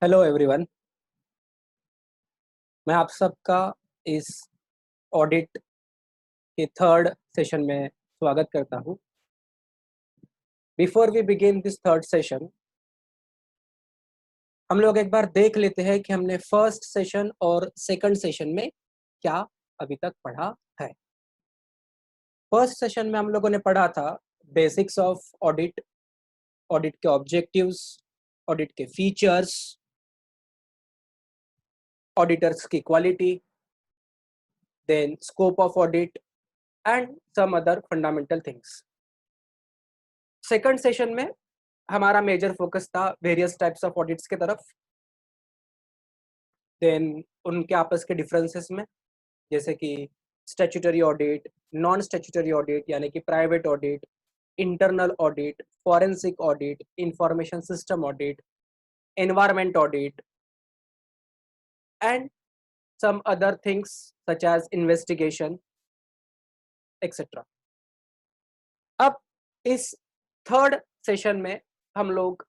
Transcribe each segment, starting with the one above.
Hello everyone. मैं आप सबका इस ऑडिट के थर्ड सेशन में स्वागत करता हूं। Before we begin this third session, हम लोग एक बार देख लेते हैं कि हमने फर्स्ट सेशन और सेकंड सेशन में क्या अभी तक पढ़ा है। फर्स्ट सेशन में हम लोगों ने पढ़ा था बेसिक्स ऑफ ऑडिट, ऑडिट के ऑब्जेक्टिव्स, ऑडिट के फीचर्स, ऑडिटर्स की quality, then scope of audit and some other fundamental things. Second session में हमारा मेजर फोकस था वेरियस टाइप्स ऑफ ऑडिट्स की तरफ, देन उनके आपस के डिफरेंसेस में, जैसे कि statutory audit, non statutory audit यानी कि private audit, internal audit, forensic audit, information system audit, environment audit and some other things such as investigation etcetera. अब इस थर्ड सेशन में हम लोग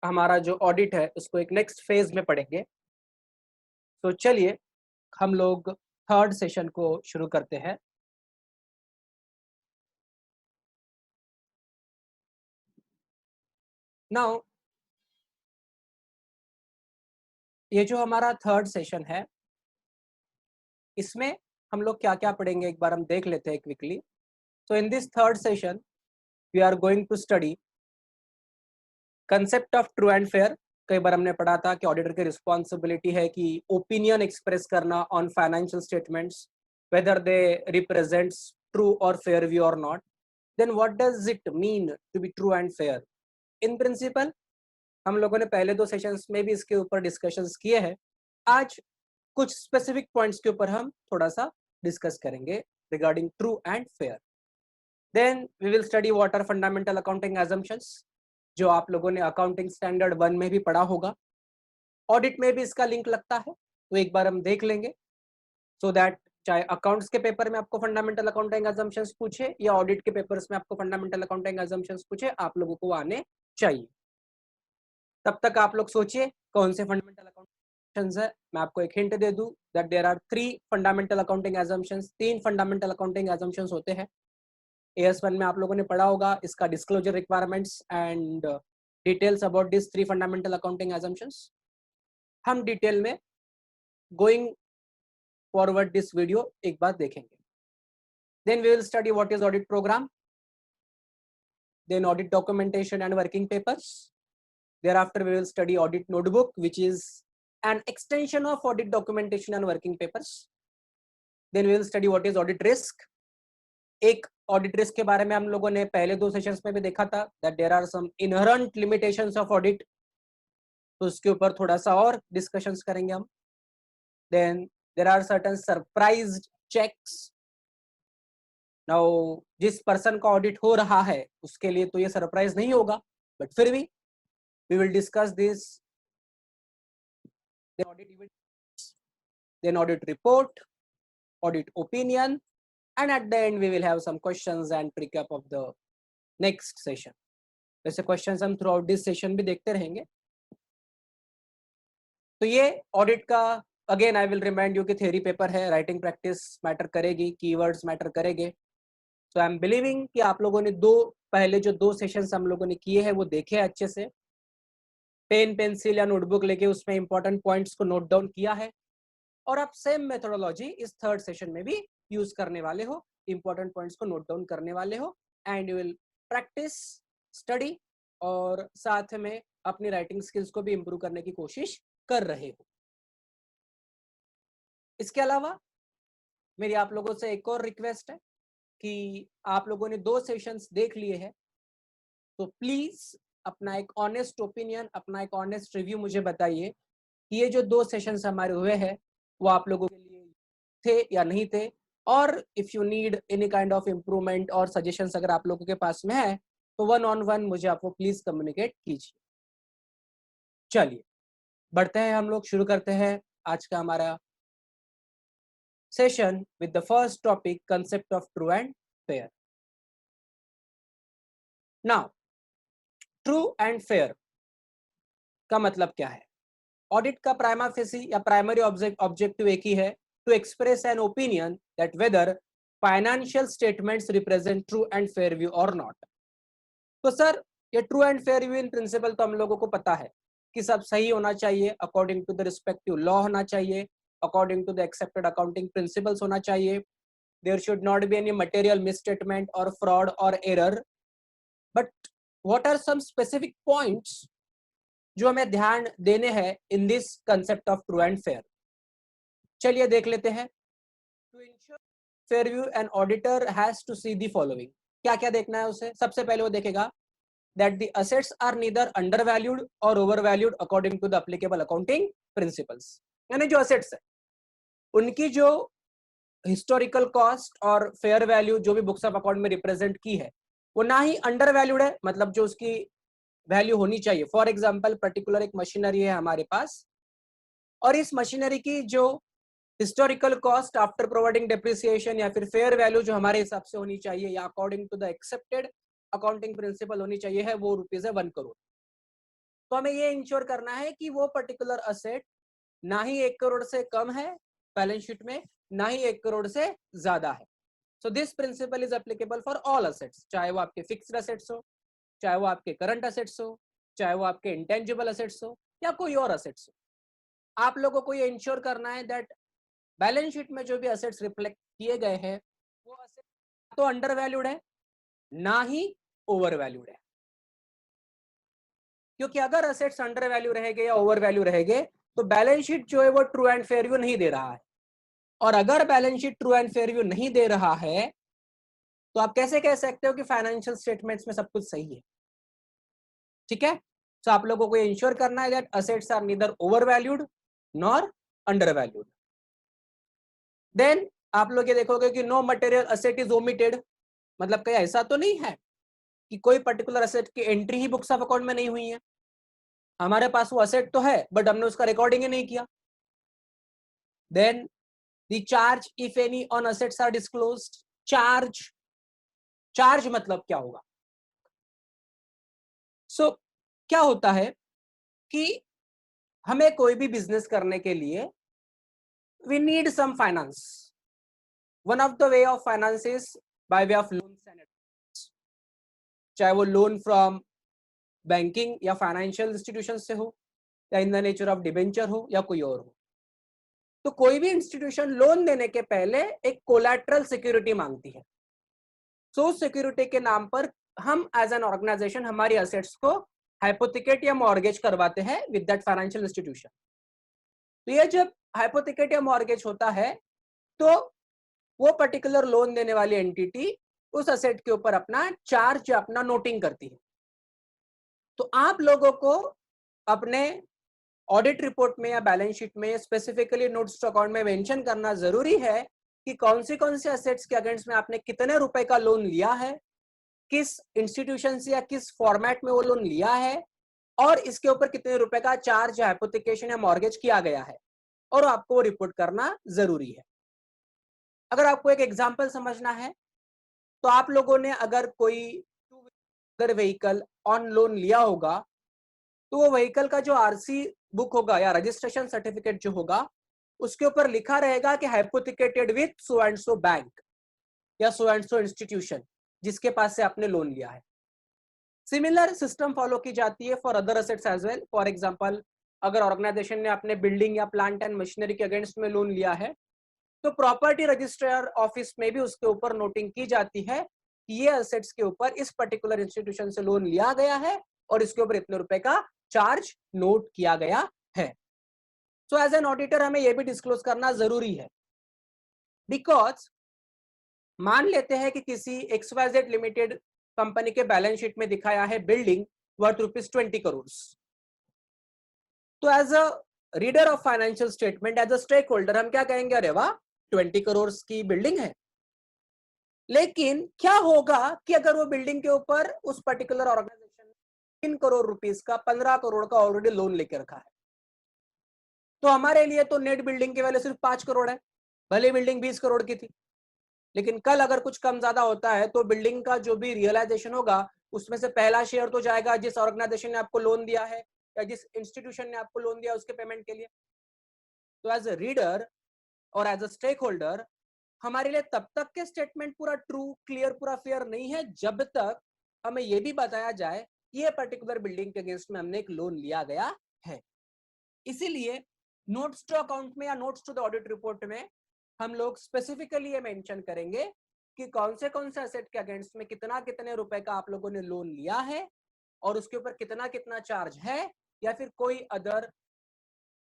हमारा जो ऑडिट है उसको एक नेक्स्ट फेज में पढ़ेंगे। तो चलिए हम लोग थर्ड सेशन को शुरू करते हैं। नाउ ये जो हमारा थर्ड सेशन है, इसमें हम लोग क्या क्या पढ़ेंगे एक बार हम देख लेते हैं quickly. So in this third session we are going to study concept of true and fair. कई बार हमने पढ़ा था कि ऑडिटर की रिस्पॉन्सिबिलिटी है कि ओपिनियन एक्सप्रेस करना on financial statements, whether they represents true और फेयर व्यू और not. Then what does it mean to be true and fair. In principle हम लोगों ने पहले दो सेशंस में भी इसके ऊपर डिस्कशंस किए हैं। आज कुछ स्पेसिफिक पॉइंट्स के ऊपर हम थोड़ा सा डिस्कस करेंगे regarding true and fair. Then we will study what are fundamental accounting assumptions, जो आप लोगों ने अकाउंटिंग स्टैंडर्ड 1 में भी पढ़ा होगा। ऑडिट में भी इसका लिंक लगता है, तो एक बार हम देख लेंगे, सो दैट चाहे अकाउंट्स के पेपर में आपको फंडामेंटल अकाउंटिंग एजम्पशंस पूछे या ऑडिट के पेपर्स में आपको फंडामेंटल अकाउंटिंग एजम्पशंस पूछे, आप लोगों को आने चाहिए। तब तक आप लोग सोचिए कौन से फंडामेंटल अकाउंटिंग है। मैं आपको एक हिंट दे दूं that there are 3 fundamental accounting assumptions. 3 fundamental accounting assumptions होते हैं। AS1 में आप लोगों ने पढ़ा होगा इसका disclosure requirements and details about this 3 fundamental accounting assumptions. हम डिटेल में गोइंग फॉरवर्ड दिस वीडियो एक बार देखेंगे। Then we will study what is audit program, then audit documentation and working papers. Thereafter, we will study audit notebook, which is an extension of audit documentation and working papers. Then we will study what is audit risk. एक audit risk के बारे में हम लोगों ने पहले दो sessions में भी देखा था that there are some inherent limitations of audit, तो उसके ऊपर थोड़ा सा और डिस्कशंस करेंगे हम। Then there are certain surprise checks. Now जिस पर्सन का ऑडिट हो रहा है उसके लिए तो ये सरप्राइज नहीं होगा, बट फिर भी we will discuss this. Then audit evidence, then audit report, audit opinion, and at the end we will have some questions and recap of the next session. वैसे questions हम throughout this session भी देखते रहेंगे। तो ये audit का again I will remind you कि theory paper है, राइटिंग प्रैक्टिस मैटर करेगी, कीवर्ड्स मैटर करेंगे। सो आई एम बिलीविंग कि आप लोगों ने पहले जो दो सेशंस हम लोगों ने किए हैं वो देखे अच्छे से, पेन पेंसिल या नोटबुक लेके उसमें इंपॉर्टेंट पॉइंट्स को नोट डाउन किया है, और आप सेम मेथोडोलॉजी इस थर्ड सेशन में भी यूज करने वाले हो, इंपॉर्टेंट पॉइंट्स को नोट डाउन करने वाले हो and you will practice study और साथ में अपनी राइटिंग स्किल्स को भी इंप्रूव करने की कोशिश कर रहे हो। इसके अलावा मेरी आप लोगों से एक और रिक्वेस्ट है कि आप लोगों ने दो सेशंस देख लिए हैं, तो प्लीज अपना एक ऑनेस्ट ओपिनियन, अपना एक ऑनेस्ट रिव्यू मुझे बताइए कि ये जो दो सेशंस हमारे हुए हैं वो आप लोगों के लिए थे या नहीं थे, और if you need any kind of improvement और सजेशंस अगर आप लोगों के पास में है तो 1-on-1 मुझे आपको प्लीज कम्युनिकेट कीजिए। चलिए बढ़ते हैं, हम लोग शुरू करते हैं आज का हमारा session with the first topic, concept of true and fair. Now true and fair का मतलब क्या है? ऑडिट का प्राइमा फेसी या प्राइमरी ऑब्जेक्टिव एक ही है, to express an opinion that whether financial statements represent true and fair view और नॉट। तो सर ये true and fair view in principle तो हम लोगों को पता है कि सब सही होना चाहिए, according to the respective law होना चाहिए, according to the accepted accounting principles होना चाहिए, there should not be any material misstatement और फ्रॉड और error. But what are some specific points जो हमें ध्यान देने हैं in this concept of true and fair? चलिए देख लेते हैं। To ensure fair view an auditor has to see the following. क्या क्या देखना है उसे? सबसे पहले वो देखेगा that the assets are neither undervalued or overvalued according to the applicable accounting principles। यानी जो assets है उनकी जो हिस्टोरिकल कॉस्ट और फेयर वैल्यू जो भी बुक्स ऑफ अकाउंट में रिप्रेजेंट की है वो ना ही अंडर वैल्यूड है, मतलब जो उसकी वैल्यू होनी चाहिए। फॉर एग्जांपल पर्टिकुलर एक मशीनरी है हमारे पास और इस मशीनरी की जो historical cost after providing depreciation या फिर फेयर वैल्यू जो हमारे हिसाब से होनी चाहिए या according to the accepted accounting principle होनी चाहिए है वो रुपीज है 1 करोड़। तो हमें ये इंश्योर करना है कि वो पर्टिकुलर असेट ना ही 1 करोड़ से कम है बैलेंस शीट में, ना ही 1 करोड़ से ज्यादा है। So this principle is applicable for all assets, चाहे वो आपके फिक्स्ड असेट्स हो, चाहे वो आपके करंट असेट्स हो, चाहे वो आपके इंटेंजिबल असेट्स हो या कोई और असेट्स हो। आप लोगों को ये इंश्योर करना है दैट बैलेंस शीट में जो भी असेट्स रिफ्लेक्ट किए गए हैं वो असेट तो अंडर वैल्यूड है ना ही ओवर वैल्यूड है। क्योंकि अगर असेट्स अंडर वैल्यू रहेंगे या ओवर वैल्यू रहेंगे तो बैलेंस शीट जो है वो ट्रू एंड फेयर व्यू नहीं दे रहा है। और अगर balance sheet true and fair view नहीं दे रहा है तो आप कैसे कह सकते हो कि फाइनेंशियल स्टेटमेंट्स में सब कुछ सही है? ठीक है, तो आप लोगों को ये इंश्योर करना है that assets are neither over valued nor under valued. Then आप लोग ये देखोगे कि no material asset is omitted, मतलब कहीं ऐसा तो नहीं है कि कोई पर्टिकुलर असेट की एंट्री ही बुक्स ऑफ अकाउंट में नहीं हुई है। हमारे पास वो असेट तो है बट हमने उसका रिकॉर्डिंग ही नहीं किया। Then the charge if any on assets are disclosed. Charge मतलब क्या होगा? सो क्या होता है कि हमें कोई भी बिजनेस करने के लिए we need some finance. One of the way of finance is by way of loans and advance, चाहे वो लोन फ्रॉम बैंकिंग या फाइनेंशियल इंस्टीट्यूशन से हो या in the nature of debenture हो या कोई और हो। तो कोई भी इंस्टीट्यूशन लोन देने के पहले एक कोलैटरल सिक्योरिटी मांगती है। सो उस सिक्योरिटी के नाम पर हम एज एन ऑर्गेनाइजेशन हमारी असेट्स को हाइपोथिकेट या मॉर्गेज करवाते हैं विद दैट फाइनेंशियल इंस्टीट्यूशन। तो ये जब हाइपोथिकेट या मॉर्गेज होता है तो वो पर्टिकुलर लोन देने वाली एंटिटी उस असेट के ऊपर अपना चार्ज, अपना नोटिंग करती है। तो आप लोगों को अपने ऑडिट रिपोर्ट में या बैलेंस शीट में स्पेसिफिकली नोट्स टू अकाउंट में मेंशन करना जरूरी है कि कौन से असेट्स के अगेंस्ट में आपने कितने रुपए का लोन लिया है, किस इंस्टीट्यूशन से या किस फॉर्मेट में वो लोन लिया है और इसके ऊपर कितने रुपए का चार्ज, हाइपोथिकेशन या मॉर्गेज किया गया है, और आपको वो रिपोर्ट करना जरूरी है। अगर आपको एक एग्जांपल समझना है तो आप लोगों ने अगर कोई two wheeler vehicle on loan लिया होगा तो वो व्हीकल का जो आरसी बुक होगा या रजिस्ट्रेशन सर्टिफिकेट जो होगा उसके ऊपर लिखा रहेगा कि hypothecated with so and so bank या सो एंड सो इंस्टीट्यूशन जिसके पास से आपने लोन लिया है। सिमिलर सिस्टम फॉलो की जाती है for other assets as well. For example अगर ऑर्गेनाइजेशन ने अपने बिल्डिंग या प्लांट एंड मशीनरी के अगेंस्ट में लोन लिया है तो प्रॉपर्टी रजिस्ट्रार ऑफिस में भी उसके ऊपर नोटिंग की जाती है कि ये असेट्स के ऊपर इस पर्टिकुलर इंस्टीट्यूशन से लोन लिया गया है और इसके ऊपर इतने रुपए का चार्ज नोट किया गया है। सो एज एन ऑडिटर हमें यह भी डिस्क्लोज करना जरूरी है, बिकॉज मान लेते हैं कि किसी XYZ लिमिटेड कंपनी के बैलेंस शीट में दिखाया है बिल्डिंग वर्थ ₹20 करोड़। तो as a reader of financial statement, as a stakeholder हम क्या कहेंगे, अरे वाह 20 करोड़ की बिल्डिंग है। लेकिन क्या होगा कि अगर वो बिल्डिंग के ऊपर उस पर्टिकुलर ऑर्गेनाइजेशन ने 3 करोड़ रुपीस का 15 करोड़ का ऑलरेडी लोन लेके रखा है, तो हमारे लिए तो नेट बिल्डिंग की वैल्यू सिर्फ 5 करोड़ है, भले बिल्डिंग 20 करोड़ की थी। लेकिन कल अगर कुछ कम ज्यादा होता है तो बिल्डिंग का जो भी रियलाइजेशन होगा उसमें से पहला शेयर तो जाएगा जिस ऑर्गेनाइजेशन ने आपको लोन दिया है या जिस इंस्टीट्यूशन ने आपको लोन दिया उसके पेमेंट के लिए। तो एज अ रीडर और एज अ स्टेक होल्डर हमारे लिए तब तक के स्टेटमेंट पूरा ट्रू, क्लियर, पूरा फेयर नहीं है जब तक हमें यह भी बताया जाए कि ये पर्टिकुलर बिल्डिंग के अगेंस्ट में हमने एक लोन लिया गया है। इसीलिए नोट्स टू अकाउंट में या notes to the audit report में हम लोग स्पेसिफिकली ये मेंशन करेंगे कि कौन से असेट के अगेंस्ट में कितना कितने रुपए का आप लोगों ने लोन लिया है और उसके ऊपर कितना कितना चार्ज है या फिर कोई अदर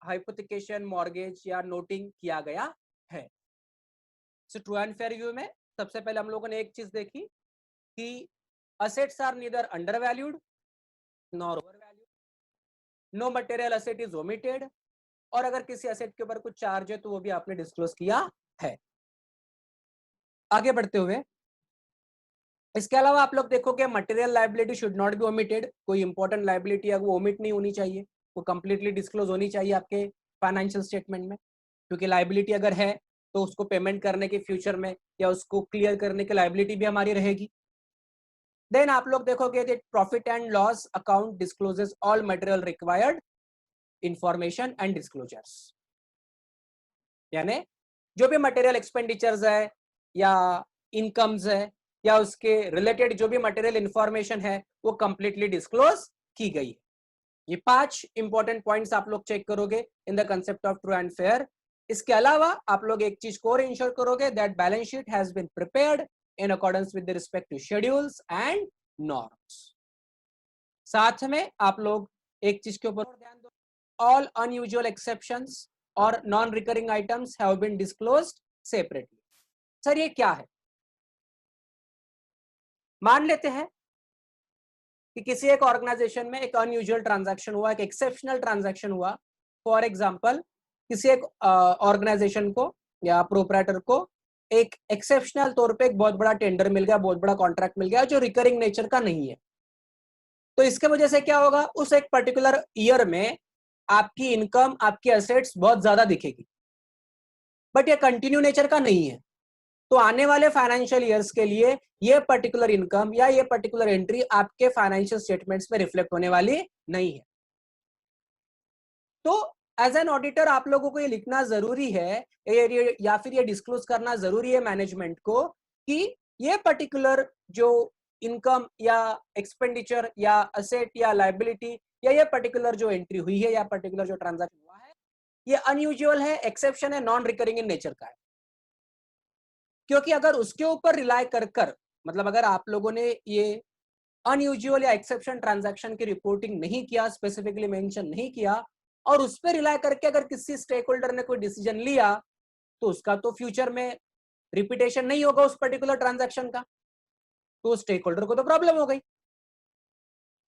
हाइपोथिकेशन, मॉर्गेज या नोटिंग किया गया है। सो ट्रू एंड फेयर व्यू में सबसे पहले हम लोगों ने एक चीज देखी कि assets are neither under valued nor over valued, no material asset is omitted, और अगर किसी असेट के ऊपर कुछ चार्ज है तो वो भी आपने डिस्क्लोज किया है। आगे बढ़ते हुए इसके अलावा आप लोग देखोगे material liability should not B omitted, कोई इंपॉर्टेंट लायबिलिटी है वो ओमिट नहीं होनी चाहिए, वो कंप्लीटली डिस्क्लोज होनी चाहिए आपके फाइनेंशियल स्टेटमेंट में, क्योंकि लायबिलिटी अगर है तो उसको पेमेंट करने के फ्यूचर में या उसको क्लियर करने की लायबिलिटी भी हमारी रहेगी। देन आप लोग देखोगे that profit and loss account discloses all material required information and disclosures, यानी जो भी मटेरियल एक्सपेंडिचर्स है या इनकम्स है या उसके रिलेटेड जो भी मटेरियल इंफॉर्मेशन है वो कंप्लीटली डिस्क्लोज की गई है। ये 5 इंपॉर्टेंट पॉइंट्स आप लोग चेक करोगे in the concept of true and fair. इसके अलावा आप लोग एक चीज को और इंश्योर करोगे that balance sheet has been prepared in accordance with respect to schedules and norms. साथ में आप लोग एक चीज के ऊपर ध्यान दो, ऑल अनयूजुअल एक्सेप्शंस और non recurring items have been disclosed separately. Sir ये क्या है? मान लेते हैं कि किसी एक ऑर्गेनाइजेशन में एक अनयूजुअल ट्रांजैक्शन हुआ, एक एक्सेप्शनल ट्रांजैक्शन हुआ। फॉर एग्जांपल किसी एक ऑर्गेनाइजेशन को या प्रोपराइटर को एक एक्सेप्शनल तौर पे एक बहुत बड़ा टेंडर मिल गया, बहुत बड़ा कॉन्ट्रैक्ट मिल गया जो रिकरिंग नेचर का नहीं है। तो इसके वजह से क्या होगा, उस एक पर्टिकुलर ईयर में आपकी इनकम, आपकी एसेट्स बहुत ज्यादा दिखेगी, बट ये कंटिन्यू नेचर का नहीं है। तो आने वाले फाइनेंशियल ईयर्स के लिए ये पर्टिकुलर इनकम या ये पर्टिकुलर एंट्री आपके फाइनेंशियल स्टेटमेंट्स में रिफ्लेक्ट होने वाली नहीं है। तो एज एन ऑडिटर आप लोगों को ये लिखना जरूरी है या फिर ये डिस्क्लोज करना जरूरी है मैनेजमेंट को कि ये पर्टिकुलर जो इनकम या एक्सपेंडिचर या असेट या लायबिलिटी या ये पर्टिकुलर जो एंट्री हुई है या पर्टिकुलर जो ट्रांजैक्शन हुआ है ये अनयूजुअल है, एक्सेप्शन है, नॉन रिकरिंग इन नेचर का है। क्योंकि अगर उसके ऊपर रिलाय कर मतलब अगर आप लोगों ने ये अनयूजुअल या एक्सेप्शन ट्रांजैक्शन की रिपोर्टिंग नहीं किया, स्पेसिफिकली मेंशन नहीं किया और उस पर रिलाय करके अगर किसी स्टेक होल्डर ने कोई डिसीजन लिया तो उसका तो फ्यूचर में रिपीटेशन नहीं होगा उस पर्टिकुलर ट्रांजैक्शन का, तो स्टेक होल्डर को तो प्रॉब्लम हो गई।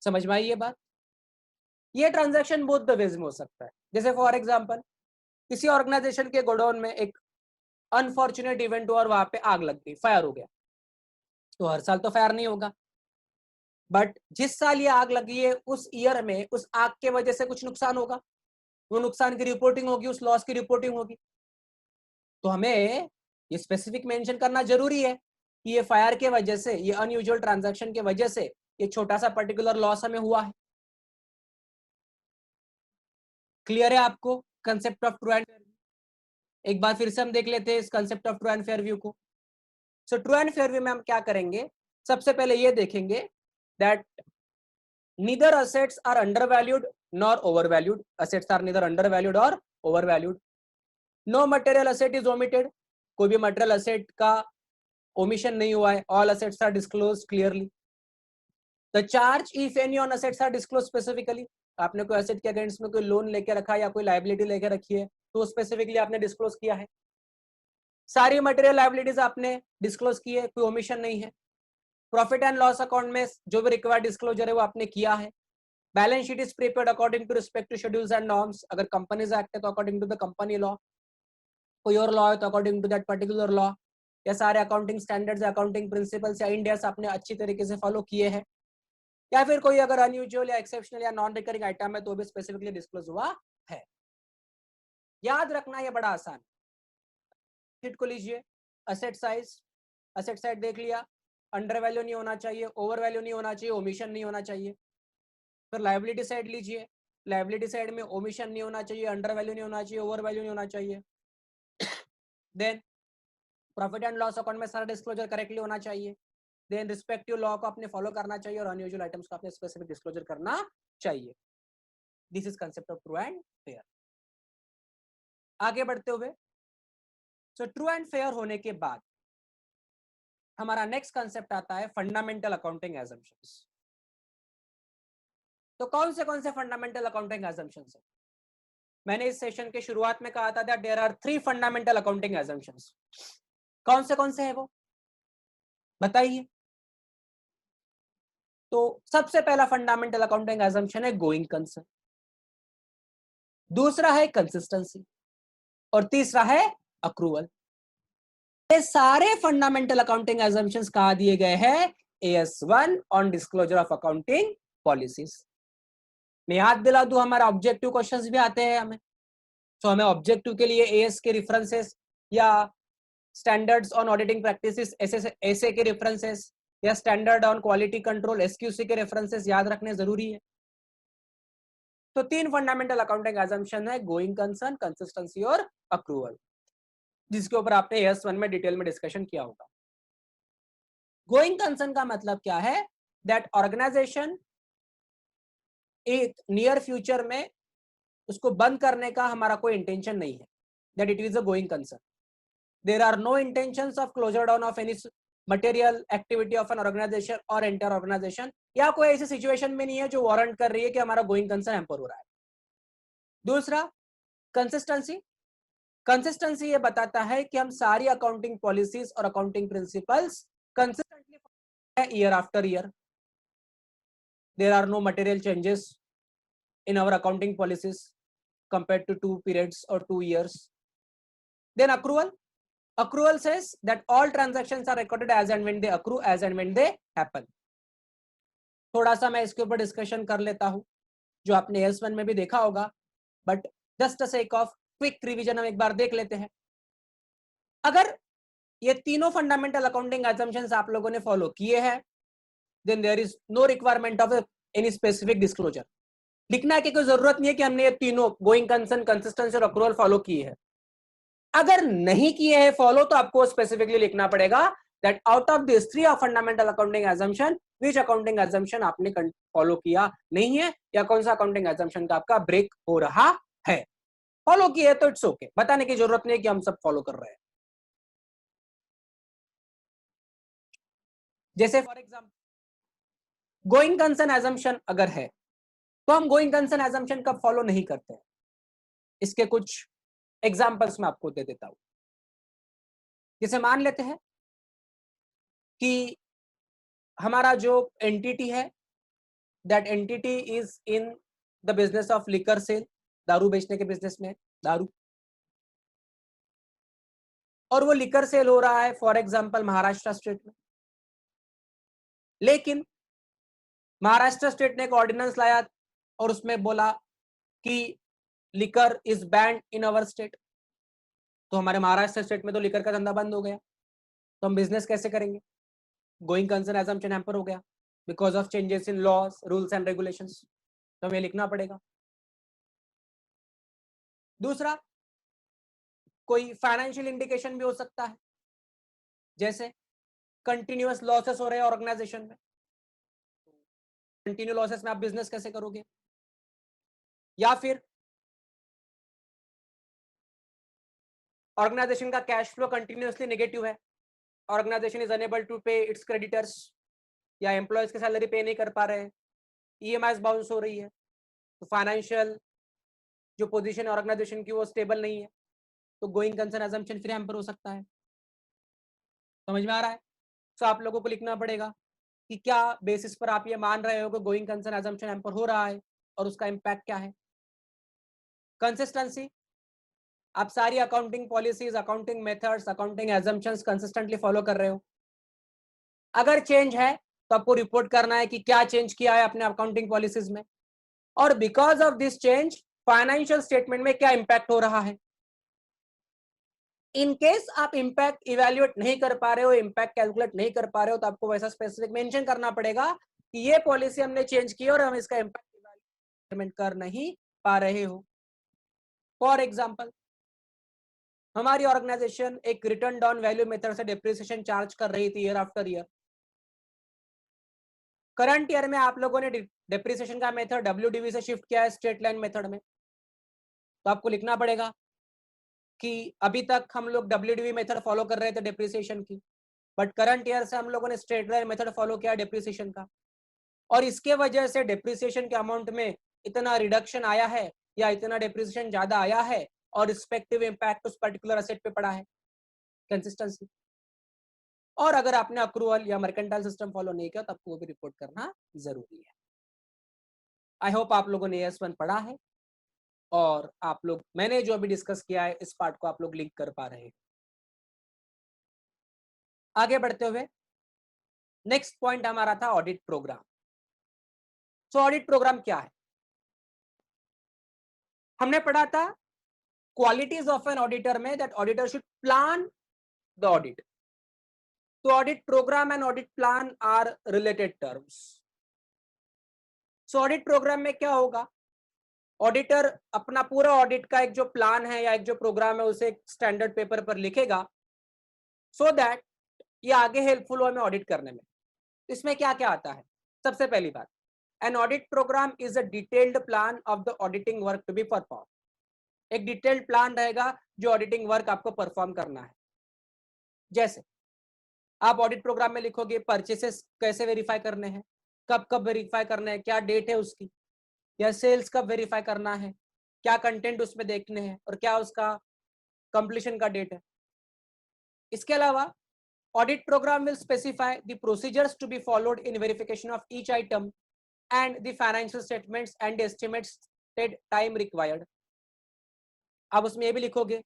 समझ में आई ये बात? ये ट्रांजैक्शन बोथ द वेज में हो सकता है। जैसे फॉर एग्जांपल किसी ऑर्गेनाइजेशन के गोडाउन में एक अनफॉर्चुनेट इवेंट हुआ और वहां पे आग लग गई, फायर हो गया। तो हर साल तो फायर नहीं होगा, बट जिस साल ये आग लगी है उस ईयर में उस आग के वजह से कुछ नुकसान होगा, वो नुकसान की रिपोर्टिंग होगी, उस लॉस की रिपोर्टिंग होगी। तो हमें ये स्पेसिफिक मेंशन करना जरूरी है कि ये फायर के वजह से, ये अनयूजुअल ट्रांजैक्शन के वजह से ये छोटा सा पर्टिकुलर लॉस हमें हुआ है। क्लियर है आपको concept of true and fair? एक बार फिर से हम देख लेते हैं इस concept of true and fair view को। So true and fair view में हम क्या करेंगे, सबसे पहले ये देखेंगे that neither assets are undervalued nor overvalued, assets are neither undervalued or overvalued, no material asset is omitted, कोई भी material asset का omission नहीं हुआ है, all assets are disclosed clearly, the charge if any on assets are disclosed specifically, आपने कोई asset के against में कोई लोन लेके रखा है या कोई liability लेके रखी है तो स्पेसिफिकली आपने डिस्क्लोज किया है, सारी मटेरियल लायबिलिटीज आपने डिस्क्लोज की है, कोई ओमिशन नहीं है, प्रॉफिट एंड लॉस अकाउंट में जो भी रिक्वायर्ड डिस्क्लोजर है वो आपने किया है, balance sheet is prepared according to respect to schedules and norms, अगर कंपनीज एक्ट है तो according to the company law, कोई और लॉ है तो according to that particular law, या सारे अकाउंटिंग स्टैंडर्ड्स, अकाउंटिंग प्रिंसिपल्स या इंडियास आपने अच्छी तरीके से फॉलो किए हैं, या फिर कोई अगर अनयूजुअल या एक्सेप्शनल या नॉन रिकरिंग आइटम है तो भी स्पेसिफिकली डिस्क्लोज हुआ है। याद रखना ये बड़ा आसान, शीट को लीजिए, असेट साइड देख लिया, अंडर वैल्यू नहीं होना चाहिए, ओवर वैल्यू नहीं होना चाहिए, ओमिशन नहीं होना चाहिए। फिर लायबिलिटी साइड लीजिए, लायबिलिटी साइड में ओमिशन नहीं होना चाहिए, अंडर वैल्यू नहीं होना चाहिए, ओवर वैल्यू नहीं होना चाहिए। Then profit and loss account में सारा डिस्क्लोजर करेक्टली होना चाहिए। देन रिस्पेक्टिव लॉ को आपने फॉलो करना चाहिए और अनयूजुअल आइटम्स को आपने स्पेसिफिक डिस्क्लोजर करना चाहिए। This is concept of true and fair. आगे बढ़ते हुए, सो ट्रू एंड फेयर होने के बाद हमारा नेक्स्ट कंसेप्ट आता है फंडामेंटल अकाउंटिंग एजम्पशंस। तो कौन से फंडामेंटल अकाउंटिंग एजम्पशंस है? मैंने इस सेशन के शुरुआत में कहा था that there are 3 fundamental accounting assumptions. कौन से है वो बताइए। तो सबसे पहला फंडामेंटल अकाउंटिंग एजम्पशन है गोइंग कंसर्न, दूसरा है कंसिस्टेंसी और तीसरा है अक्रूवल। ये सारे फंडामेंटल अकाउंटिंग एजम्पशंस कहा दिए गए हैं AS1 on disclosure of accounting policies. मैं याद दिला दूं, हमारा ऑब्जेक्टिव क्वेश्चंस भी आते हैं हमें, तो हमें ऑब्जेक्टिव के लिए AS के रेफरेंसेस या स्टैंडर्ड्स ऑन ऑडिटिंग प्रैक्टिसेस ऐसे के रेफरेंसेस या standard on quality control SQC के रेफरेंसेस याद रखने जरूरी है। तो 3 फंडामेंटल अकाउंटिंग एजम्पशन है, गोइंग कंसर्न, कंसिस्टेंसी और अक्रूवल, जिसके ऊपर आपने AS1 में डिटेल में डिस्कशन किया होगा। गोइंग कंसर्न का मतलब क्या है? दैट ऑर्गेनाइजेशन एक नियर फ्यूचर में उसको बंद करने का हमारा कोई इंटेंशन नहीं है, that it is a going concern. There are no intentions of closure down of any material activity of an organization और एंटायर ऑर्गेनाइजेशन, या कोई ऐसी सिचुएशन में नहीं है जो वारंट कर रही है कि हमारा गोइंग कंसर्न हैम्पर हो रहा है। दूसरा कंसिस्टेंसी, कंसिस्टेंसी ये बताता है कि हम सारी अकाउंटिंग पॉलिसीज और accounting principles consistently year after year, there are no material changes in our accounting policies compared to 2 periods or 2 years. Then accrual says that all transactions are recorded as and when they accrue, as and when they happen. थोड़ा सा मैं इसके ऊपर discussion कर लेता हूं जो आपने AS1 में भी देखा होगा, but just a sake of quick revision हम एक बार देख लेते हैं। अगर ये तीनों फंडामेंटल अकाउंटिंग assumptions आप लोगों ने फॉलो किए हैं, then there is no requirement of any specific disclosure. लिखना की कोई जरूरत नहीं है कि हमने ये तीनों गोइंग कंसर्न, कंसिस्टेंसी और अक्रूवल फॉलो किए हैं। अगर नहीं किए हैं फॉलो, तो आपको स्पेसिफिकली लिखना पड़ेगा that out of this 3 fundamental accounting assumption which accounting assumption आपने फॉलो किया नहीं है, या कौन सा अकाउंटिंग एजम्पशन का आपका ब्रेक हो रहा है। फॉलो किए है तो इट्स ओके, बताने की जरूरत नहीं है कि हम सब फॉलो कर रहे हैं। जैसे for example going concern assumption अगर है, तो हम गोइंग कंसर्न एजम्पशन कब फॉलो नहीं करते हैं, इसके कुछ एग्जांपल्स मैं आपको दे देता हूं। जैसे मान लेते हैं कि हमारा जो एंटिटी है, that entity is in the business of liquor sale, दारू बेचने के बिजनेस में दारू, और वो लिकर सेल हो रहा है फॉर एग्जांपल महाराष्ट्र स्टेट में। लेकिन महाराष्ट्र स्टेट ने एक ऑर्डिनेंस लाया और उसमें बोला कि liquor is band in our state, तो हमारे महाराष्ट्र स्टेट में तो लिकर का धंधा बंद हो गया, तो हम बिजनेस कैसे करेंगे? गोइंग कंसर्न एजम्पशन हैम्पर हो गया because of changes in laws, rules and regulations, तो हमें लिखना पड़ेगा। दूसरा, कोई फाइनेंशियल इंडिकेशन भी हो सकता है, जैसे कंटिन्यूअस लॉसेस हो रहे हैं ऑर्गेनाइजेशन में, कंटिन्यू लॉसेस में आप बिजनेस कैसे करोगे? या फिर ऑर्गेनाइजेशन का कैश फ्लो कंटिन्यूअसली नेगेटिव है, ऑर्गेनाइजेशन इज अनेबल टू पे इट्स क्रेडिटर्स, या एम्प्लॉयज की सैलरी पे नहीं कर पा रहे हैं, EMIs बाउंस हो रही है, तो फाइनेंशियल जो पोजीशन है ऑर्गेनाइजेशन की वो स्टेबल नहीं है, तो गोइंग कंसर्न एजम्पशन फिर हैम्पर हो सकता है। समझ में आ रहा है? तो आप लोगों को लिखना पड़ेगा कि क्या बेसिस पर आप ये मान रहे हो कि गोइंग कंसर्न एजम्पशन हैम्पर हो रहा है और उसका इंपैक्ट क्या है। कंसिस्टेंसी, आप सारी accounting policies, accounting methods, accounting assumptions consistently follow कर रहे हो। अगर चेंज है तो आपको रिपोर्ट करना है कि क्या चेंज किया है अपने अकाउंटिंग पॉलिसीज में, और because of this change financial statement में क्या इंपैक्ट हो रहा है। इन केस आप इंपैक्ट इवैल्यूएट नहीं कर पा रहे हो, इंपैक्ट कैलकुलेट नहीं कर पा रहे हो, तो आपको वैसा स्पेसिफिक मेंशन करना पड़ेगा कि ये पॉलिसी हमने चेंज की और हम इसका इंपैक्ट कर नहीं पा रहे हो। फॉर एग्जाम्पल, हमारी ऑर्गेनाइजेशन एक रिटर्न डाउन वैल्यू मेथड से डेप्रिसिएशन चार्ज कर रही थी year after year. Current year में आप लोगों ने डेप्रिसिएशन का मेथड WDV से शिफ्ट किया है स्ट्रेट लाइन मेथड में, तो आपको लिखना पड़ेगा कि अभी तक हम लोग WDV मेथड फॉलो कर रहे थे डेप्रिसिएशन की, बट करंट ईयर से हम लोगों ने स्ट्रेट लाइन मेथड फॉलो किया डेप्रिसिएशन का, और इसके वजह से डेप्रिसिएशन के अमाउंट में इतना रिडक्शन आया है या इतना डेप्रिसिएशन ज्यादा आया है और रिस्पेक्टिव इंपैक्ट उस पर्टिकुलर असेट पे पड़ा है। कंसिस्टेंसी। और अगर आपने अक्रूवल या मर्केंटाइल सिस्टम फॉलो नहीं किया तो आपको वो भी रिपोर्ट करना जरूरी है। आई होप आप लोगों ने S1 पढ़ा है और आप लोग मैंने जो अभी डिस्कस किया है इस पार्ट को आप लोग लिंक कर पा रहे हैं। आगे बढ़ते हुए नेक्स्ट पॉइंट हमारा था audit programme. So audit programme क्या है? हमने पढ़ा था क्वालिटीज ऑफ एन ऑडिटर में that auditor should plan the audit. तो audit programme and audit plan are related terms. So audit programme में क्या होगा? ऑडिटर अपना पूरा ऑडिट का एक जो प्लान है या एक जो प्रोग्राम है उसे एक स्टैंडर्ड पेपर पर लिखेगा, सो दैट ये आगे हेल्पफुल हो हमें ऑडिट करने में। इसमें क्या क्या आता है? सबसे पहली बात, an audit program is a detailed plan of the auditing work to be perform. एक डिटेल्ड प्लान रहेगा जो ऑडिटिंग वर्क आपको परफॉर्म करना है। जैसे आप ऑडिट प्रोग्राम में लिखोगे परचेसेस कैसे वेरीफाई करने हैं, कब कब वेरीफाई करने हैं, क्या डेट है उसकी, या सेल्स कब वेरीफाई करना है, क्या कंटेंट उसमें देखने हैं और क्या उसका कंप्लीशन का डेट है। इसके अलावा audit program will specify the procedures to be followed in verification of each item and the financial statements and estimated time required. आप उसमें ये भी लिखोगे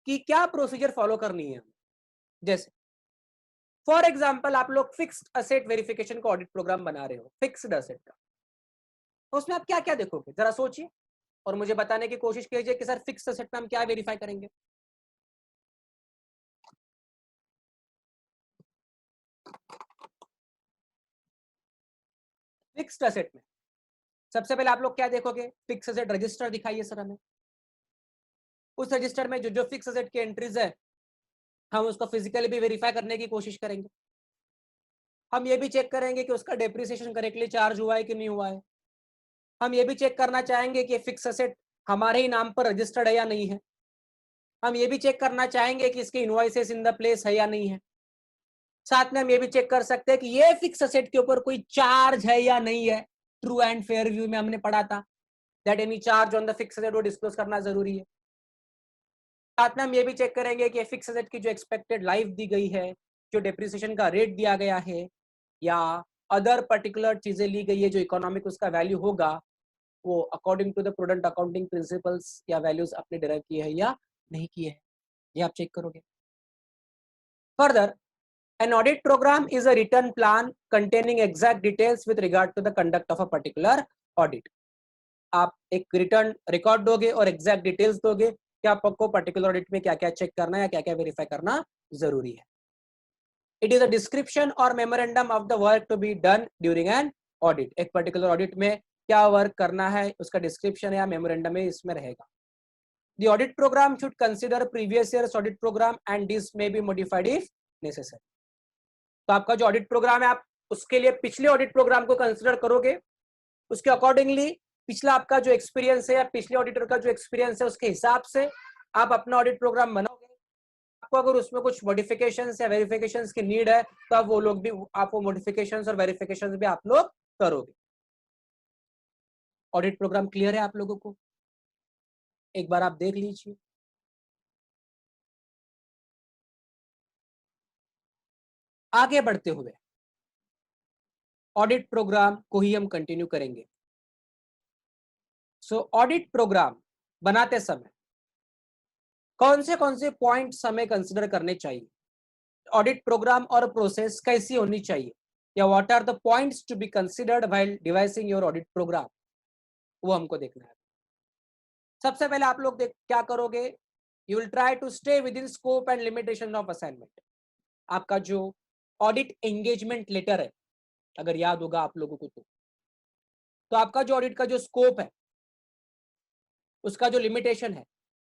कि क्या प्रोसीजर फॉलो करनी है। जैसे फॉर एग्जाम्पल आप लोग फिक्स्ड असेट वेरिफिकेशन का ऑडिट प्रोग्राम बना रहे हो, फिक्स्ड असेट का, तो उसमें आप क्या क्या देखोगे जरा सोचिए और मुझे बताने की कोशिश कीजिए कि सर फिक्स्ड असेट में हम क्या वेरीफाई करेंगे। फिक्स्ड असेट में सबसे पहले आप लोग क्या देखोगे? फिक्स्ड असेट रजिस्टर दिखाइए सर हमें। उस रजिस्टर में जो जो फिक्स्ड असेट की एंट्रीज है हम उसको फिजिकली भी वेरीफाई करने की कोशिश करेंगे। हम ये भी चेक करेंगे कि उसका डेप्रिसिएशन करेक्टली चार्ज हुआ है कि नहीं हुआ है। हम ये भी चेक करना चाहेंगे कि फिक्स असेट हमारे ही नाम पर रजिस्टर्ड है या नहीं है। हम ये भी चेक करना चाहेंगे कि इसके इनवॉइसेस इन द प्लेस है या नहीं है। साथ में हम ये भी चेक कर सकते हैं कि ये फिक्स असेट के ऊपर कोई चार्ज है या नहीं है। ट्रू एंड फेयर व्यू में हमने पढ़ा था that any charge on the fix asset वो डिस्क्लोज करना जरूरी है। साथ में हम ये भी चेक करेंगे कि फिक्स असेट की जो एक्सपेक्टेड लाइफ दी गई है, जो डेप्रिसिएशन का रेट दिया गया है या अदर पर्टिकुलर चीजें ली गई है जो इकोनॉमिक उसका वैल्यू होगा, वो according to the prudent accounting principles या वैल्यूज आपने डिराइव किए हैं या नहीं किए हैं, ये आप चेक करोगे। Further, an audit program is a written plan containing exact details with regard to the conduct of a particular audit. आप एक रिटर्न रिकॉर्ड दोगे और एग्जैक्ट डिटेल्स दोगे कि आपको पर्टिकुलर ऑडिट में क्या क्या चेक करना है या क्या क्या वेरीफाई करना जरूरी है। इट इज अ डिस्क्रिप्शन और memorandum of the work to be done during an audit. एक पर्टिकुलर ऑडिट में क्या वर्क करना है उसका डिस्क्रिप्शन या मेमोरेंडम में इसमें रहेगा। The audit program should consider previous year's audit program and this may be modified if necessary. तो आपका जो ऑडिट प्रोग्राम है आप उसके लिए पिछले ऑडिट प्रोग्राम को कंसिडर करोगे, उसके अकॉर्डिंगली पिछला आपका जो एक्सपीरियंस है या पिछले ऑडिटर का जो एक्सपीरियंस है उसके हिसाब से आप अपना ऑडिट प्रोग्राम बनाओगे। आपको अगर उसमें कुछ मॉडिफिकेशंस या वेरिफिकेशंस की नीड है तो आप वो लोग भी आप वो मॉडिफिकेशंस और वेरिफिकेशंस भी आप लोग करोगे। ऑडिट प्रोग्राम क्लियर है आप लोगों को? एक बार आप देख लीजिए। आगे बढ़ते हुए ऑडिट प्रोग्राम को ही हम कंटिन्यू करेंगे। सो ऑडिट प्रोग्राम बनाते समय कौन से पॉइंट्स हमें कंसिडर करने चाहिए, ऑडिट प्रोग्राम और प्रोसेस कैसी होनी चाहिए, या what are the points to be considered while devising your audit program, वो हमको देखना है। सबसे पहले आप लोग क्या करोगे? You will try to stay within scope and limitation of assignment. आपका जो ऑडिट एंगेजमेंट लेटर है, अगर याद होगा आप लोगों को, तो तो आपका जो ऑडिट का जो स्कोप है, उसका जो लिमिटेशन है,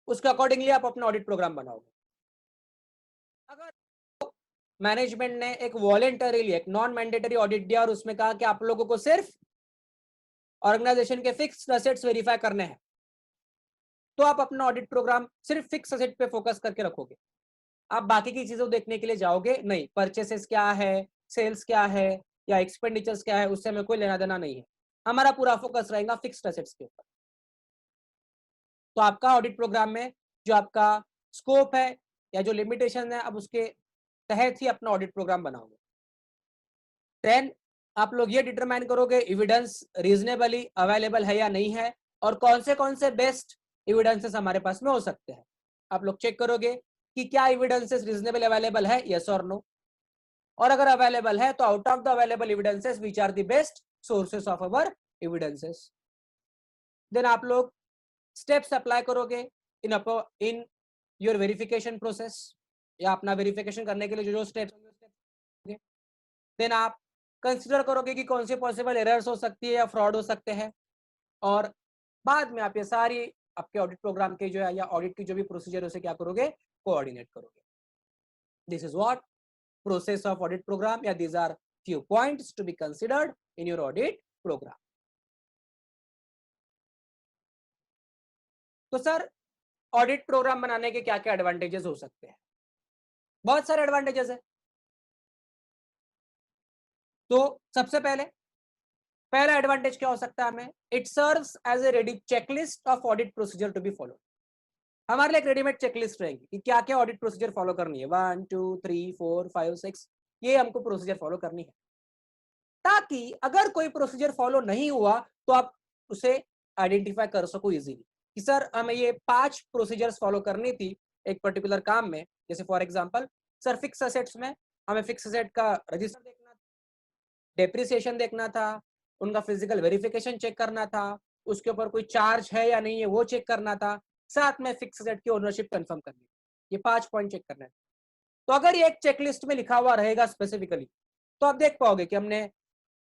उसके अकॉर्डिंगली आप अपना ऑडिट प्रोग्राम बनाओगे। अगर मैनेजमेंट ने एक वॉलेंटरीली एक नॉन मैंडेटरी ऑडिट दिया और उसमें कहा कि आप लोगों को सिर्फ ऑर्गेनाइजेशन के फिक्स्ड असेट्स वेरीफाई करने हैं, तो आप अपना ऑडिट प्रोग्राम सिर्फ फिक्स असेट पे फोकस करके रखोगे। आप बाकी की चीजों देखने के लिए जाओगे नहीं, परचेसेस क्या है, सेल्स क्या है, या एक्सपेंडिचर्स क्या है, उससे हमें कोई लेना देना नहीं है। हमारा पूरा फोकस रहेगा फिक्स्ड असेट्स के ऊपर। तो आपका ऑडिट प्रोग्राम में जो आपका स्कोप है या जो लिमिटेशन है, आप उसके तहत ही अपना ऑडिट प्रोग्राम बनाओगे। देन आप लोग ये डिटरमाइन करोगे एविडेंस रीजनेबली अवेलेबल है या नहीं है, और कौन से बेस्ट एविडेंसेस हमारे पास में हो सकते हैं। आप लोग चेक करोगे कि क्या एविडेंसेस रीजनेबल अवेलेबल है, यस और नो, और अगर अवेलेबल है तो out of the available evidences which are the best sources of our evidences. Then आप लोग स्टेप्स अप्लाई करोगे इन योर वेरिफिकेशन प्रोसेस, या अपना वेरिफिकेशन करने के लिए जो जो स्टेप्स होंगे। देन आप कंसिडर करोगे कि कौन से पॉसिबल एरर्स हो सकती है या फ्रॉड हो सकते हैं, और बाद में आप ये सारी आपके ऑडिट प्रोग्राम के जो है या ऑडिट की जो भी प्रोसीजर उसे क्या करोगे, कोऑर्डिनेट करोगे। This is what process of audit program, yeah, these are few points to be considered in your audit program. तो सर ऑडिट प्रोग्राम बनाने के क्या क्या एडवांटेजेस हो सकते हैं? बहुत सारे एडवांटेजेस है। तो सबसे पहला एडवांटेज क्या हो सकता है हमें, it serves as a ready checklist of audit procedure to be follow. हमारे लिए एक रेडीमेड चेकलिस्ट रहेगी कि क्या क्या ऑडिट प्रोसीजर फॉलो करनी है, 1 2 3 4 5 6, ये हमको प्रोसीजर फॉलो करनी है, ताकि अगर कोई प्रोसीजर फॉलो नहीं हुआ तो आप उसे आइडेंटिफाई कर सको इजीली कि सर हमें ये 5 प्रोसीजर्स फॉलो करनी थी एक पर्टिकुलर काम में। जैसे for example sir fix assets में हमें फिक्स असेट का रजिस्टर देखना, डेप्रिसिएशन देखना था, उनका फिजिकल वेरिफिकेशन चेक करना था, उसके ऊपर कोई चार्ज है या नहीं है वो चेक करना था, साथ में फिक्स असेट की ओनरशिप कंफर्म करनी, ये 5 पॉइंट चेक करना है। तो अगर ये एक चेकलिस्ट में लिखा हुआ रहेगा स्पेसिफिकली, तो आप देख पाओगे कि हमने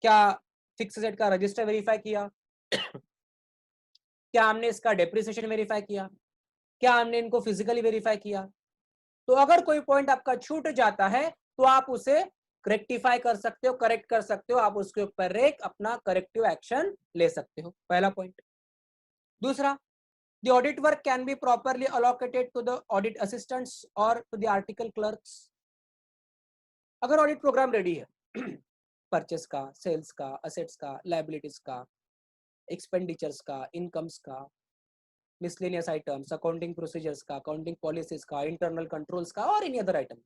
क्या फिक्स एसेट का रजिस्टर वेरीफाई किया, क्या हमने इसका डेप्रिसिएशन वेरीफाई किया, क्या हमने इनको फिजिकली वेरीफाई किया। तो अगर कोई पॉइंट आपका छूट जाता है तो आप उसे रेक्टिफाई कर सकते हो, करेक्ट कर सकते हो, आप उसके ऊपर एक अपना करेक्टिव एक्शन ले सकते हो, पहला पॉइंट। दूसरा, the audit work can be properly allocated to the audit assistants और टू द आर्टिकल क्लर्क्स। अगर ऑडिट प्रोग्राम रेडी है परचेस का, सेल्स का, असेट्स का, लायबिलिटीज का, एक्सपेंडिचर्स का, इनकम्स का, मिसलेनियस आइटम्स, अकाउंटिंग प्रोसीजर्स का, अकाउंटिंग पॉलिसीज का, इंटरनल कंट्रोल्स का, और एनी अदर आइटम,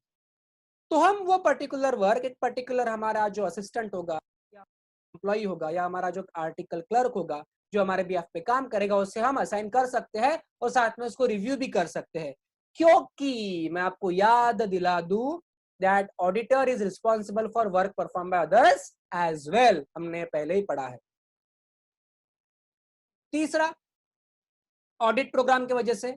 तो हम वो पर्टिकुलर वर्क एक पर्टिकुलर हमारा जो असिस्टेंट होगा या एम्प्लॉय होगा या हमारा जो आर्टिकल क्लर्क होगा जो हमारे बिहाफ पे काम करेगा, उससे हम असाइन कर सकते हैं और साथ में उसको रिव्यू भी कर सकते हैं। क्योंकि मैं आपको याद दिला दूं that auditor is responsible for work perform by others as well, हमने पहले ही पढ़ा है। तीसरा, ऑडिट प्रोग्राम की वजह से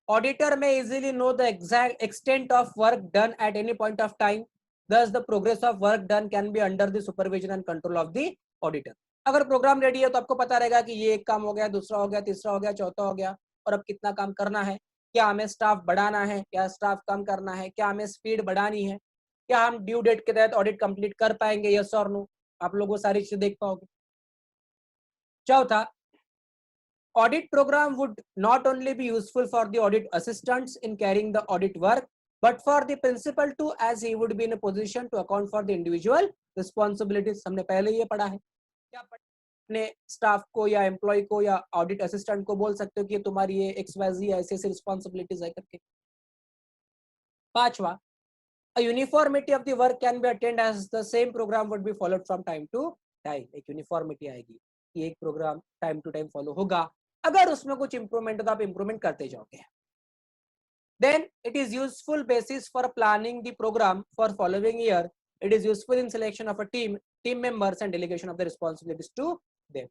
ऑडिटर में easily know the exact extent of work done at any point of time, thus the progress of work done can be under the supervision and control of the auditor। अगर programme ready है तो आपको पता रहेगा कि ये एक काम हो गया, दूसरा हो गया, तीसरा हो गया, चौथा हो गया, और अब कितना काम करना है, क्या हमें स्टाफ बढ़ाना है, क्या स्टाफ कम करना है, क्या हमें स्पीड बढ़ानी है, क्या हम ड्यू डेट के तहत ऑडिट कंप्लीट कर पाएंगे, यस और नो, आप लोग वो सारी चीजें देख पाओगे। चौथा, audit program would not only be useful for the audit assistants in carrying the audit work, but for the principal too, as he would be in a position to account for the individual responsibilities। हमने पहले ये पढ़ा है, क्या अपने staff को या employ को या ऑडिट असिस्टेंट को बोल सकते हो कि तुम्हारी ये XYZ ऐसे ऐसे रिस्पॉन्सिबिलिटीज है करके। पांचवा, a uniformity of the work can be attained as the same program would be followed from time to time। एक यूनिफॉर्मिटी आएगी कि एक program time to time follow होगा, अगर उसमें कुछ इंप्रूवमेंट हो तो आप इंप्रूवमेंट करते जाओगे। Then it is useful basis for planning the program for following year। It is useful in selection of a team members and delegation of the responsibilities to them।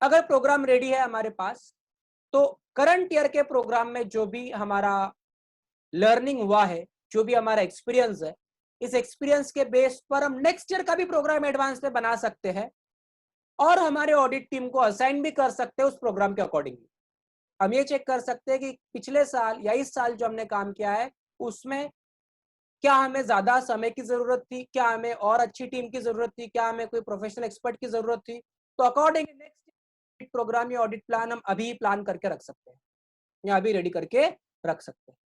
अगर प्रोग्राम रेडी है हमारे पास तो current year के programme में जो भी हमारा learning हुआ है, जो भी हमारा एक्सपीरियंस है, इस एक्सपीरियंस के बेस पर हम नेक्स्ट ईयर का भी प्रोग्राम एडवांस में बना सकते हैं, और हमारे ऑडिट टीम को असाइन भी कर सकते हैं उस प्रोग्राम के अकॉर्डिंगली। हम ये चेक कर सकते हैं कि पिछले साल या इस साल जो हमने काम किया है उसमें क्या हमें ज्यादा समय की जरूरत थी, क्या हमें और अच्छी टीम की जरूरत थी, क्या हमें कोई प्रोफेशनल एक्सपर्ट की जरूरत थी। तो अकॉर्डिंग नेक्स्ट प्रोग्राम या ऑडिट प्लान हम अभी प्लान करके रख सकते हैं या अभी रेडी करके रख सकते हैं।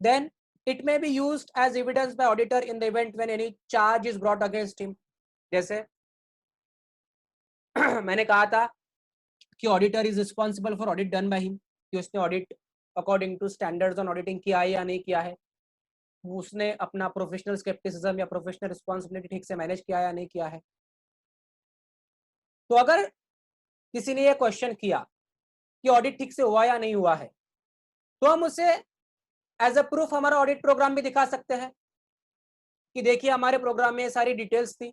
Then it may be used as evidence by auditor in the event when any charge is brought against him। जैसे मैंने कहा था कि auditor is responsible for audit done by him, कि उसने audit according to standards on auditing किया है या नहीं किया है, उसने अपना प्रोफेशनल स्केप्टिसिज्म या प्रोफेशनल रिस्पॉन्सिबिलिटी ठीक से मैनेज किया या नहीं किया है। तो अगर किसी ने ये क्वेश्चन किया कि ऑडिट ठीक से हुआ या नहीं हुआ है, तो हम उसे एज अ प्रूफ हमारा ऑडिट प्रोग्राम भी दिखा सकते हैं कि देखिए हमारे प्रोग्राम में ये सारी डिटेल्स थी,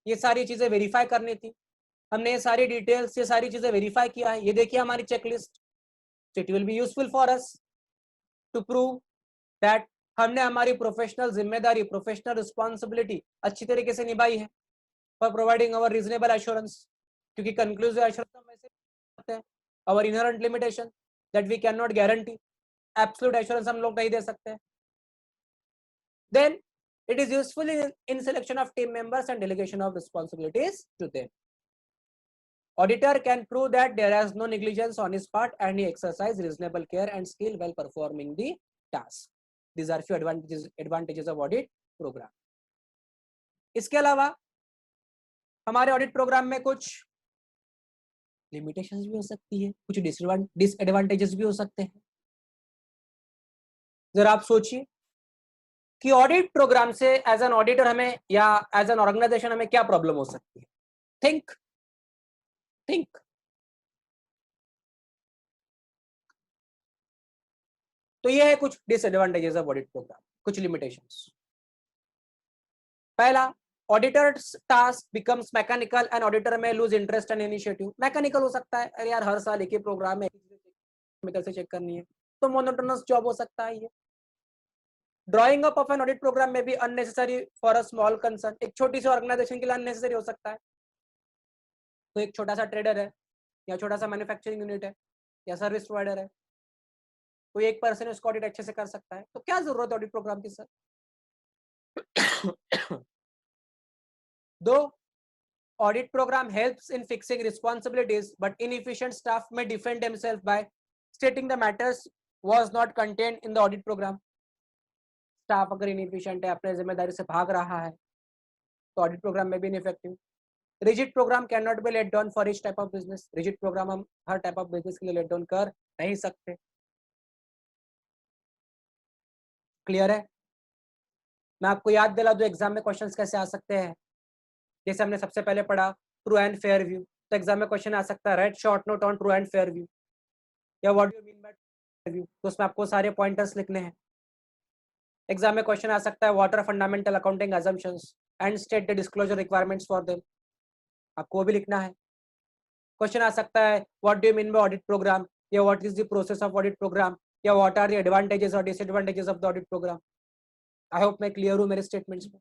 ये सारी चीजें वेरीफाई करनी थी, हमने ये सारी डिटेल्स ये सारी चीजें वेरीफाई किया है, ये देखिए हमारी checklist. It will be useful for us to prove that हमने हमारी प्रोफेशनल जिम्मेदारी, प्रोफेशनल रिस्पॉन्सिबिलिटी अच्छी तरीके से निभाई है for providing our reasonable assurance. क्योंकि कंक्लूसिव एश्योरेंस हम ऐसे करते हैं, our inherent limitation that we can not guarantee, absolute assurance हम लोग नहीं दे सकते हैं। Then it is useful in selection of team members and delegation of responsibilities to them. Auditor can prove that there is no negligence on his part and he exercised reasonable care and skill while performing the task. These are few advantages of audit program. इसके अलावा हमारे audit programme में कुछ limitations भी हो सकती है, कुछ डिसएडवांटेजेस भी हो सकते हैं। जरा आप सोचिए कि ऑडिट प्रोग्राम से एज एन ऑडिटर हमें या एज एन ऑर्गेनाइजेशन हमें क्या प्रॉब्लम हो सकती है। थिंक तो ये है कुछ डिसएडवांटेजेस ऑफ ऑडिट प्रोग्राम, कुछ लिमिटेशंस। पहला, auditor's task becomes mechanical and auditor में lose interest and initiative. Mechanical हो सकता है, अरे यार हर साल एक ही प्रोग्राम है, केमिकल से चेक करनी है, तो मोनोटोनस जॉब हो सकता है ये। Drawing up of an audit programme में भी unnecessary for a small concern, एक छोटी सी ऑर्गेनाइजेशन के लिए अननेसेसरी हो सकता है। तो एक छोटा सा ट्रेडर है या छोटा सा मैन्युफैक्चरिंग यूनिट है या सर्विस प्रोवाइडर है, कोई एक पर्सन उसको ऑडिट अच्छे से कर सकता है, तो क्या जरूरत है ऑडिट प्रोग्राम की सर। दो, audit program helps in fixing responsibilities, but inefficient staff may defend themselves by stating the matters was not contained in the audit program. Staff अगर इनएफिशिएंट है, अपने जिम्मेदारी से भाग रहा है, तो ऑडिट प्रोग्राम में भी ineffective. Rigid program can not be let down for each type of business. Rigid program हम हर टाइप ऑफ बिजनेस के लिए लेट डाउन कर नहीं सकते। क्लियर है? मैं आपको याद दिला दूं एग्जाम में क्वेश्चंस कैसे आ सकते हैं। जैसे हमने सबसे पहले पढ़ा ट्रू एंड फेयर व्यू, तो एग्जाम में क्वेश्चन आ सकता है write short note on true and fair view, या what do you mean by fair view, तो उसमें आपको सारे पॉइंटर्स लिखने हैं। एग्जाम में क्वेश्चन आ सकता है what are fundamental accounting assumptions and state the disclosure requirements for them, आपको वो भी लिखना है। क्वेश्चन आ सकता है what do you mean by audit programme, या what is the process of audit programme, या व्हाट आर द एडवांटेजेस और disadvantages of the audit programme. I hope मैं क्लियर हूं मेरे स्टेटमेंट्स में।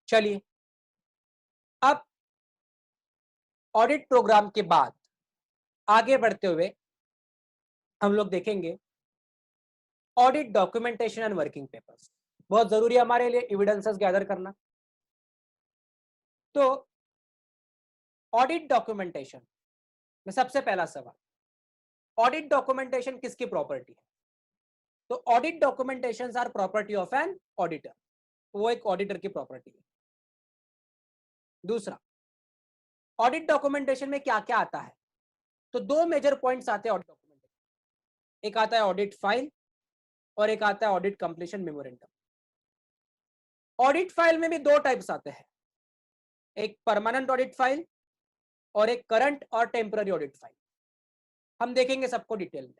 चलिए अब ऑडिट प्रोग्राम के बाद आगे बढ़ते हुए हम लोग देखेंगे audit documentation and working papers. बहुत जरूरी है हमारे लिए एविडेंसेस गैदर करना। तो ऑडिट डॉक्यूमेंटेशन में सबसे पहला सवाल, ऑडिट डॉक्यूमेंटेशन किसकी प्रॉपर्टी है। तो audit documentations are property of an auditor, वो एक ऑडिटर की प्रॉपर्टी है। दूसरा, ऑडिट डॉक्यूमेंटेशन में क्या क्या आता है, तो दो मेजर पॉइंट्स आते हैं ऑडिट डॉक्यूमेंटेशन। एक आता है ऑडिट फाइल और एक आता है audit completion memorandum. Audit file में भी दो टाइप्स आते हैं, एक परमानेंट ऑडिट फाइल और एक करंट और टेम्पररी ऑडिट फाइल। हम देखेंगे सबको डिटेल में।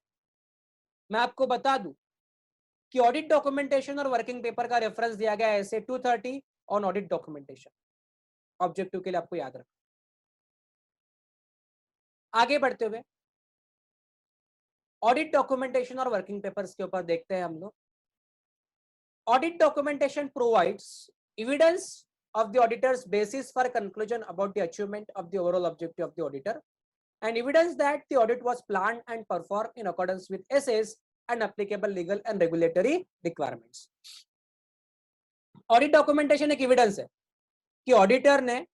मैं आपको बता दूं कि ऑडिट डॉक्यूमेंटेशन और वर्किंग पेपर का रेफरेंस दिया गया है ऐसे 230 ऑन ऑडिट डॉक्यूमेंटेशन, ऑब्जेक्टिव के लिए आपको याद रखना। आगे बढ़ते हुए ऑडिट डॉक्यूमेंटेशन और वर्किंग पेपर्स के ऊपर देखते हैं हम लोग। Audit documentation provides evidence of the auditor's basis for conclusion about the achievement of the overall objective of the auditor, and evidence that the audit was planned and performed in accordance with essays and applicable legal and regulatory requirements. Audit documentation एक evidence है कि auditor ने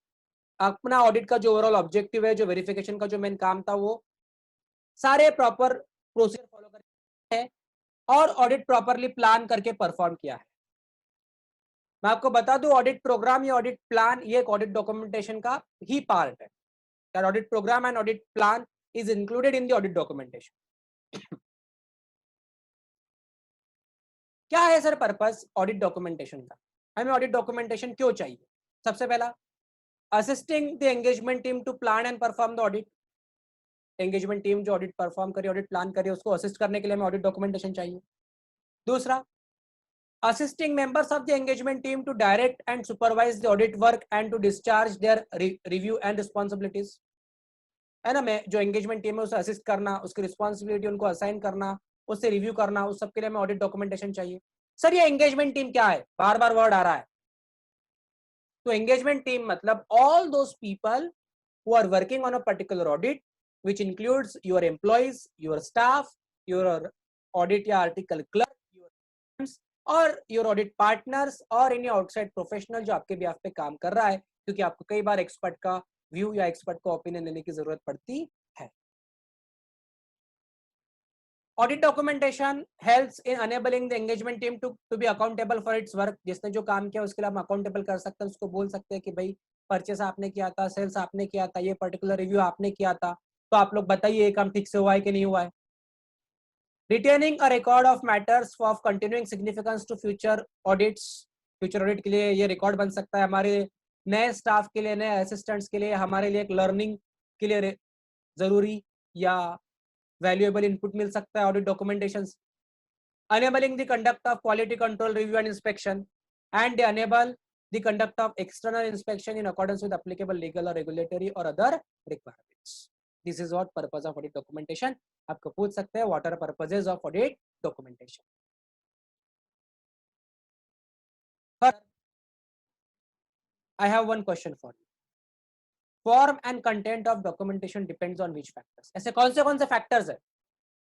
अपना audit का जो overall objective है, जो verification का जो मेन काम था, वो सारे प्रॉपर प्रोसीजर फॉलो करके है और ऑडिट प्रॉपरली प्लान करके परफॉर्म किया है. मैं आपको बता दूं, ऑडिट प्रोग्राम या ऑडिट प्लान ये एक ऑडिट डॉक्यूमेंटेशन का ही पार्ट है. That audit programme and audit plan is included in the audit documentation. क्या है सर पर्पस ऑडिट डॉक्यूमेंटेशन का? हमें ऑडिट डॉक्यूमेंटेशन क्यों चाहिए? सबसे पहला, assisting the engagement team to plan and perform the audit. Engagement team जो ऑडिट परफॉर्म करे, ऑडिट प्लान करे, उसको असिस्ट करने के लिए हमें ऑडिट डॉक्यूमेंटेशन चाहिए. दूसरा, assisting members of the engagement team to direct and supervise the audit work and to discharge their review and responsibilities. है ना, मैं जो एंगेजमेंट टीम है उसे असिस्ट करना, उसकी रिस्पॉन्सिबिलिटी उनको असाइन करना, उससे रिव्यू करना, उस सब के लिए हमें ऑडिट डॉक्यूमेंटेशन चाहिए. सर ये एंगेजमेंट टीम क्या है? बार बार वर्ड आ रहा है. तो एंगेजमेंट टीम मतलब all those people who are working on a particular audit, which includes your employees, your staff, your audit या आर्टिकल क्लर्क, और योर ऑडिट पार्टनर्स और एनी आउटसाइड प्रोफेशनल जो आपके बिहाफ पे काम कर रहा है, क्योंकि आपको कई बार एक्सपर्ट का व्यू या एक्सपर्ट का ओपिनियन लेने की जरूरत पड़ती है. Audit documentation helps in enabling the engagement team to be accountable for its work. जिसने जो काम किया उसके लिए हम अकाउंटेबल कर सकते हैं, उसको बोल सकते हैं कि भाई परचेस आपने किया था, सेल्स आपने किया था, ये पर्टिकुलर रिव्यू आपने किया था, तो आप लोग बताइए ये काम ठीक से हुआ है कि नहीं हुआ है. Retaining a record of matters of continuing significance to future audits. Future audit के लिए ये रिकॉर्ड बन सकता है, हमारे नए स्टाफ के लिए, नए असिस्टेंट्स के लिए, हमारे लिए एक लर्निंग के लिए जरूरी या वैल्यूएबल इनपुट मिल सकता है audit documentation. Enabling the conduct of quality control review and inspection, and they enable the conduct of external inspection in accordance with applicable legal or regulatory or other requirements. This is what purpose of audit documentation. आपको पूछ सकते हैं what are purposes of audit documentation. But I have one question for you. Form and content of documentation depends on which factors? ऐसे कौन से factors है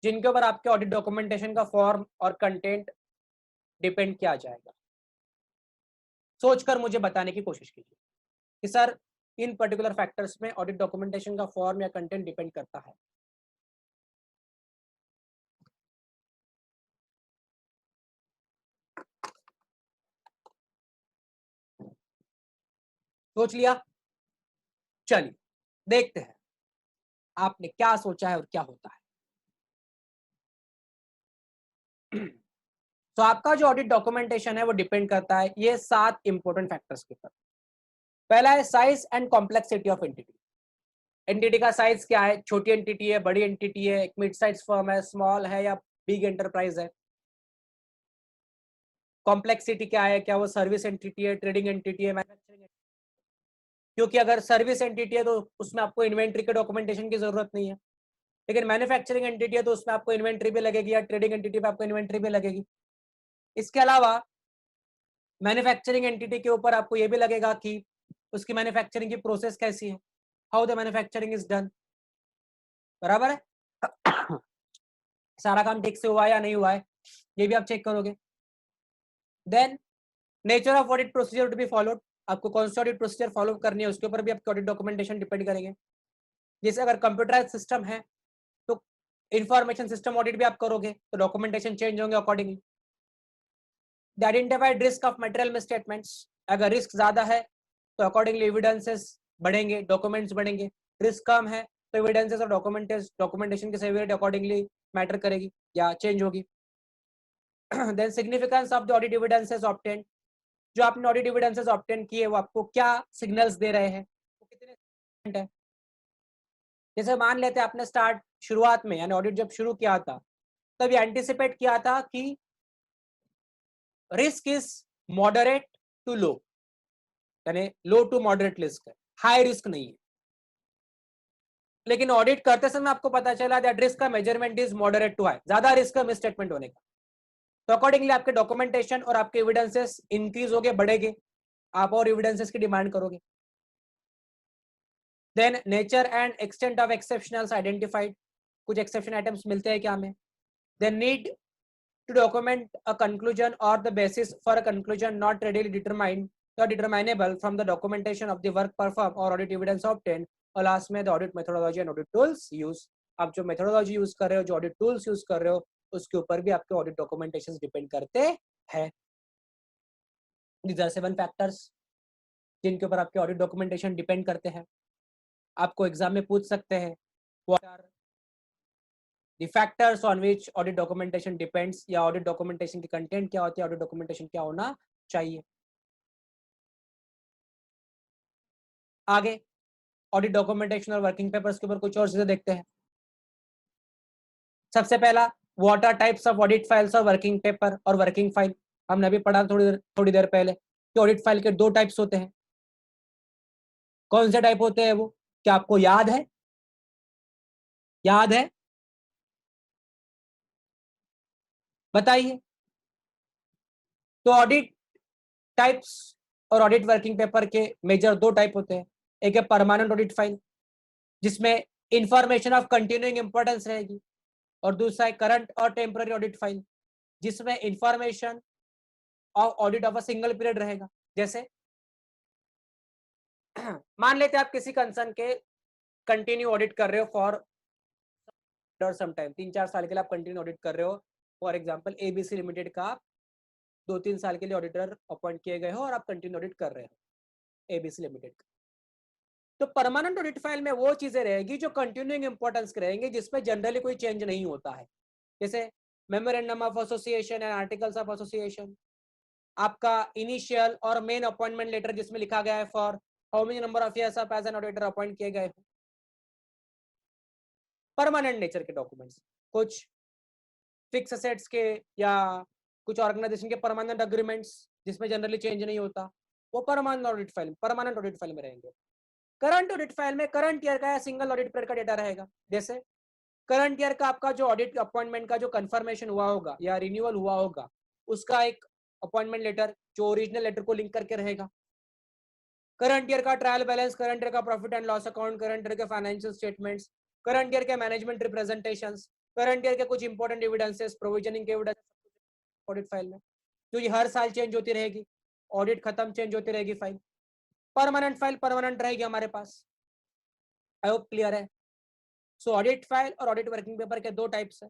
जिनके ऊपर आपके ऑडिट डॉक्यूमेंटेशन का फॉर्म और कंटेंट डिपेंड किया जाएगा? सोचकर मुझे बताने की कोशिश कीजिए कि सर इन पर्टिकुलर फैक्टर्स में ऑडिट डॉक्यूमेंटेशन का फॉर्म या कंटेंट डिपेंड करता है. सोच लिया? चलिए देखते हैं आपने क्या सोचा है और क्या होता है. तो आपका जो ऑडिट डॉक्यूमेंटेशन है वो डिपेंड करता है ये 7 इंपॉर्टेंट फैक्टर्स के ऊपर. पहला है size and complexity of entity. Entity का साइज क्या है? छोटी एंटिटी है, बड़ी एंटिटी है, एक मिड साइज फर्म है, स्मॉल है या बिग एंटरप्राइज है. कॉम्प्लेक्सिटी क्या है? क्या वो सर्विस एंटिटी है, ट्रेडिंग एंटिटी है, मैन्युफैक्चरिंग? क्योंकि अगर सर्विस एंटिटी है तो उसमें आपको इन्वेंट्री के डॉक्यूमेंटेशन की जरूरत नहीं है, लेकिन मैन्युफैक्चरिंग एंटिटी है तो उसमें आपको इन्वेंट्री भी लगेगी, या ट्रेडिंग एंटिटी पे आपको इन्वेंट्री भी लगेगी. इसके अलावा मैन्युफैक्चरिंग एंटिटी के ऊपर आपको ये भी लगेगा कि उसकी मैन्युफैक्चरिंग की प्रोसेस कैसी है, how the manufacturing is done. बराबर है? सारा काम ठीक से हुआ है या नहीं हुआ है, ये भी आप चेक करोगे. Then nature of audit procedure to be followed. आपको कौन सी ऑडिट प्रोसीजर फॉलो करनी है उसके ऊपर भी आपके ऑडिट डॉक्यूमेंटेशन डिपेंड करेंगे. जैसे अगर कंप्यूटराइज सिस्टम है तो इंफॉर्मेशन सिस्टम ऑडिट भी आप करोगे तो डॉक्यूमेंटेशन चेंज होंगे accordingly. The identified risk of material misstatements. अगर रिस्क ज्यादा है तो अकॉर्डिंगली एविडेंसेस बढ़ेंगे, डॉक्यूमेंट्स बढ़ेंगे. रिस्क कम है तो एविडेंसेस और डॉक्यूमेंटेशन की सेवियरिटी अकॉर्डिंगली मैटर करेगी या चेंज होगी. Then significance of the audit evidences obtained. जो आपने ऑडिट एविडेंसेस ऑब्टेन किए वो आपको क्या सिग्नल्स दे रहे हैं, वो कितने है. जैसे मान लेते हैं आपने शुरुआत में यानी ऑडिट जब शुरू किया था तब ये एंटिसिपेट किया था कि risk is moderate to low, यानी लो टू मॉडरेट रिस्क है, हाई रिस्क नहीं है. लेकिन ऑडिट करते समय आपको पता चला दैट रिस्क का measurement is moderate to high, ज्यादा रिस्क है मिसस्टेटमेंट होने का. तो अकॉर्डिंगली आपके डॉक्यूमेंटेशन और आपके एविडेंसेस इंक्रीज हो गए, बढ़ेंगे. आप और एविडेंसेस की डिमांड करोगे। Then nature and extent of exceptionals identified, कुछ एक्सेप्शन आइटम्स मिलते हैं क्या हमें। Then need to document a conclusion or the basis for a conclusion not readily determined or determinable from the documentation of the work performed or audit evidence obtained, और last में the audit methodology and audit tools use। आप जो methodology use कर रहे हो, जो audit tools use कर रहे हो, उसके ऊपर भी आपके ऑडिट डॉक्यूमेंटेशन डिपेंड करते हैं। These are 7 फैक्टर्स जिनके ऊपर आपके ऑडिट डॉक्यूमेंटेशन डिपेंड करते हैं। आपको एग्जाम में पूछ सकते हैं what are the factors on which audit documentation depends, या audit documentation की कंटेंट क्या होती है, audit documentation क्या होना चाहिए। आगे ऑडिट डॉक्यूमेंटेशन और वर्किंग पेपर्स के ऊपर कुछ और चीजें देखते हैं। सबसे पहला, what are types of audit files और वर्किंग पेपर और वर्किंग फाइल। हमने अभी पढ़ा थोड़ी देर पहले कि ऑडिट फाइल के 2 टाइप्स होते हैं। कौन से टाइप होते हैं वो, क्या आपको याद है? याद है, बताइए। तो ऑडिट टाइप्स और ऑडिट वर्किंग पेपर के मेजर 2 टाइप होते हैं। एक है परमानेंट ऑडिट फाइल, जिसमें इंफॉर्मेशन ऑफ कंटिन्यूइंग इंपॉर्टेंस रहेगी, और दूसरा है करंट और टेम्पररी ऑडिट फाइल, जिसमें information of audit of a single period रहेगा। जैसे मान लेते हैं आप किसी कंसर्न के कंटिन्यू ऑडिट कर रहे हो फॉर सम टाइम, 3-4 साल के लिए आप कंटिन्यू ऑडिट कर रहे हो। फॉर एग्जांपल एबीसी लिमिटेड का 2-3 साल के लिए ऑडिटर अपॉइंट किए गए हो और आप कंटिन्यू ऑडिट कर रहे हो एबीसी लिमिटेड का। तो परमानेंट ऑडिट फाइल में वो चीजें रहेगी जो कंटिन्यूइंग इंपॉर्टेंस के रहेंगे, जिसमें जनरली कोई चेंज नहीं होता है। जैसे memorandum of association and articles of association, आपका इनिशियल और मेन अपॉइंटमेंट लेटर जिसमें लिखा गया है for how many number of years आप एज एन ऑडिटर अपॉइंट किए गए हो। परमानेंट नेचर के डॉक्यूमेंट्स, कुछ फिक्स असेट्स के या कुछ ऑर्गेनाइजेशन के परमानेंट अग्रीमेंट्स जिसमें जनरली चेंज नहीं होता, वो परमानेंट ऑडिट फाइल में रहेंगे। करंट ऑडिट फाइल में करंट ईयर का या सिंगल ऑडिट पीरियड का डेटा रहेगा। जैसे करंट ईयर का आपका जो ऑडिट अपॉइंटमेंट का जो कंफर्मेशन हुआ होगा या रिन्यूअल हुआ होगा, उसका एक अपॉइंटमेंट लेटर जो ओरिजिनल लेटर को लिंक करके रहेगा। करंट ईयर का ट्रायल बैलेंस, करंट ईयर का profit and loss account, current year के फाइनेंशियल स्टेटमेंट्स, करंट ईयर के मैनेजमेंट रिप्रेजेंटेशंस, करंट ईयर के कुछ इंपॉर्टेंट एविडेंसेस, प्रोविजनिंग के एविडेंस ऑडिट फाइल में, जो ये हर साल चेंज होती रहेगी। ऑडिट खत्म चेंज होती रहेगी फाइल। परमानेंट फाइल परमानेंट रहेगी हमारे पास। आई होप क्लियर है। सो ऑडिट फाइल और ऑडिट वर्किंग पेपर के 2 टाइप्स है,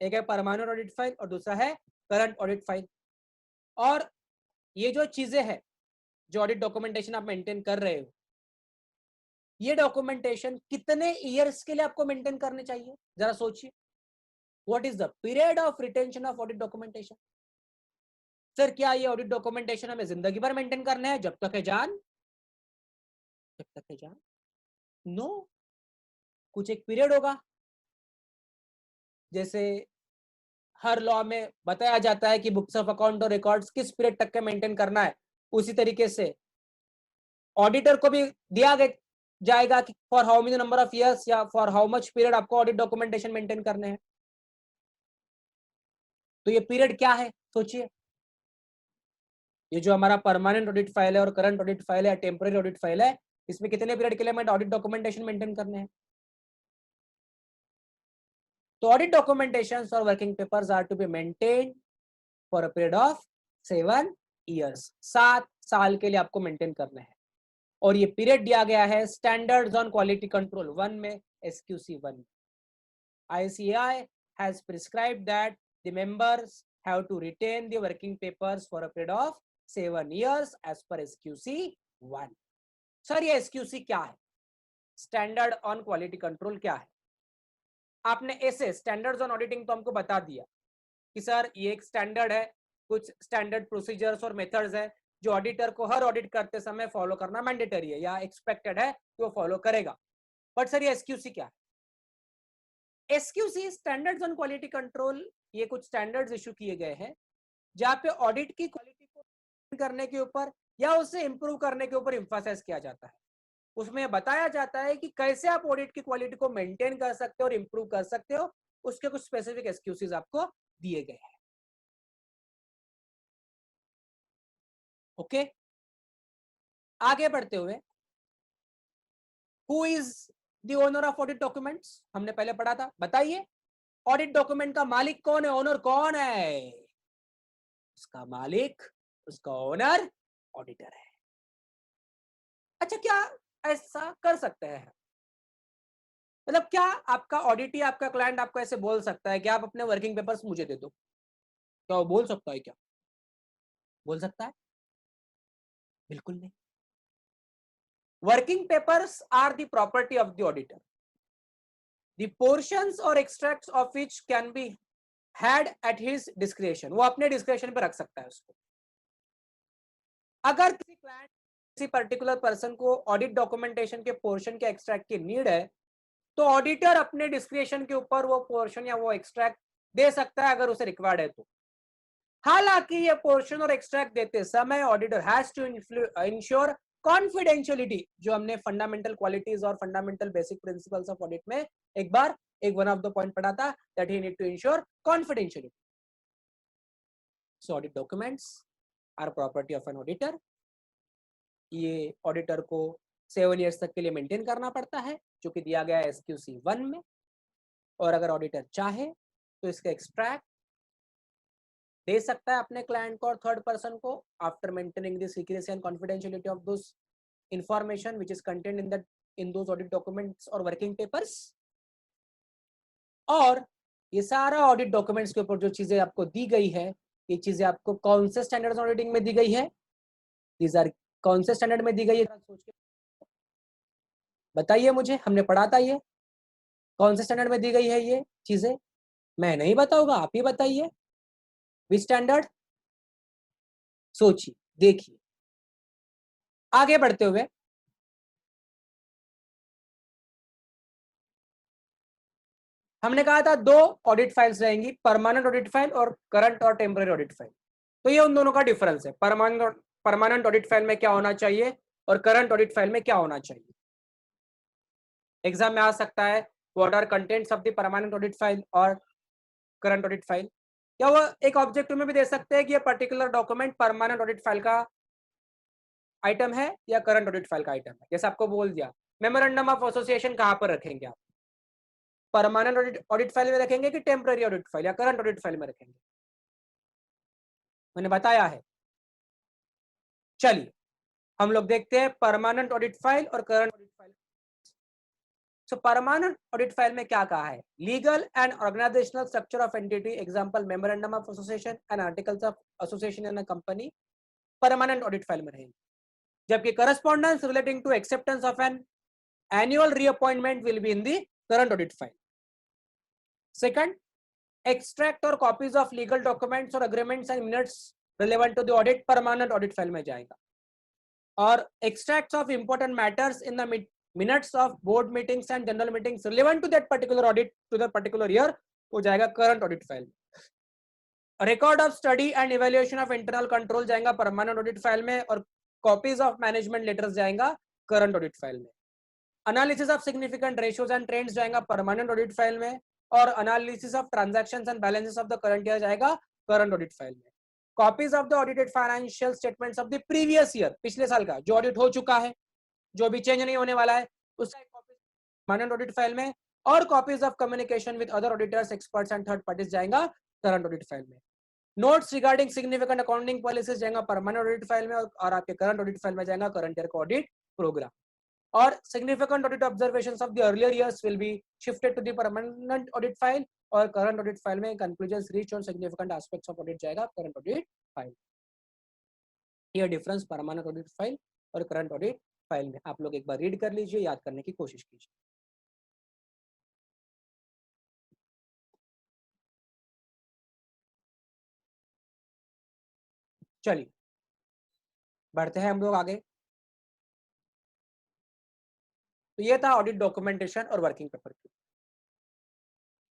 एक है परमानेंट ऑडिट फाइल और दूसरा है करंट ऑडिट फाइल। और ये जो चीजें हैं, जो ऑडिट डॉक्यूमेंटेशन आप मेंटेन कर रहे हो, ये डॉक्यूमेंटेशन कितने ईयर्स के लिए आपको मेंटेन करने चाहिए, जरा सोचिए। What is the period of retention of audit documentation. Sir क्या ये ऑडिट डॉक्यूमेंटेशन हमें जिंदगी भर मेंटेन करना है, जब तक है जान? जब तक है जान? नो, कुछ एक पीरियड होगा। जैसे हर लॉ में बताया जाता है कि बुक्स ऑफ अकाउंट और रिकॉर्ड्स किस पीरियड तक के मेंटेन करना है, उसी तरीके से ऑडिटर को भी दिया जाएगा कि for how many number of years या फॉर हाउ मच पीरियड आपको ऑडिट डॉक्यूमेंटेशन मेंटेन करने हैं। तो ये पीरियड क्या है, सोचिए। ये जो हमारा परमानेंट ऑडिट फाइल है और करंट ऑडिट फाइल है या टेम्पररी ऑडिट फाइल है, इसमें कितने पीरियड के लिए हमें ऑडिट डॉक्यूमेंटेशन मेंटेन करने हैं। तो ऑडिट डॉक्यूमेंटेशन और working papers are to be maintain for a period of 7 years, 7 साल के लिए आपको मेंटेन करने हैं। और ये पीरियड दिया गया है स्टैंडर्ड्स ऑन क्वालिटी कंट्रोल 1 में, SQC 1 में। ICAI has prescribed that the members have to retain the working papers for a period of 7 years as per SQC 1। Sir ये SQC क्या है, स्टैंडर्ड ऑन क्वालिटी कंट्रोल क्या है? आपने ऐसे standards on auditing तो हमको बता दिया कि सर ये एक स्टैंडर्ड है, कुछ स्टैंडर्ड प्रोसीजर्स और मेथड्स है जो ऑडिटर को हर ऑडिट करते समय फॉलो करना मैंडेटरी है या एक्सपेक्टेड है कि वो फॉलो करेगा। बट सर ये एसक्यूसी क्या है? SQC standards on quality control, ये कुछ स्टैंडर्ड्स इशू किए गए हैं जहां पे ऑडिट की क्वालिटी को करने के ऊपर या उसे इंप्रूव करने के ऊपर एम्फासाइज किया जाता है। उसमें बताया जाता है कि कैसे आप ऑडिट की क्वालिटी को मेंटेन कर सकते हो और इंप्रूव कर सकते हो, उसके कुछ स्पेसिफिक एक्सक्यूजेस आपको दिए गए हैं। ओके, आगे बढ़ते हुए, who is the owner of audit documents, हमने पहले पढ़ा था, बताइए ऑडिट डॉक्यूमेंट का मालिक कौन है, ओनर कौन है? उसका मालिक, उसका ओनर ऑडिटर है। अच्छा, क्या ऐसा कर सकते हैं, मतलब क्या आपका ऑडिट, आपका क्लाइंट आपको ऐसे बोल सकता है कि आप अपने वर्किंग पेपर्स मुझे दे दो? क्या वो बोल सकता है? क्या बोल सकता है? बिल्कुल नहीं। Working papers are the property of the auditor, the portions और extracts of which can be had at his discretion, वो अपने डिस्क्रिशन पे रख सकता है उसको। अगर किसी क्लाइंट, किसी पर्टिकुलर पर्सन को ऑडिट डॉक्यूमेंटेशन के पोर्शन के एक्सट्रैक्ट की नीड है, तो ऑडिटर अपने डिस्क्रिशन के ऊपर वो पोर्शन या वो एक्सट्रैक्ट दे सकता है अगर उसे रिक्वायर्ड है तो। हालांकि ये पोर्शन और एक्सट्रैक्ट देते समय auditor has to ensure confidentiality, जो हमने फंडामेंटल क्वालिटीज और fundamental basic principles of audit में एक वन ऑफ द पॉइंट पढ़ा था, that he need to ensure confidentiality. So audit documents are property of an auditor. ये ऑडिटर को 7 years तक के लिए मेंटेन करना पड़ता है, जो कि दिया गया है SQC 1 में। और अगर ऑडिटर चाहे तो इसका एक्सट्रैक्ट दे सकता है अपने क्लाइंट को और थर्ड पर्सन को, after maintaining the secrecy and confidentiality of those information which is contained in those audit documents और वर्किंग पेपर्स। और ये सारा ऑडिट डॉक्यूमेंट्स के ऊपर जो चीजें आपको दी गई है, ये चीजें आपको कौन से स्टैंडर्ड्स ऑडिटिंग में दी गई है? दीज आर कौन से स्टैंडर्ड में दी गई है? सोच के बताइए मुझे, हमने पढ़ा था ये, कौन से स्टैंडर्ड में दी गई है ये चीजें? मैं नहीं बताऊंगा, आप ही बताइए विच स्टैंडर्ड। सोचिए, देखिए। आगे बढ़ते हुए, हमने कहा था 2 ऑडिट फाइल्स रहेंगी, परमानेंट ऑडिट फाइल और करंट और टेम्पररी ऑडिट फाइल। तो ये उन दोनों का डिफरेंस है, परमानेंट ऑडिट फाइल में क्या होना चाहिए और करंट ऑडिट फाइल में क्या होना चाहिए। एग्जाम में आ सकता है, what are contents of the permanent audit file और करंट ऑडिट फाइल, या वो एक ऑब्जेक्टिव में भी दे सकते हैं कि ये particular document permanent audit file का आइटम है या करंट ऑडिट फाइल का आइटम है। जैसे आपको बोल दिया, मेमोरेंडम ऑफ एसोसिएशन कहां पर रखेंगे आप, परमानेंट ऑडिट फाइल में रखेंगे कि टेम्पररी ऑडिट फाइल या करंट ऑडिट फाइल में रखेंगे? मैंने बताया है। चलिए हम लोग देखते हैं परमानेंट ऑडिट फाइल और current audit file. So permanent audit file में क्या कहा है? Legal and organisational structure of entity, example memorandum of association and articles of association in a company, permanent audit file में रहेंगे। जबकि correspondence relating to acceptance of an annual reappointment will be in the current audit file. Second, extract और copies of legal documents और agreements and minutes relevant to the audit permanent audit file में जाएगा। और extracts of important matters in the minutes of board meetings and general meetings relevant to that particular audit to the particular year हो जाएगा current audit file. Record of study and evaluation of internal control जाएगा permanent audit file में, और copies of management letters जाएगा current audit file में। Analysis of significant ratios and trends जाएगा permanent audit file में, और analysis of transactions and balances of the current year जाएगा current audit file में। Copies of the audited financial statements of the previous year, पिछले साल का जो audit हो चुका है, जो भी चेंज नहीं होने वाला है, उसका एक कॉपी परमानेंट ऑडिट फाइल में, और copies of communication with other auditors, experts and third parties जाएगा करंट ऑडिट फाइल में। Notes regarding significant accounting policies जाएगा परमानेंट ऑडिट फाइल में, और आपके करंट ऑडिट फाइल में जाएगा करंट ईयर का ऑडिट प्रोग्राम। और significant audit observations of the earlier years will be shifted to the permanent audit file, और current audit file में conclusions reached on significant aspects of audit जाएगा current audit file। ये difference permanent audit file और current audit file में, आप लोग एक बार read कर लीजिए, याद करने की कोशिश कीजिए। चलिए बढ़ते हैं हम लोग आगे। तो ये था ऑडिट डॉक्यूमेंटेशन और वर्किंग पेपर की।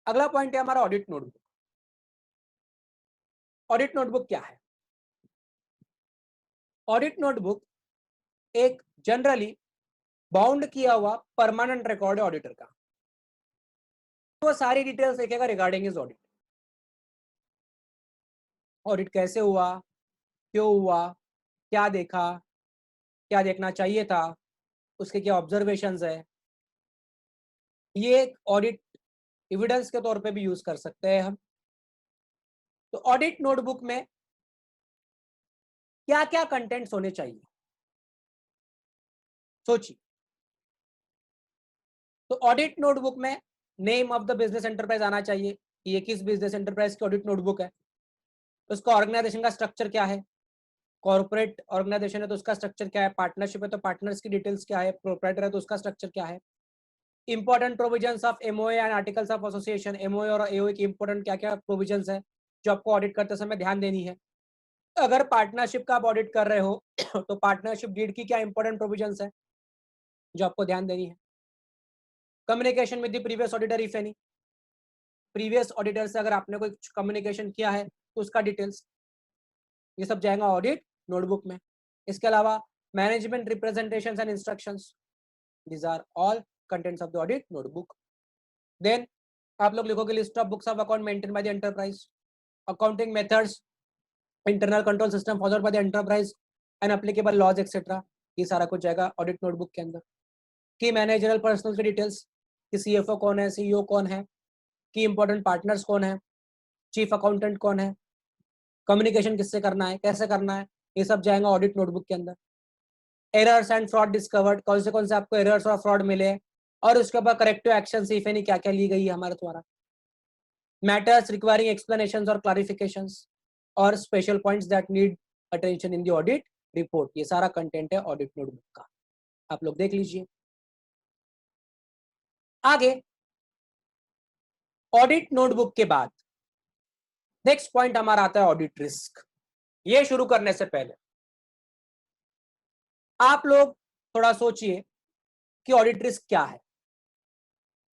अगला पॉइंट है हमारा ऑडिट नोटबुक। ऑडिट नोटबुक क्या है? ऑडिट नोटबुक एक जनरली बाउंड किया हुआ परमानेंट रिकॉर्ड है ऑडिटर का। वो सारी डिटेल्स लिखेगा रिगार्डिंग इज ऑडिट। ऑडिट कैसे हुआ, क्यों हुआ, क्या देखा, क्या देखना चाहिए था, उसके क्या ऑब्जर्वेशंस है, ये एक ऑडिट एविडेंस के तौर पे भी यूज कर सकते हैं हम। तो ऑडिट नोटबुक में क्या क्या कंटेंट्स होने चाहिए, सोचिए। तो ऑडिट नोटबुक में name of the business enterprise आना चाहिए, ये किस बिजनेस एंटरप्राइज की ऑडिट नोटबुक है, उसका ऑर्गेनाइजेशन का स्ट्रक्चर क्या है, कॉर्पोरेट ऑर्गेनाइजेशन है तो उसका स्ट्रक्चर क्या है, पार्टनरशिप है तो पार्टनर्स की डिटेल्स क्या है, प्रोप्राइटर है तो उसका स्ट्रक्चर क्या है, important provisions of MOA and articles of association, MOA और एओए की इंपॉर्टेंट क्या क्या प्रोविजंस है जो आपको ऑडिट करते समय ध्यान देनी है। अगर पार्टनरशिप का आप ऑडिट कर रहे हो तो पार्टनरशिप डीड की क्या इंपॉर्टेंट प्रोविजंस है जो आपको ध्यान देनी है। Communication with the previous auditor if any, previous auditor से अगर आपने कोई कम्युनिकेशन किया है तो उसका डिटेल्स, ये सब जाएगा ऑडिट नोटबुक में। इसके अलावा management representations and instructions, these are all contents of the audit notebook. Then आप लोग लिखोगे list of books of account maintain by the enterprise, accounting methods, internal control system followed by the enterprise and applicable laws etcetera, ये सारा कुछ जाएगा audit notebook के अंदर। की मैनेजरल पर्सनल की डिटेल्स, कि सीएफओ कौन है, सीईओ कौन है, की इंपॉर्टेंट पार्टनर्स कौन है, चीफ अकाउंटेंट कौन है, कम्युनिकेशन किससे करना है, कैसे करना है, ये सब जाएगा ऑडिट नोटबुक के अंदर। एरर्स एंड फ्रॉड डिस्कवर्ड, कौन से आपको एरर्स और फ्रॉड मिले और उसके ऊपर करेक्टिव एक्शन इफ एनी क्या क्या ली गई है हमारे द्वारा। मैटर्स रिक्वायरिंग एक्सप्लेनेशंस और क्लैरिफिकेशंस और special points that need attention in the audit report, ये सारा कंटेंट है ऑडिट नोटबुक का, आप लोग देख लीजिए। आगे ऑडिट नोटबुक के बाद नेक्स्ट पॉइंट हमारा आता है ऑडिट रिस्क। ये शुरू करने से पहले आप लोग थोड़ा सोचिए कि ऑडिट रिस्क क्या है।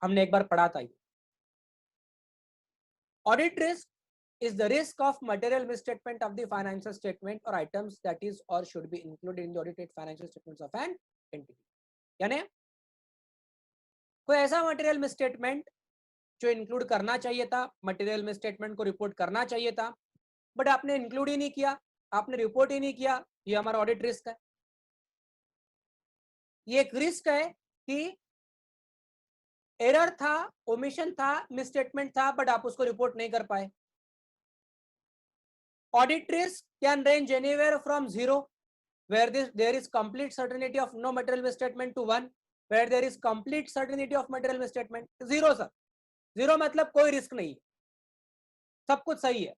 हमने एक बार पढ़ा था, audit risk is the risk of material misstatement of the financial statement or items that is or should be included in the audited financial statements of an entity। यानी कोई ऐसा मटेरियल मिसस्टेटमेंट जो इंक्लूड करना चाहिए था, material misstatement को report करना चाहिए था बट आपने इंक्लूड ही नहीं किया, आपने रिपोर्ट ही नहीं किया, ये हमारा ऑडिट रिस्क है। ये एक रिस्क है कि एरर था, ओमिशन था, मिसस्टेटमेंट था बट आप उसको रिपोर्ट नहीं कर पाए। Audit risk can range anywhere from 0, where there is complete certainty of no material misstatement, to 1, where there is complete certainty of material misstatement। 0 sir, 0 मतलब कोई रिस्क नहीं, सब कुछ सही है,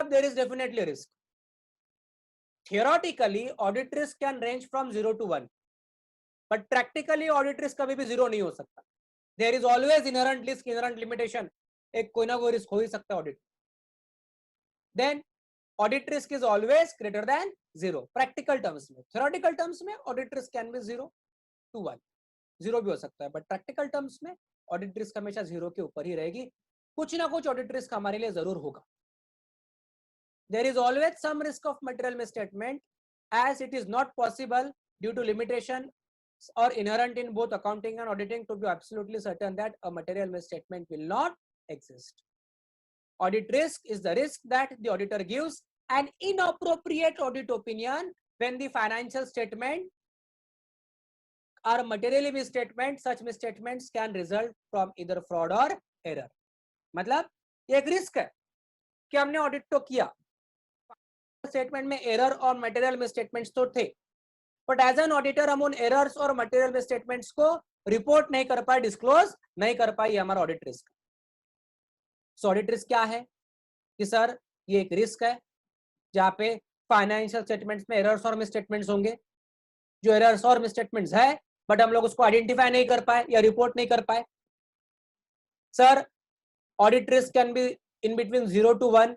there is definitely risk। Theoretically audit risk can range from 0 to 1, but practically audit risk कभी भी 0 नहीं हो सकता। There is always inherent risk, inherent limitation, एक कोई ना कोई रिस्क हो ही सकता है audit. Then audit risk is always greater than 0 practical terms में। theoretical terms में audit risk can be 0 to 1, 0 भी हो सकता है, बट प्रैक्टिकल टर्म्स में ऑडिट रिस्क हमेशा 0 के ऊपर ही रहेगी। कुछ ना कुछ ऑडिट रिस्क हमारे लिए जरूर होगा। There is always some risk of material misstatement as it is not possible due to limitation or inherent in both accounting and auditing to be absolutely certain that a material misstatement will not exist। Audit risk is the risk that the auditor gives an inappropriate audit opinion when the financial statement are materially misstatement, such misstatements can result from either fraud or error। मतलब ये एक risk है कि हमने audit तो किया, statement में error और मटेरियल मिसस्टेटमेंट्स तो थे, बट एज एन ऑडिटर हम उन एरर्स और मटेरियल मिसस्टेटमेंट्स को रिपोर्ट नहीं कर पाए, डिस्क्लोज नहीं कर पाए, ये हमारा ऑडिट रिस्क। सो ऑडिट रिस्क क्या है कि सर ये एक रिस्क है जहाँ पे फाइनेंशियल स्टेटमेंट्स में एरर्स और मिसस्टेटमेंट्स होंगे, जो एरर्स और मिसस्टेटमेंट्स है बट हम लोग उसको आइडेंटिफाई नहीं कर पाए या रिपोर्ट नहीं कर पाए। Sir audit risk can be in between 0 to 1।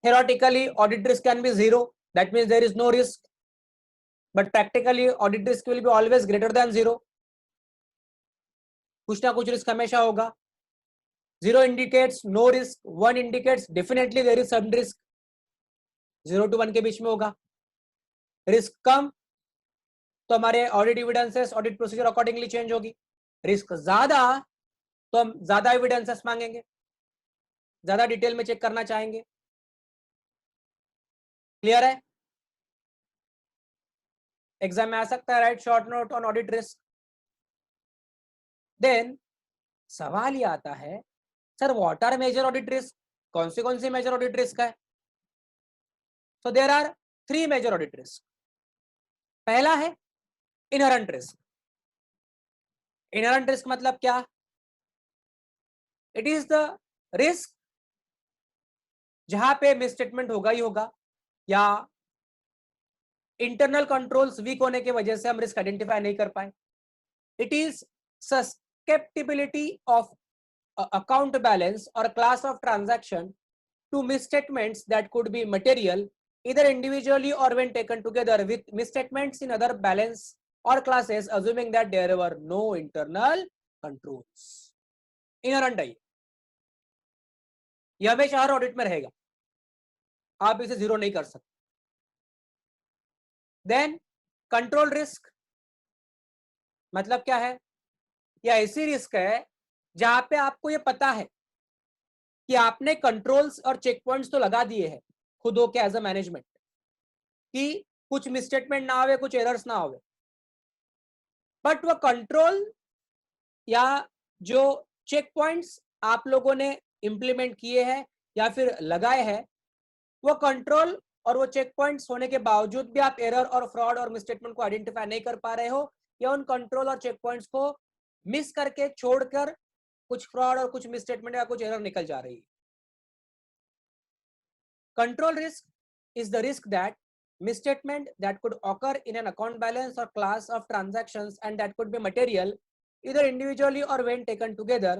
theoretically audit risk can be 0, that means there is no risk, but practically audit risk will be always greater than 0। कुछ ना कुछ रिस्क हमेशा होगा। 0 indicates no risk, 1 indicates definitely there is some risk, 0 to 1 के बीच में होगा। Risk कम तो हमारे audit evidences, audit procedure accordingly change होगी। रिस्क ज्यादा तो हम ज्यादा एविडेंसेस मांगेंगे, ज्यादा डिटेल में चेक करना चाहेंगे। क्लियर है? एग्जाम में आ सकता है, write short note on audit risk. Then सवाल ये आता है, sir what are major audit risk, कौन सी मेजर ऑडिट रिस्क है? So there are 3 major audit risk. पहला है इनहेरेंट रिस्क। इनहेरेंट रिस्क मतलब क्या? इट इज द रिस्क जहां पे मिसस्टेटमेंट होगा ही होगा, या इंटरनल कंट्रोल्स वीक होने की वजह से हम रिस्क आइडेंटिफाई नहीं कर पाए। It is susceptibility of account balance or class of transaction to misstatements that could be material either individually or when taken together with misstatements in other balance or classes, assuming that there were no internal controls. Inherent है, यह हमेशा हर audit में रहेगा, आप इसे zero नहीं कर सकते। देन कंट्रोल रिस्क मतलब क्या है? यह ऐसी रिस्क है जहां पे आपको ये पता है कि आपने कंट्रोल्स और चेक पॉइंट्स तो लगा दिए हैं खुद हो के एज अ मैनेजमेंट, कि कुछ मिसस्टेटमेंट ना आवे, कुछ एरर्स ना आवे, बट वो कंट्रोल या जो चेक पॉइंट्स आप लोगों ने इंप्लीमेंट किए हैं या फिर लगाए हैं, वो कंट्रोल और वो चेक पॉइंट्स होने के बावजूद भी आप एरर और फ्रॉड और मिसस्टेटमेंट को आइडेंटिफाई नहीं कर पा रहे हो, या उन कंट्रोल और चेक पॉइंट्स को मिस करके छोड़कर कुछ फ्रॉड और कुछ मिसस्टेटमेंट या कुछ एरर निकल जा रही है। Control risk is the risk that misstatement that could occur in an account balance or class of transactions and that could be material either individually or when taken together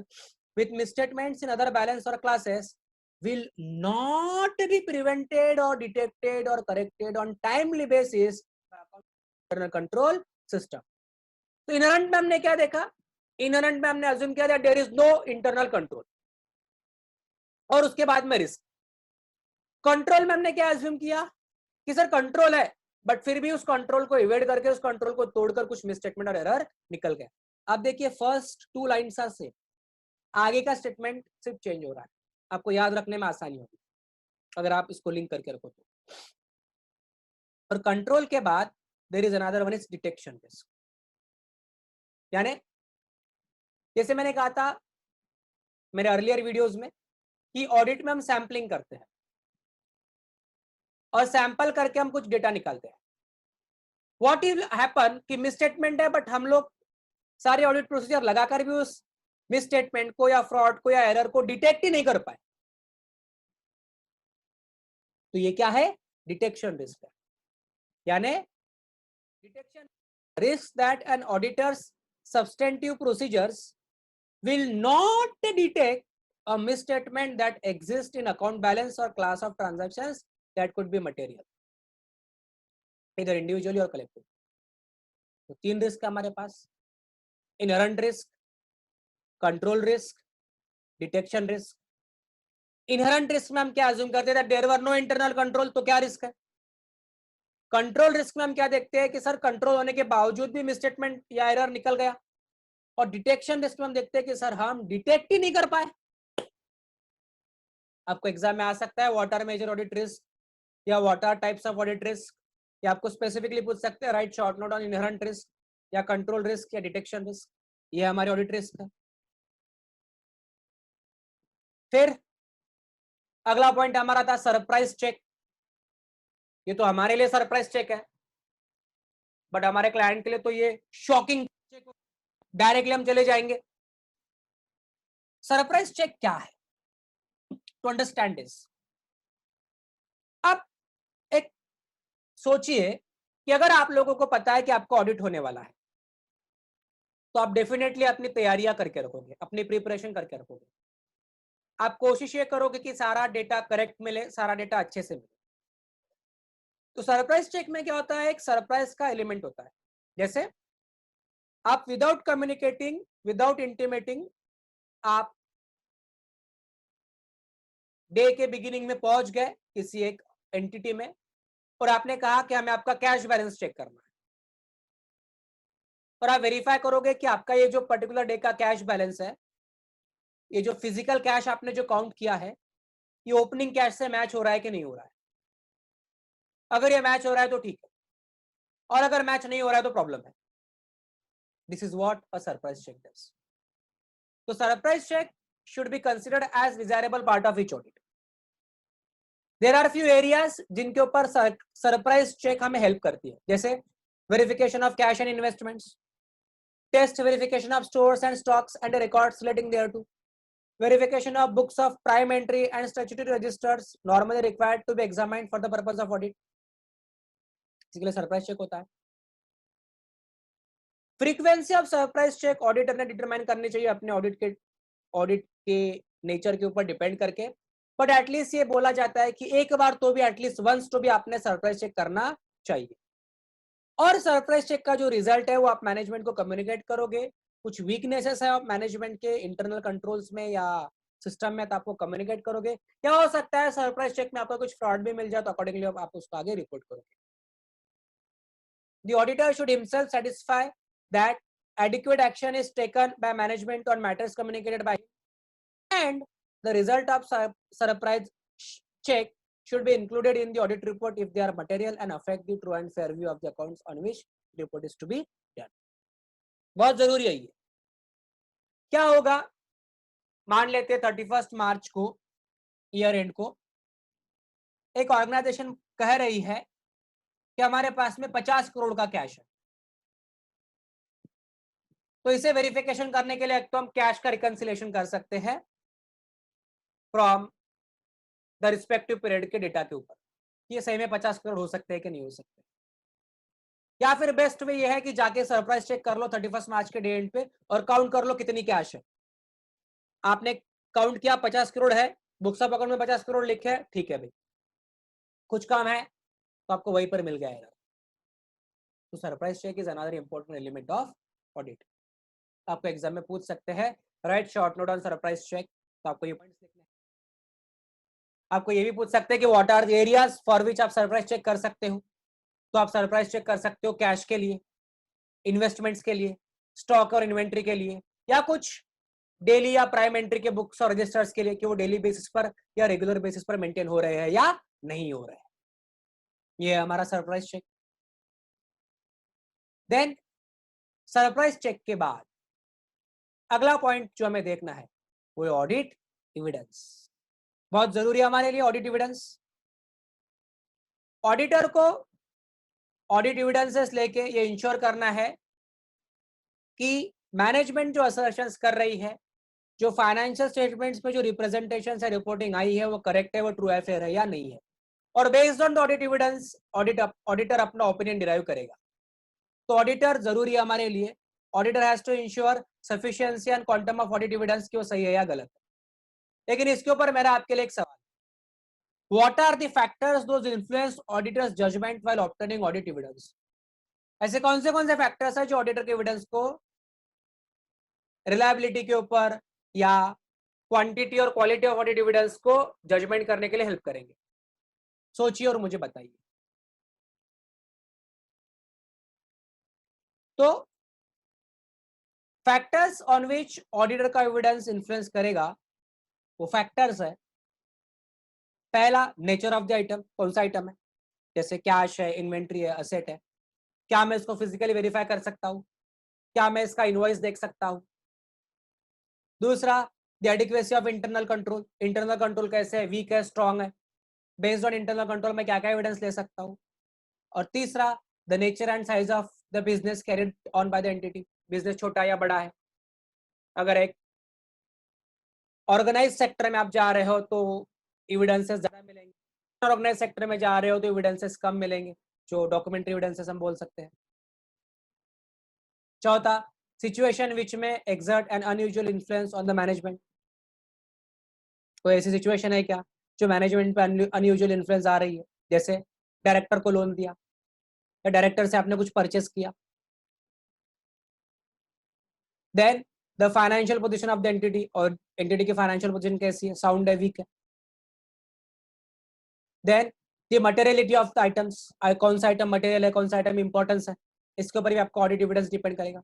with misstatements in other balance or classes will not be prevented or detected or corrected on timely basis by internal control system. तो inherent में हमने क्या देखा? Inherent में हमने assume किया there is no internal control, और उसके बाद में रिस्क। कंट्रोल में हमने क्या अज्यूम किया कि सर कंट्रोल है, बट फिर भी उस कंट्रोल को इवेड करके उस कंट्रोल को तोड़कर कुछ मिसस्टेटमेंट और एरर निकल गया। अब देखिए फर्स्ट 2 लाइन्स आर सेम, आगे का स्टेटमेंट सिर्फ चेंज हो रहा है, आपको याद रखने में आसानी होगी अगर आप इसको लिंक करके रखो तो। और कंट्रोल के बाद there is another one is detection risk. यानी जैसे मैंने कहा था मेरे अर्लियर वीडियोस में कि ऑडिट में हम सैंपलिंग करते हैं और सैंपल करके हम कुछ डेटा निकालते हैं। व्हाट विल हैपन कि मिसस्टेटमेंट है, बट हम लोग सारे ऑडिट प्रोसीजर लगाकर भी उस मिसस्टेटमेंट को या फ्रॉड को या एरर को डिटेक्ट ही नहीं कर पाए, तो ये क्या है? डिटेक्शन रिस्क है। यानी detection risk that an auditors substantive procedures will not detect a misstatement that exists in account balance or class of transactions that could be material either individually or collectively. तो 3 risk है हमारे पास, inherent risk, control risk, detection risk. Inherent risk में हम क्या assume करते थे? There were no internal control, तो क्या रिस्क है? कंट्रोल रिस्क में हम क्या देखते हैं कि सर कंट्रोल होने के बावजूद भी मिसस्टेटमेंट या एरर निकल गया, और डिटेक्शन रिस्क में हम देखते हैं कि सर हम डिटेक्ट ही नहीं कर पाए। आपको एग्जाम में आ सकता है what are major audit risk या what are types of audit risk, या आपको स्पेसिफिकली पूछ सकते हैं write short note on inherent risk या कंट्रोल रिस्क या डिटेक्शन रिस्क। ये हमारे ऑडिट रिस्क है। फिर अगला पॉइंट हमारा था सरप्राइज चेक। ये तो हमारे लिए सरप्राइज चेक है, बट हमारे क्लाइंट के लिए तो ये शॉकिंग चेक, डायरेक्टली हम चले जाएंगे। सरप्राइज चेक क्या है? टू अंडरस्टैंड दिस, अब एक सोचिए कि अगर आप लोगों को पता है कि आपको ऑडिट होने वाला है, तो आप डेफिनेटली अपनी तैयारियां करके रखोगे, अपनी प्रिपरेशन करके रखोगे। आप कोशिश ये करोगे कि सारा डेटा करेक्ट मिले, सारा डेटा अच्छे से मिले। तो सरप्राइज चेक में क्या होता है? एक सरप्राइज का एलिमेंट होता है। जैसे आप विदाउट कम्युनिकेटिंग, विदाउट इंटीमेटिंग, आप डे के बिगिनिंग में पहुंच गए किसी एक एंटिटी में और आपने कहा कि हमें आपका कैश बैलेंस चेक करना है, और आप वेरीफाई करोगे कि आपका ये जो पर्टिकुलर डे का कैश बैलेंस है, ये जो फिजिकल कैश आपने जो काउंट किया है, ये ओपनिंग कैश से मैच हो रहा है कि नहीं हो रहा है। अगर ये मैच हो रहा है तो ठीक है, और अगर मैच नहीं हो रहा है तो प्रॉब्लम है. This is what a surprise check does. तो surprise check should be considered as desirable part of each audit. There are few areas जिनके ऊपर सरप्राइज चेक हमें हेल्प करती है, जैसे verification of cash and investments, test verification of stores and stocks and records relating thereto, verification of books of prime entry and statutory registers normally required to be examined for the purpose of audit. इसके लिए surprise check होता है. Frequency of surprise check auditor ने determine करनी चाहिए अपने audit के nature के ऊपर डिपेंड करके, बट एटलीस्ट ये बोला जाता है कि एक बार तो भी, एटलीस्ट वंस तो भी आपने सरप्राइज चेक करना चाहिए. और सरप्राइज चेक का जो रिजल्ट है वो आप मैनेजमेंट को कम्युनिकेट करोगे. कुछ वीकनेसेस है मैनेजमेंट के इंटरनल कंट्रोल्स में या सिस्टम में, तो आपको कम्युनिकेट करोगे. क्या हो सकता है सरप्राइज चेक में आपका कुछ फ्रॉड भी मिल जाए, तो अकॉर्डिंगली आप उसको आगे रिपोर्ट करोगे. The auditor should himself satisfy that adequate action is taken by management on matters communicated by him, and the result of surprise check should be included in the audit report if they are material and affect the true and fair view of the accounts on which report is to be done. बहुत जरूरी है ये. क्या होगा, मान लेते हैं 31 मार्च को, ईयर एंड को, एक ऑर्गेनाइजेशन कह रही है कि हमारे पास में 50 करोड़ का कैश है. तो इसे वेरिफिकेशन करने के लिए एक तो हम कैश का रिकंसिलेशन कर सकते हैं फ्रॉम द रिस्पेक्टिव पीरियड के डेटा के ऊपर, ये सही में 50 करोड़ हो सकते हैं कि नहीं हो सकते. या फिर बेस्ट वे ये है कि जाके सरप्राइज चेक कर लो 31 मार्च के डे एंड पे और काउंट कर लो कितनी कैश है. आपने काउंट किया 50 करोड़ है, बुक्स ऑफ अकाउंट में 50 करोड़ लिखे है, ठीक है भाई, कुछ काम है तो आपको वहीं पर मिल जाएगा. तो surprise check is another important element of audit. आपको एग्जाम में पूछ सकते हैं write short note on surprise check, तो आपको ये पॉइंट्स लिखने हैं. आपको ये भी पूछ सकते हैं कि what are the areas for which आप सरप्राइज चेक कर सकते हो. तो आप सरप्राइज चेक कर सकते हो कैश के लिए, इन्वेस्टमेंट्स के लिए, स्टॉक और इन्वेंट्री के लिए, या कुछ डेली या प्राइम एंट्री के बुक्स और रजिस्टर्स के लिए कि वो डेली बेसिस पर या रेगुलर बेसिस पर मेंटेन हो रहे हैं या नहीं हो रहे हैं. ये है हमारा surprise check. Then surprise check के बाद अगला पॉइंट जो हमें देखना है वो ऑडिट एविडेंस. बहुत जरूरी है हमारे लिए ऑडिट एविडेंस. ऑडिटर को ऑडिट एविडेंसेस लेके ये इंश्योर करना है कि मैनेजमेंट जो असर्शंस कर रही है, जो फाइनेंशियल स्टेटमेंट्स में जो रिप्रेजेंटेशन है, रिपोर्टिंग आई है, वो करेक्ट है, वो ट्रू है, फेयर है या नहीं है. और based on the audit evidence auditor अपना ओपिनियन डिराइव करेगा. तो ऑडिटर जरूरी है हमारे लिए. Auditor has to ensure sufficiency and quantum of audit evidence कि वो सही है या गलत है. लेकिन इसके ऊपर मेरा आपके लिए एक सवाल, what are the factors those influence auditors judgement while obtaining audit evidence. ऐसे कौन से फैक्टर्स है जो ऑडिटर के एविडेंस को रिलायबिलिटी के ऊपर या क्वांटिटी और क्वालिटी ऑफ ऑडिट एविडेंस को जजमेंट करने के लिए हेल्प करेंगे. सोचिए और मुझे बताइए. तो फैक्टर्स ऑन विच ऑडिटर का एविडेंस इन्फ्लुएंस करेगा, वो फैक्टर्स है. पहला, नेचर ऑफ द आइटम, कौन सा आइटम है, जैसे कैश है, इन्वेंट्री है, असेट है, क्या मैं इसको फिजिकली वेरीफाई कर सकता हूँ, क्या मैं इसका इनवॉइस देख सकता हूँ. दूसरा, the adequacy of internal control, internal control कैसे है, वीक है, स्ट्रांग है, बेस्ड ऑन इंटरनल कंट्रोल में क्या क्या एविडेंस ले सकता हूँ. और तीसरा, the nature and size of the business carried on by the entity, business छोटा या बड़ा है. अगर एक ऑर्गेनाइज सेक्टर में आप जा रहे हो तो एविडेंसेस ज्यादा मिलेंगे, ऑर्गेनाइज सेक्टर में जा रहे हो तो एविडेंसेस कम मिलेंगे, जो डॉक्यूमेंट्री एविडेंसेस हम बोल सकते हैं. चौथा, सिचुएशन विच में exert N unusual influence on the management. कोई ऐसी सिचुएशन है क्या जो मैनेजमेंट पे अनयूजुअल इन्फ्लुएंस आ रही है, जैसे डायरेक्टर को लोन दिया या डायरेक्टर से आपने कुछ परचेस किया. Then the financial position of the entity, और एंटिटी की फाइनेंशियल पोजीशन कैसी है, साउंड है, वीक है. Then the materiality of the items, कौन सा आइटम मटेरियल है, कौन सा आइटम इंपॉर्टेंस है, इसके ऊपर भी आपका ऑडिट एविडेंस डिपेंड करेगा.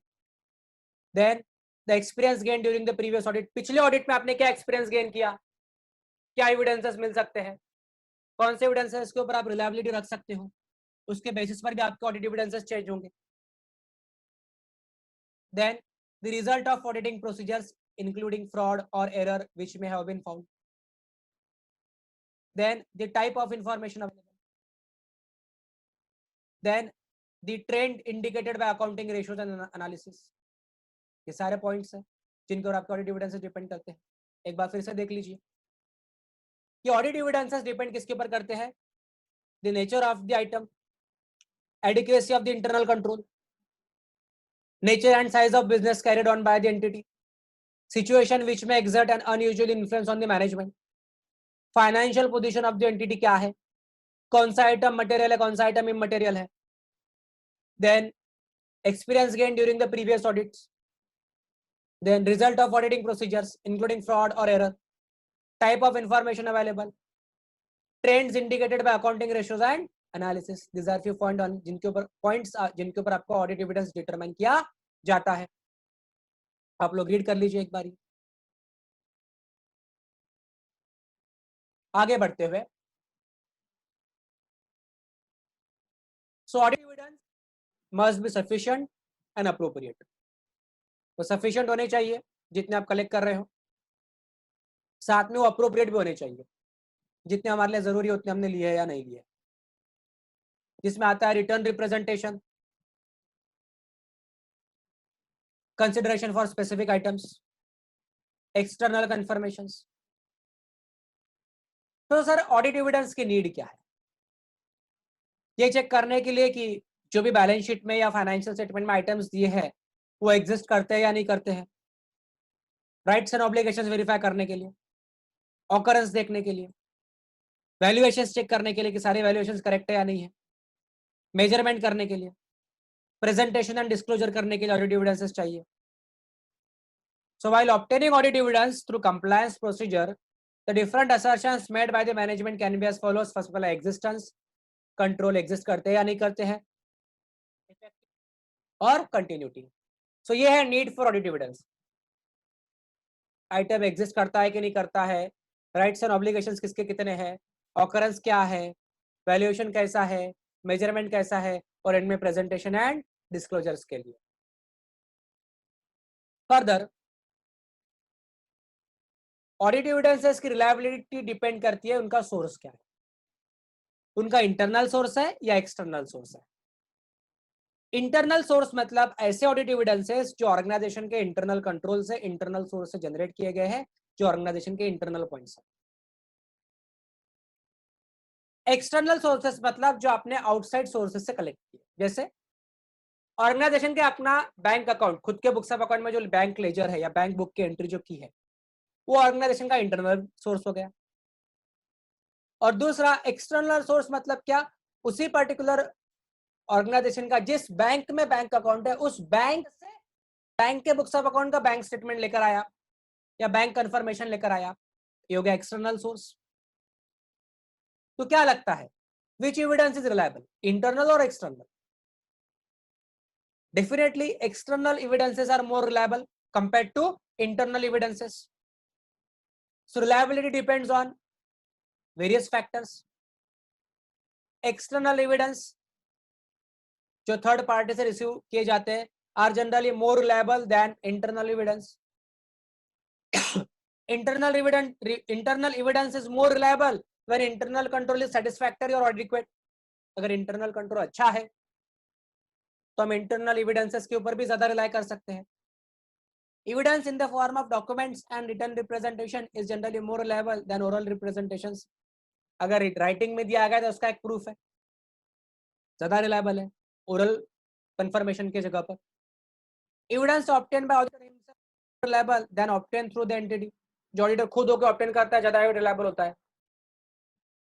Then the experience gain during the previous audit, पिछले ऑडिट में आपने क्या एक्सपीरियंस गेन किया, क्या एविडेंसेस मिल सकते हैं, कौन से एविडेंसेस के ऊपर आप रिलायबिलिटी रख सकते हो, उसके बेसिस पर भी आपके ऑडिट एविडेंसेस चेंज होंगे. Then the result of auditing procedures including fraud or error which may have been found. Then the type of information available. Then the trend indicated by accounting ratios and analysis. ये सारे points हैं जिनके ऊपर आपके audit evidences depend करते हैं. एक बार फिर से देख लीजिए कि ऑडिट एविडेंसेस डिपेंड किसके ऊपर करते हैं. The nature of the item, adequacy of the internal control, nature and size of business carried on by the entity, situation which may exert an unusual influence on the management, financial position of the entity क्या है, कौन सा item material है, कौन सा item immaterial है. Then experience gain during the previous audits. Then result of auditing procedures including fraud और error, type of information available, trends indicated by accounting ratios and analysis. This are few point on जिनके ऊपर points जिनके ऊपर आपको audit evidence determine किया जाता है. आप लोग रीड कर लीजिए एक बारी. आगे बढ़ते हुए, so audit evidence must be sufficient and appropriate. तो सफिशिएंट होने चाहिए जितने आप कलेक्ट कर रहे हो, साथ में वो अप्रोप्रिएट भी होने चाहिए, जितने हमारे लिए जरूरी है उतने हमने लिए या नहीं लिए. जिसमें आता है written representation, consideration for specific items, external confirmations. तो सर ऑडिट एविडेंस की नीड क्या है? ये चेक करने के लिए कि जो भी बैलेंस शीट में या फाइनेंशियल स्टेटमेंट में आइटम्स दिए हैं वो एग्जिस्ट करते हैं या नहीं करते हैं, राइट्स एंड ऑब्लिगेशंस वेरीफाई करने के लिए, ऑकरेंस देखने के लिए, वैल्यूएशंस चेक करने के लिए कि सारे वैल्यूएशंस करेक्ट है या नहीं है, मेजरमेंट करने के लिए, प्रेजेंटेशन एंड डिस्क्लोजर करने के लिए ऑडिट एविडेंसेस चाहिए. So while obtaining audit evidence through compliance procedure, the different assertions made by the management can be as follows. First of all, existence, control exist करते हैं या नहीं करते हैं, और continuity. So ये है need for audit evidence. Item exist करता है कि नहीं करता है, राइट्स एंड ऑब्लिगेशंस किसके कितने हैं, ऑकरेंस क्या है, वैल्यूएशन कैसा है, मेजरमेंट कैसा है, और इनमें प्रेजेंटेशन एंड डिस्क्लोजर्स के लिए. फर्दर ऑडिट एविडेंसेस की रिलायबिलिटी डिपेंड करती है उनका सोर्स क्या है, उनका इंटरनल सोर्स है या एक्सटर्नल सोर्स है. इंटरनल सोर्स मतलब ऐसे ऑडिट एविडेंसेस जो ऑर्गेनाइजेशन के इंटरनल कंट्रोल से, इंटरनल सोर्स से जनरेट किए गए हैं, जो ऑर्गेनाइजेशन के इंटरनल पॉइंट्स हैं. एक्सटर्नल सोर्सेस मतलब जो आपने आउटसाइड सोर्सेस से कलेक्ट किए, जैसे ऑर्गेनाइजेशन के अपना बैंक अकाउंट, खुद के बुक्स ऑफ अकाउंट में जो बैंक लेजर है या बैंक बुक की एंट्री जो की है, वो ऑर्गेनाइजेशन का इंटरनल सोर्स हो गया. और दूसरा एक्सटर्नल सोर्स मतलब क्या, उसी पर्टिकुलर ऑर्गेनाइजेशन का जिस बैंक में बैंक अकाउंट है उस बैंक से बैंक के बुक्स ऑफ अकाउंट का बैंक स्टेटमेंट लेकर आया या बैंक कंफर्मेशन लेकर आया, ये हो गया एक्सटर्नल सोर्स. तो क्या लगता है which evidence is reliable, internal और external? Definitely external evidences are more reliable compared to internal evidences. So reliability depends on various factors. External evidence जो थर्ड पार्टी से रिसीव किए जाते हैं are generally more reliable than internal evidence. internal evidence is more reliable when internal control is satisfactory or adequate. अगर internal control अच्छा है तो हम इंटरनल एविडेंसेस के ऊपर भी ज्यादा रिलाई कर सकते हैं. Evidence in the form of documents and written representation is generally more reliable than oral representations. अगर राइटिंग में दिया गया तो उसका एक प्रूफ है, ज्यादा रिलायबल है ओरल कंफर्मेशन की जगह पर. Evidence obtain bye auditor himself reliable then obtain through the entity. जो ऑडिटर खुद होकर ऑब्टेन करता है ज्यादा रिलायबल होता है.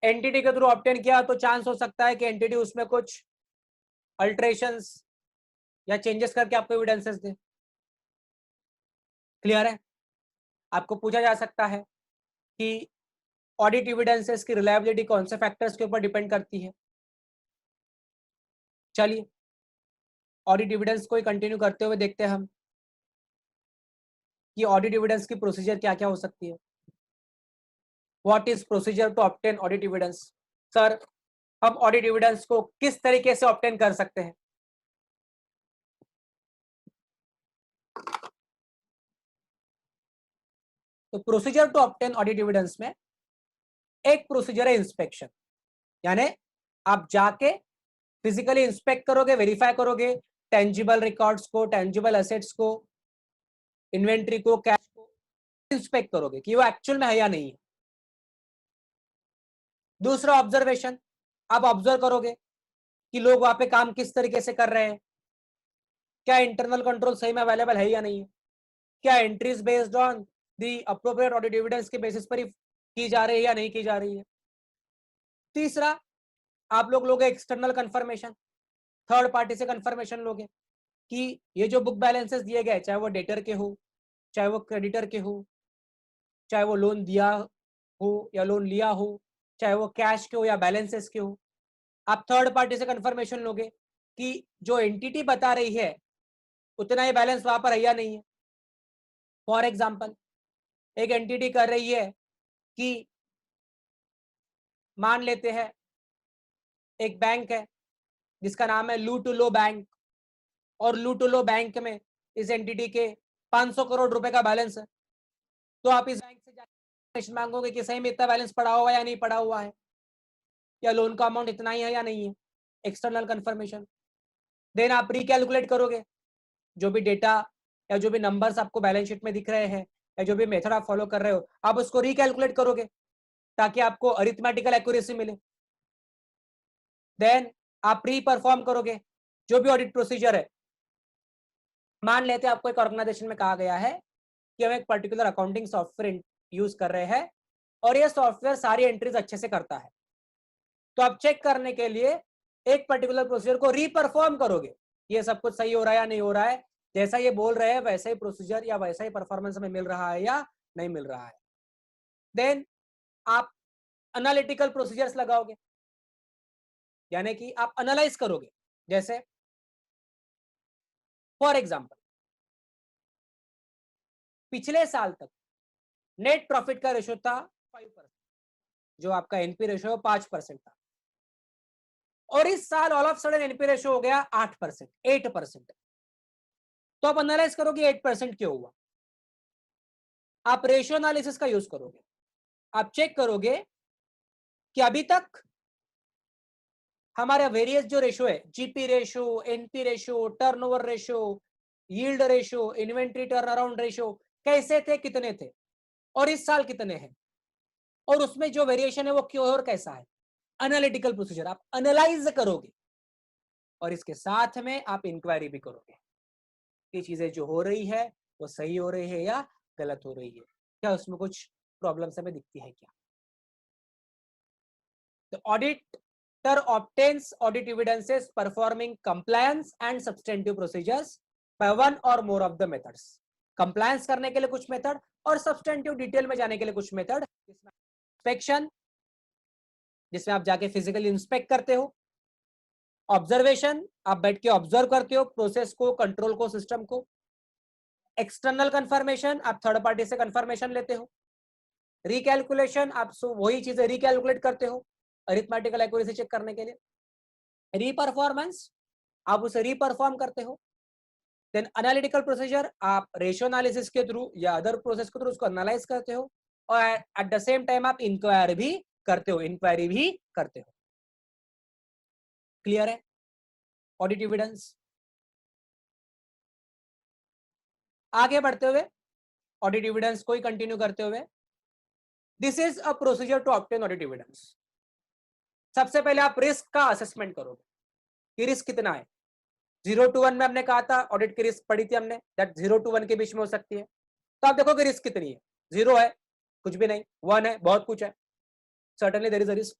एंटिटी के थ्रू ऑब्टेन किया तो चांस हो सकता है कि एंटिटी उसमें कुछ अल्टरेशंस या चेंजेस करके आपको एविडेंसेस दे. क्लियर है? आपको पूछा जा सकता है कि ऑडिट एविडेंसेस की रिलायबिलिटी कौन से फैक्टर्स के ऊपर डिपेंड करती है. चलिए ऑडिट एविडेंस को ही कंटिन्यू करते हुए देखते हैं हम कि ऑडिट एविडेंस की प्रोसीजर क्या क्या हो सकती है. What is procedure to obtain audit evidence? Sir हम ऑडिट डिविडेंड्स को किस तरीके से ऑब्टेन कर सकते हैं? तो procedure to obtain audit dividends में एक प्रोसीजर है इंस्पेक्शन, यानी आप जाके फिजिकली इंस्पेक्ट करोगे, वेरीफाई करोगे टेंजिबल रिकॉर्ड्स को, टेंजिबल एसेट्स को, इन्वेंट्री को, कैश को इंस्पेक्ट करोगे कि वो एक्चुअल में है या नहीं है। दूसरा ऑब्जर्वेशन, आप ऑब्जर्व करोगे कि लोग वहां पे काम किस तरीके से कर रहे हैं, क्या इंटरनल कंट्रोल सही में अवेलेबल है या नहीं है, क्या entries based on the appropriate audit dividends के बेसिस पर ही की जा रही है या नहीं की जा रही है। तीसरा, आप लोग लोगे एक्सटर्नल कंफर्मेशन, थर्ड पार्टी से कंफर्मेशन लोगे कि ये जो बुक बैलेंसेस दिए गए, चाहे वो डेटर के हो, चाहे वो क्रेडिटर के हो, चाहे वो लोन दिया हो या लोन लिया हो, चाहे वो कैश के हो या बैलेंसेस के हो, आप थर्ड पार्टी से कंफर्मेशन लोगे कि जो एंटिटी बता रही है उतना ही बैलेंस वहां पर है या नहीं है। फॉर एग्जाम्पल, एक एंटिटी कर रही है कि मान लेते हैं एक बैंक है जिसका नाम है लू टू लो बैंक, और लू टू लो बैंक में इस एंटिटी के 500 करोड़ रुपए का बैलेंस है, तो आप इस बैंक से जाकर मांगोगे कि सही में इतना बैलेंस पड़ा हुआ है या नहीं पड़ा हुआ है, या लोन का अमाउंट इतना ही है या नहीं है, एक्सटर्नल कंफर्मेशन। देन आप रिकैलकुलेट करोगे जो भी डेटा या जो भी नंबर्स आपको बैलेंस शीट में दिख रहे हैं या जो भी मेथड आप फॉलो कर रहे हो, आप उसको रिकैलकुलेट करोगे ताकि आपको अरिथमेटिकल एक्यूरेसी मिले। देन आप प्री परफॉर्म करोगे जो भी ऑडिट प्रोसीजर है। मान लेते हैं आपको एक ऑर्गेनाइजेशन में कहा गया है कि हम एक पर्टिकुलर अकाउंटिंग सॉफ्टवेयर यूज कर रहे हैं और ये सॉफ्टवेयर सारी एंट्रीज अच्छे से करता है, तो आप चेक करने के लिए एक पर्टिकुलर प्रोसीजर को रीपरफॉर्म करोगे, ये सब कुछ सही हो रहा है या नहीं हो रहा है, जैसा ये बोल रहे हैं वैसा ही प्रोसीजर या वैसा ही परफॉर्मेंस हमें मिल रहा है या नहीं मिल रहा है। देन आप एनालिटिकल प्रोसीजर्स लगाओगे, यानी कि आप एनालाइज करोगे। जैसे फॉर एग्जांपल, पिछले साल तक नेट प्रॉफिट का रेशो था 5%, जो आपका एनपी रेशो 5% था, और इस साल all of sudden NP ratio हो गया 8%, 8%। तो आप एनालाइज करोगे 8% क्यों हुआ। आप रेशियो एनालिसिस का यूज करोगे, आप चेक करोगे कि अभी तक हमारा वेरियस जो रेशो है, GP ratio, NP ratio, turnover ratio, yield ratio, inventory turn around ratio कैसे थे, कितने थे, और इस साल कितने हैं, और उसमें जो वेरिएशन है वो क्यों और कैसा है। एनालिटिकल प्रोसीजर आप एनालाइज करोगे और इसके साथ में आप इंक्वायरी भी करोगे कि चीजें जो हो रही है वो सही हो रही है या गलत हो रही है, क्या उसमें कुछ प्रॉब्लम्स हमें दिखती है क्या। तो auditor obtains audit evidences performing compliance and substantive procedures by one और more of the methods. Compliance करने के लिए कुछ मेथड और सब्सटेंटिव डिटेल में जाने के लिए कुछ मेथड। इंस्पेक्शन, जिसमें आप जाके फिजिकली इंस्पेक्ट करते हो। ऑब्जर्वेशन, आप बैठ के ऑब्जर्व करते हो प्रोसेस को, कंट्रोल को, सिस्टम को। एक्सटर्नल कंफर्मेशन, आप थर्ड पार्टी से कंफर्मेशन लेते हो। रिकैलकुलेशन, आप वही चीजें रिकैलकुलेट करते हो अरिथमेटिकल एक्यूरेसी चेक करने के लिए। रीपरफॉर्मेंस, आप उसे रीपरफॉर्म करते हो। देन एनालिटिकल प्रोसीजर, आप रेशियो एनालिसिस के थ्रू या अदर प्रोसेस के थ्रू उसको एनालाइज करते हो, और एट द सेम टाइम आप इंक्वायरी भी करते हो। क्लियर है ऑडिट एविडेंस। आगे बढ़ते हुए ऑडिट एविडेंस को ही कंटिन्यू करते हुए, this is a procedure to obtain audit evidence. सबसे पहले आप रिस्क का असेसमेंट करोगे कि रिस्क कितना है। 0 to 1 में हमने कहा था ऑडिट की रिस्क पढ़ी थी हमने, दैट 0 to 1 के बीच में हो सकती है। तो आप देखोगे रिस्क कितनी है, 0 है कुछ भी नहीं, 1 है बहुत कुछ है, certainly there is a risk.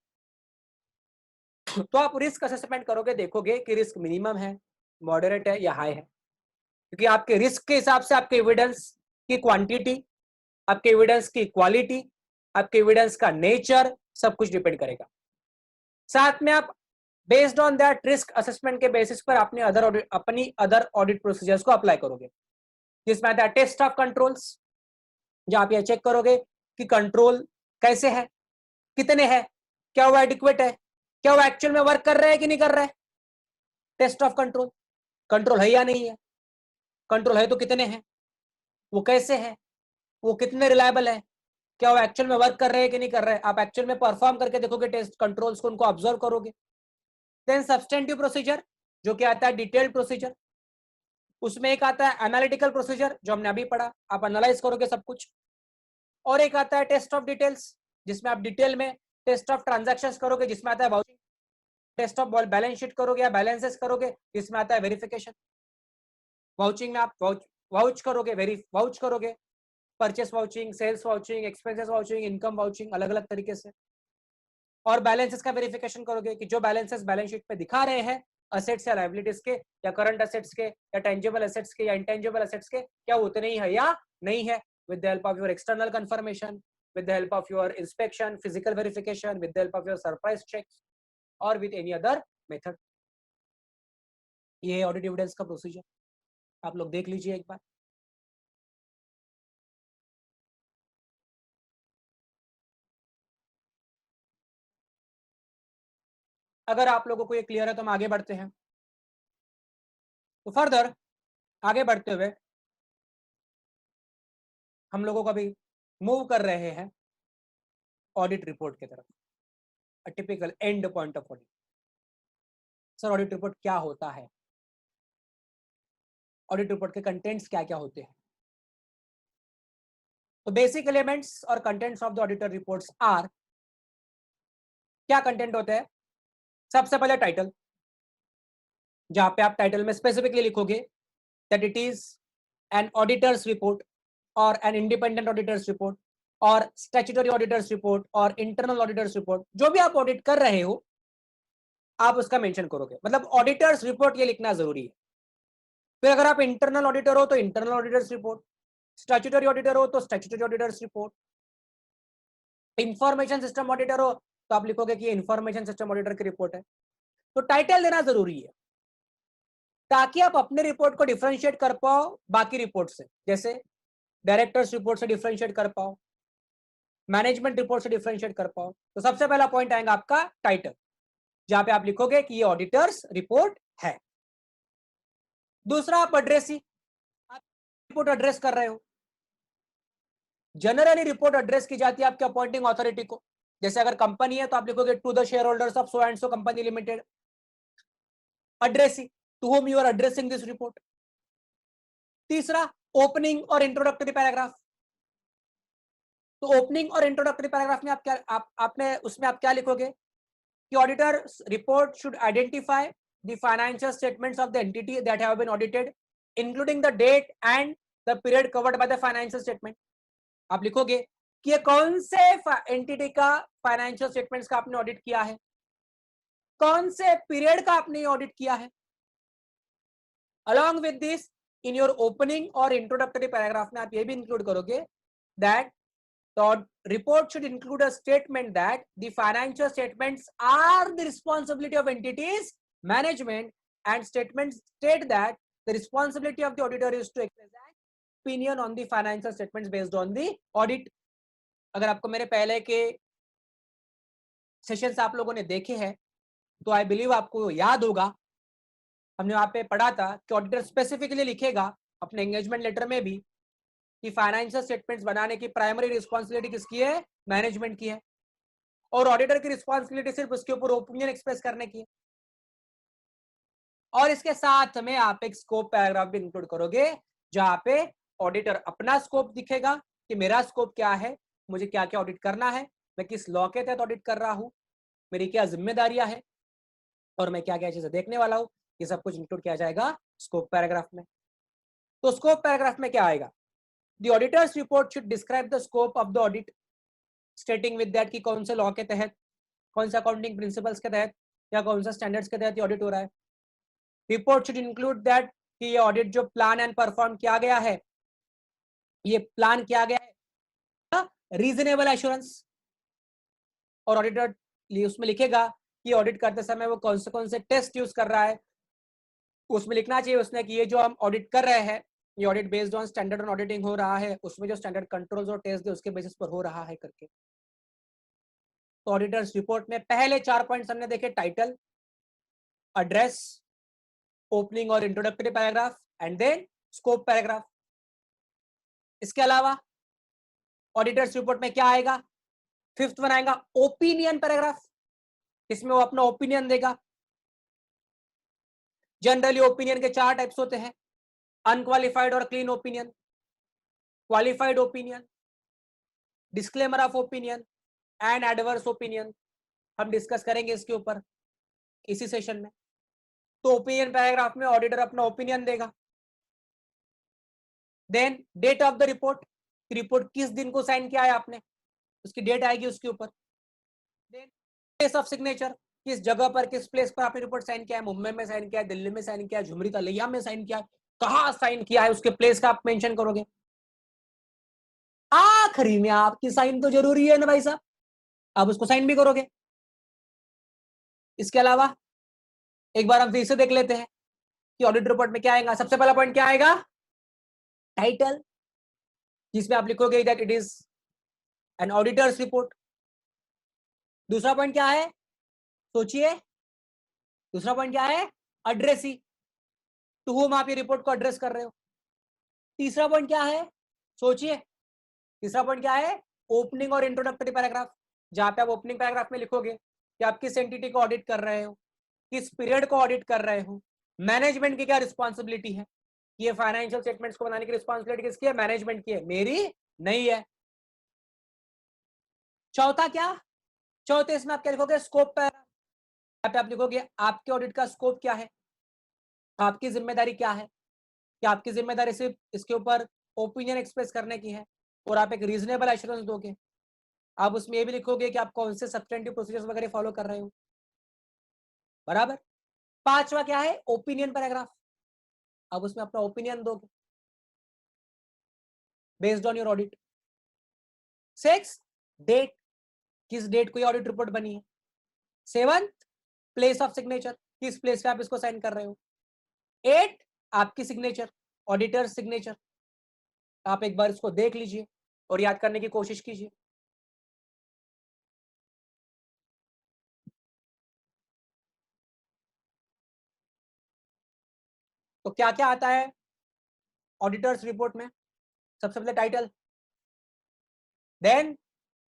तो आप रिस्क असेसमेंट करोगे, देखोगे कि रिस्क मिनिमम है, मॉडरेट है या हाई है, क्योंकि आपके रिस्क के हिसाब से आपके एविडेंस की क्वांटिटी, आपके एविडेंस की क्वालिटी, आपके एविडेंस का नेचर सब कुछ डिपेंड करेगा। साथ में आप based on that risk assessment के बेसिस पर अपनी अदर ऑडिट प्रोसीजर्स को अप्लाई करोगे, जिसमें आता है टेस्ट ऑफ कंट्रोल्स, जहां आप ये चेक करोगे कि कंट्रोल कैसे है, कितने हैं, क्या वो एडिक्वेट है, क्या वो एक्चुअल में वर्क कर रहे हैं कि नहीं कर रहे हैं? टेस्ट ऑफ कंट्रोल, कंट्रोल है या नहीं है, कंट्रोल है तो कितने हैं, वो कैसे है, वो कितने रिलायबल है, क्या वो एक्चुअल में वर्क कर रहे हैं कि नहीं कर रहे हैं? आप एक्चुअल में परफॉर्म करके देखोगे टेस्ट कंट्रोल्स को, उनको ऑब्जर्व करोगे। देन सब्सटेंटिव प्रोसीजर, जो कि आता है डिटेल्ड प्रोसीजर। उसमें एक आता है एनालिटिकल प्रोसीजर, जो हमने अभी पढ़ा, आप एनालाइज करोगे सब कुछ। और एक आता है टेस्ट ऑफ डिटेल्स, जिसमें आप डिटेल में टेस्ट ऑफ ट्रांजैक्शंस करोगे, जिसमें आता है vouching. Test of balance sheet करोगे या बैलेंसेस करोगे, जिसमें आता है वेरिफिकेशन। वाउचिंग में आप वाउच करोगे, वाउच करोगे, purchase vouching, sales vouching, expenses vouching, income vouching, अलग अलग तरीके से। और बैलेंसेस का वेरिफिकेशन करोगे कि जो बैलेंसेस बैलेंस शीट पे दिखा रहे हैं असेट्स या लायबिलिटीज के या करंट असेट्स के या टेंजिबल असेट्स के या इंटेंजिबल असेट्स के, क्या वो उतने ही है या नहीं है, with the help of your external confirmation, with the help of your inspection, physical verification, with the help of your surprise checks, or with any other method. ये ऑडिट एविडेंस का प्रोसीजर, आप लोग देख लीजिए एक बार। अगर आप लोगों को ये क्लियर है तो हम आगे बढ़ते हैं। तो फर्दर आगे बढ़ते हुए हम लोगों को अभी मूव कर रहे हैं ऑडिट रिपोर्ट की तरफ, a typical and point of audit. Sir audit report क्या होता है, ऑडिट रिपोर्ट के कंटेंट्स क्या क्या होते हैं? तो बेसिक एलिमेंट्स और contents of the auditor reports are, क्या कंटेंट होते हैं? सबसे पहले टाइटल, जहां पे आप टाइटल में स्पेसिफिकली लिखोगे that it is an auditors report और एन इंडिपेंडेंट ऑडिटर्स रिपोर्ट और स्टैट्यूटरी ऑडिटर्स रिपोर्ट और इंटरनल ऑडिटर्स रिपोर्ट, जो भी आप ऑडिट कर रहे हो आप उसका मेंशन करोगे, मतलब ऑडिटर्स रिपोर्ट ये लिखना जरूरी है। फिर अगर आप इंटरनल ऑडिटर हो तो internal auditors report, statutory auditor हो तो statutory auditors report, information system auditor हो तो आप लिखोगे कि ये इंफॉर्मेशन सिस्टम ऑडिटर की रिपोर्ट है। तो टाइटल देना जरूरी है ताकि आप अपने रिपोर्ट को डिफरेंशिएट कर पाओ बाकी रिपोर्ट से, जैसे डायरेक्टर्स रिपोर्ट से डिफरेंशिएट कर पाओ, मैनेजमेंट रिपोर्ट से डिफरेंशिएट कर पाओ। तो सबसे पहला पॉइंट आएगा आपका टाइटल, जहां पे आप लिखोगे कि ये ऑडिटर्स रिपोर्ट है। दूसरा आप एड्रेसी, आप रिपोर्ट एड्रेस कर रहे हो। जनरली रिपोर्ट एड्रेस की जाती है आपके अपॉइंटिंग अथॉरिटी को, जैसे अगर कंपनी है तो आप लिखोगे to the shareholders of so and so company limited. Addressee, to whom you are addressing this report. तीसरा ओपनिंग और इंट्रोडक्टरी पैराग्राफ। तो ओपनिंग और इंट्रोडक्टरी पैराग्राफ में आप क्या आपने उसमें आप क्या लिखोगे कि auditor report should identify the financial statements of the entity that have been audited including the date and the period covered by the financial statement. आप लिखोगे कि ये कौन से एंटिटी का फाइनेंशियल स्टेटमेंट्स का आपने ऑडिट किया है, कौन से पीरियड का आपने ऑडिट किया है। Along with this in your opening और इंट्रोडक्टरी पैराग्राफ में आप ये भी इंक्लूड करोगे that the report should include a statement that the financial statements are the responsibility of entities management and statements state that the responsibility of the auditor is to express opinion on the financial statements based on the audit। अगर आपको मेरे पहले के sessions आप लोगों ने देखे हैं तो आई बिलीव आपको याद होगा, हमने वहां पे पढ़ा था कि ऑडिटर स्पेसिफिकली लिखेगा अपने एंगेजमेंट लेटर में भी कि फाइनेंशियल स्टेटमेंट्स बनाने की प्राइमरी रिस्पांसिबिलिटी किसकी है, मैनेजमेंट की है, और ऑडिटर की रिस्पांसिबिलिटी सिर्फ उसके ऊपर ओपिनियन एक्सप्रेस करने की है। और इसके साथ में आप एक स्कोप पैराग्राफ भी इंक्लूड करोगे जहां पे ऑडिटर अपना स्कोप दिखेगा कि मेरा स्कोप क्या है, मुझे क्या क्या ऑडिट करना है, मैं किस लॉ के तहत ऑडिट कर रहा हूं, मेरी क्या जिम्मेदारियां हैं और मैं क्या क्या चीजें देखने वाला हूं। ये सब कुछ इंक्लूड किया जाएगा स्कोप पैराग्राफ में। तो स्कोप पैराग्राफ में क्या आएगा, The auditor's report should describe the scope of the audit, stating with that कि कौन से लॉ के तहत, कौन से अकाउंटिंग प्रिंसिपल्स के तहत या कौन सा स्टैंडर्ड्स के तहत ये ऑडिट हो रहा है। रिपोर्ट शुड इंक्लूड दैट कि ये ऑडिट जो प्लान एंड परफॉर्म किया गया है, ये प्लान किया गया है रीजनेबल एश्योरेंस, और ऑडिटर उसमें लिखेगा कि ऑडिट करते समय वो कौन से टेस्ट यूज कर रहा है। उसमें लिखना चाहिए उसने कि ये जो हम ऑडिट कर रहे हैं ये audit based on standard on auditing हो रहा है, उसमें जो स्टैंडर्ड कंट्रोल्स और टेस्ट है उसके बेसिस पर हो रहा है करके। तो ऑडिटर्स रिपोर्ट में पहले 4 पॉइंट्स हमने देखे, टाइटल, एड्रेस, ओपनिंग और introductory paragraph and then scope paragraph. इसके अलावा ऑडिटर्स रिपोर्ट में क्या आएगा, फिफ्थ वन आएगा ओपिनियन पैराग्राफ, इसमें वो अपना ओपिनियन देगा। जनरली ओपिनियन के 4 टाइप्स होते हैं, अनक्वालिफाइड और clean opinion, qualified opinion, disclaimer of opinion and adverse opinion. हम डिस्कस करेंगे इसके ऊपर इसी सेशन में। तो ओपिनियन पैराग्राफ में ऑडिटर अपना ओपिनियन देगा। Then date of the report, report किस दिन को साइन किया है आपने, उसकी डेट आएगी उसके ऊपर। देन प्लेस ऑफ सिग्नेचर, किस जगह पर, किस प्लेस पर आपने रिपोर्ट साइन किया है, मुंबई में साइन किया है, दिल्ली में साइन किया है, झुमरी तलैया में साइन किया है, कहां साइन किया है, उसके प्लेस का आप मेंशन करोगे। आखिरी में आपकी साइन तो जरूरी है ना भाई साहब, आप उसको साइन भी करोगे। इसके अलावा एक बार हम फिर से देख लेते हैं कि ऑडिट रिपोर्ट में क्या आएगा। सबसे पहला पॉइंट क्या आएगा, टाइटल, जिसमें आप लिखोगे that it is an auditors report. दूसरा पॉइंट क्या है, सोचिए, दूसरा पॉइंट क्या है, एड्रेस ही, टू होम आप ये रिपोर्ट को एड्रेस कर रहे हो। तीसरा पॉइंट क्या है, सोचिए, तीसरा पॉइंट क्या है, ओपनिंग और इंट्रोडक्टरी पैराग्राफ, जहां पे आप ओपनिंग पैराग्राफ में लिखोगे कि आप किस एंटिटी को ऑडिट कर रहे हो, किस पीरियड को ऑडिट कर रहे हो, मैनेजमेंट की क्या रिस्पॉन्सिबिलिटी है। ये फाइनेंशियल स्टेटमेंट्स को बनाने की रिस्पॉन्सिबिलिटी किसकी है, मैनेजमेंट की है, मेरी नहीं है। चौथा क्या, चौथे इसमें आप क्या लिखोगे, स्कोप पैराग्राफ, आप लिखोगे आपके ऑडिट का स्कोप क्या है, आपकी जिम्मेदारी क्या है, कि आपकी जिम्मेदारी सिर्फ इसके ऊपर ओपिनियन एक्सप्रेस करने की है और आप एक रीजनेबल एश्योरेंस दोगे। आप उसमें ये भी लिखोगे कि आप कौन से सब्सटेंटिव प्रोसीजर्स वगैरह फॉलो कर रहे हो, बराबर। पांचवा क्या है, ओपिनियन पैराग्राफ, आप उसमें अपना ओपिनियन दोगे based on your audit. Six, date, किस डेट को ये ऑडिट रिपोर्ट बनी है। सेवंथ, प्लेस ऑफ सिग्नेचर, किस प्लेस पे आप इसको साइन कर रहे हो। एट, आपकी सिग्नेचर, ऑडिटर सिग्नेचर, आप एक बार इसको देख लीजिए और याद करने की कोशिश कीजिए। तो क्या क्या आता है ऑडिटर्स रिपोर्ट में, सबसे पहले title, then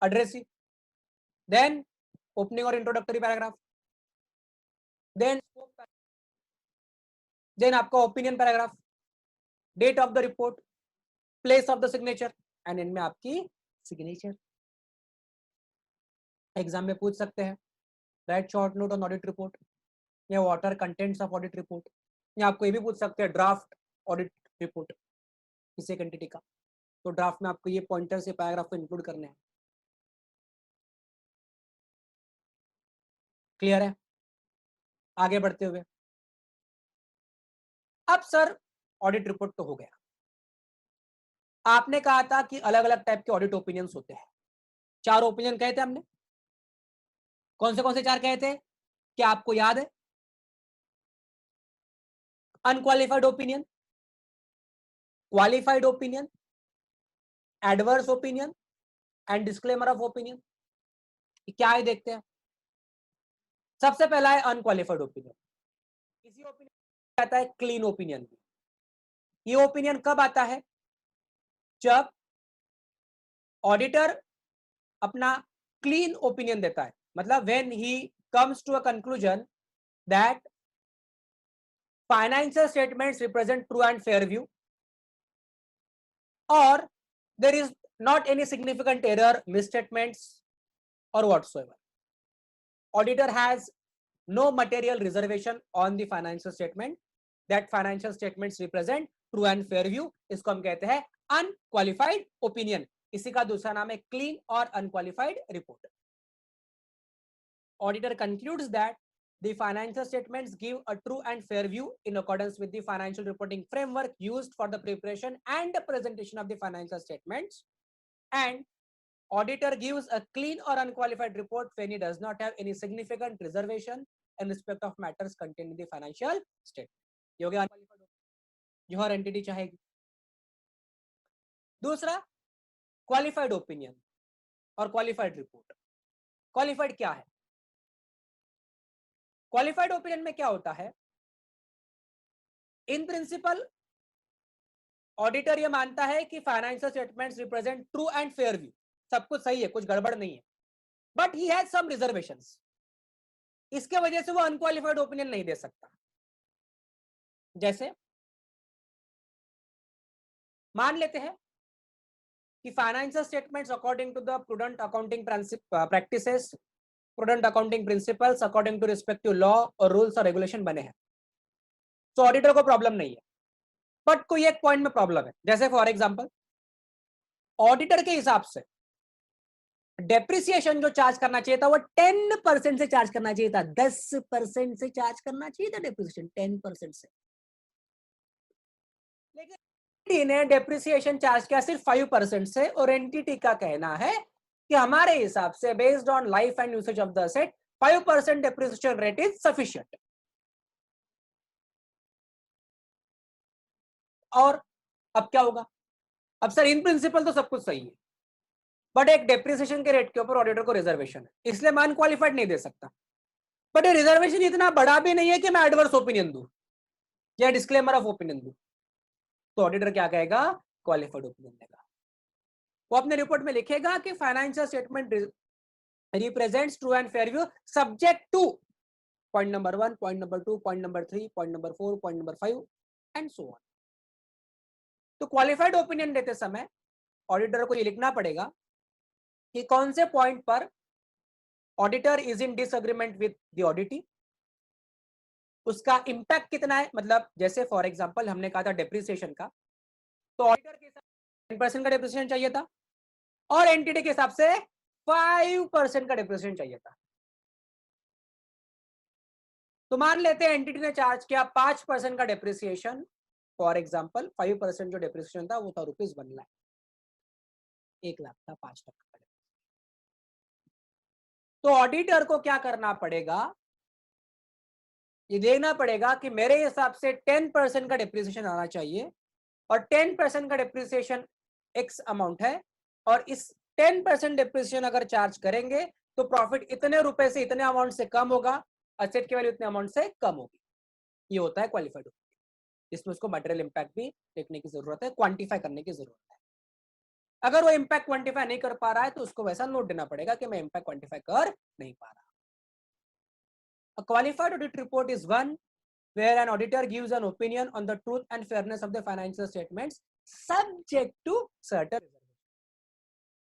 address, then opening और इंट्रोडक्टरी पैराग्राफ, देन आपका opinion paragraph, date of the report, place of the signature and इनमें आपकी सिग्नेचर। एग्जाम में पूछ सकते हैं, write short note on audit report, या what are contents of audit report, या आपको ये भी पूछ सकते हैं ड्राफ्ट ऑडिट रिपोर्ट किसी एक एंटिटी का। तो ड्राफ्ट में आपको ये पॉइंटर्स ये पैराग्राफ को इंक्लूड करने हैं। क्लियर है, आगे बढ़ते हुए। अब सर ऑडिट रिपोर्ट तो हो गया, आपने कहा था कि अलग अलग टाइप के ऑडिट ओपिनियंस होते हैं, 4 ओपिनियन कहे थे हमने, कौन से 4 कहे थे, क्या आपको याद है। Unqualified opinion, qualified opinion, adverse opinion and disclaimer of opinion. क्या है देखते हैं। सबसे पहला है अनक्वालिफाइड ओपिनियन, इसी ओपिनियन आता है क्लीन ओपिनियन। ये ओपिनियन कब आता है, जब ऑडिटर अपना क्लीन ओपिनियन देता है, मतलब when he comes to a conclusion that financial statements represent true and fair view, or there is not any significant error, misstatements or whatsoever. Auditor has no material reservation on the financial statement, that financial statements represent true and fair view, इसको हम कहते हैं unqualified opinion। इसी का दूसरा नाम है clean और unqualified report। Auditor concludes that the financial statements give a true and fair view in accordance with the financial reporting framework used for the preparation and the presentation of the financial statements, and auditor gives a clean or unqualified report when he does not have any significant reservation in respect of matters contained in the financial statement। ये हो गया unqualified, जो हर entity चाहेगी। दूसरा qualified opinion और qualified report. Qualified क्या है? Qualified opinion में क्या होता है? इन प्रिंसिपल ऑडिटर ये मानता है कि financial statements represent true and fair view, सब कुछ सही है, कुछ गड़बड़ नहीं है, but he has some reservations, इसके वजह से वो अनक्वालिफाइड ओपिनियन नहीं दे सकता। जैसे मान लेते हैं कि financial statements according to the prudent accounting practices, prudent accounting principles according to respective law और रूल्स और रेगुलेशन बने हैं, तो ऑडिटर को प्रॉब्लम नहीं है। बट कोई एक पॉइंट में प्रॉब्लम है, जैसे फॉर एग्जांपल ऑडिटर के हिसाब से डेप्रिसिएशन जो चार्ज करना चाहिए था वो 10% से चार्ज करना चाहिए था, 10% से चार्ज करना चाहिए था डेप्रिसिएशन 10% से, लेकिन ने डेप्रिसिएशन चार्ज किया सिर्फ 5% से, और एंटिटी का कहना है कि हमारे हिसाब से based on life and usage of the asset 5% depreciation rate is sufficient. और अब क्या होगा? अब सर इन प्रिंसिपल तो सब कुछ सही है, बट एक डेप्रिसिएशन के रेट के ऊपर ऑडिटर को रिजर्वेशन है, इसलिए मैं अनक्वालिफाइड नहीं दे सकता। बट ये रिजर्वेशन इतना बड़ा भी नहीं है कि मैं एडवर्स ओपिनियन दूं या डिस्क्लेमर ऑफ ओपिनियन दूं, तो ऑडिटर क्या कहेगा? क्वालिफाइड ओपिनियन देगा। वो अपने रिपोर्ट में लिखेगा कि financial statement represents true and fair view subject two point number 1, point number 2, point number 3, point number 4, point number 5 and so on. तो क्वालिफाइड ओपिनियन देते समय ऑडिटर को ये लिखना पड़ेगा कि कौन से पॉइंट पर auditor is in disagreement with the auditee, उसका इंपैक्ट कितना है, मतलब जैसे फॉर एग्जांपल हमने कहा था डेप्रिसिएशन का, तो ऑडिटर के हिसाब से 10% का डेप्रिसिएशन चाहिए था और एंटिटी के हिसाब से 5% का डेप्रिसिएशन चाहिए था। तो मान लेते हैं एंटिटी ने चार्ज किया 5% का डेप्रिसिएशन, फॉर एग्जांपल 5% जो डेप्रिसिएशन था वो था ₹1,00,000, 1,00,000 था 5%। तो ऑडिटर को क्या करना पड़ेगा? ये देखना पड़ेगा कि मेरे हिसाब से 10% का डेप्रिसिएशन आना चाहिए, और 10% का डेप्रिसिएशन एक्स अमाउंट है, और इस 10% डेप्रिसिएशन अगर चार्ज करेंगे तो प्रॉफिट इतने रुपए से इतने अमाउंट से कम होगा, असेट की वैल्यू इतने अमाउंट से कम होगी। ये होता है क्वालिफाइड ओपिनियन। इसमें उसको मटेरियल इंपैक्ट भी देखने की जरूरत है, क्वांटिफाई करने की जरूरत है। अगर वो इंपैक्ट क्वांटिफाई नहीं कर पा रहा है तो उसको वैसा नोट देना पड़ेगा कि मैं इंपैक्ट क्वांटिफाई कर नहीं पा रहा। A qualified audit report is one where an auditor gives an opinion on the truth and fairness of the financial statements subject to certain reservations.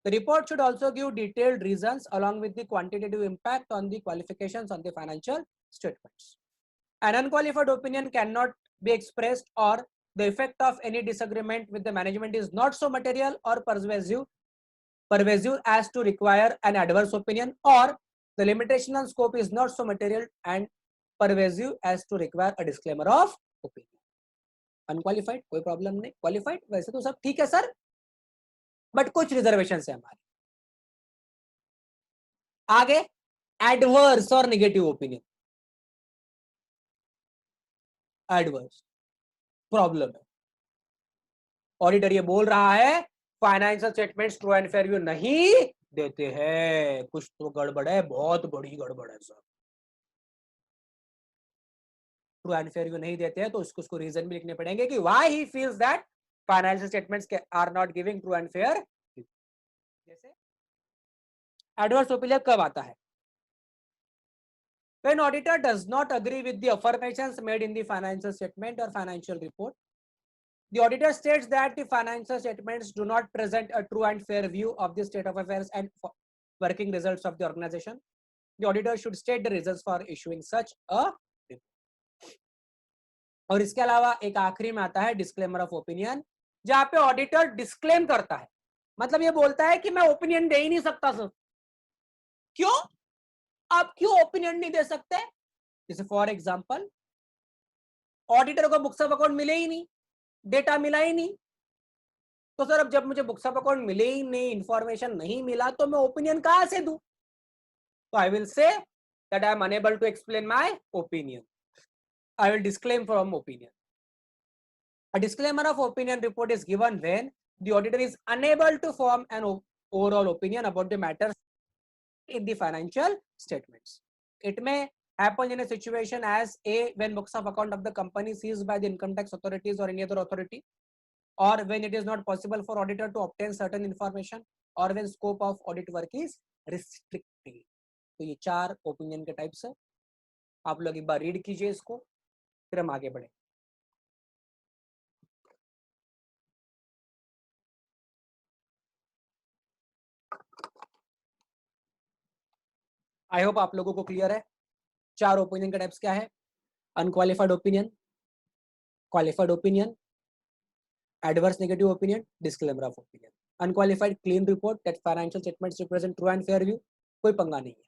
The report should also give detailed reasons along with the quantitative impact on the qualifications on the financial statements. An unqualified opinion cannot be expressed, or the effect of any disagreement with the management is not so material or pervasive as to require an adverse opinion, or the limitation on scope is not so material and pervasive as to require a disclaimer of opinion. Unqualified कोई problem नहीं, qualified वैसे तो सब ठीक है sir, but कुछ reservation है हमारे। आगे एडवर्स और नेगेटिव ओपिनियन। एडवर्स प्रॉब्लम है, ऑडिटर ये बोल रहा है financial statements true and fair view नहीं देते हैं, कुछ तो गड़बड़ है, बहुत बड़ी गड़बड़ है sir. True and fair view नहीं देते हैं तो उसको रीजन भी लिखने पड़ेंगे कि why he feels that financial statements are not giving true and fair. जैसे एडवर्स ओपिनियन कब आता है? When auditor does not agree with the affirmations made in the financial statement or financial report, the auditor states that the financial statements do not present a true and fair view of the state of affairs and working results of the organization. The auditor should state the reasons for issuing such a report. और इसके अलावा एक आखिरी में आता है disclaimer of opinion, जहां पे ऑडिटर डिस्क्लेम करता है, मतलब ये बोलता है कि मैं ओपिनियन दे ही नहीं सकता सर। क्यों? आप क्यों ओपिनियन नहीं दे सकते? जैसे फॉर एग्जांपल ऑडिटर को बुक्स ऑफ अकाउंट मिले ही नहीं, डेटा मिला ही नहीं, तो सर अब जब मुझे बुक्स ऑफ अकाउंट मिले ही नहीं, इंफॉर्मेशन नहीं मिला, तो मैं ओपिनियन कहां से दूं? तो I will say that I am unable to explain my opinion, I will disclaim from opinion. A disclaimer of opinion report is given when the auditor is unable to form an overall opinion about the matters in the financial statements. It may happen in a situation as A, when books of account of the company seized by the income tax authorities or any other authority, or when it is not possible for auditor to obtain certain information, or when scope of audit work is restricted. तो ये 4 opinion के types है. आप लोग एक बार read कीजिए इसको, फिर हम आगे बढ़े. आई होप आप लोगों को क्लियर है. 4 ओपिनियन के टाइप्स क्या है? Unqualified opinion, qualified opinion, adverse negative opinion, disclaimer of opinion. Unqualified clean report that financial statements represent true and fair view, कोई पंगा नहीं है.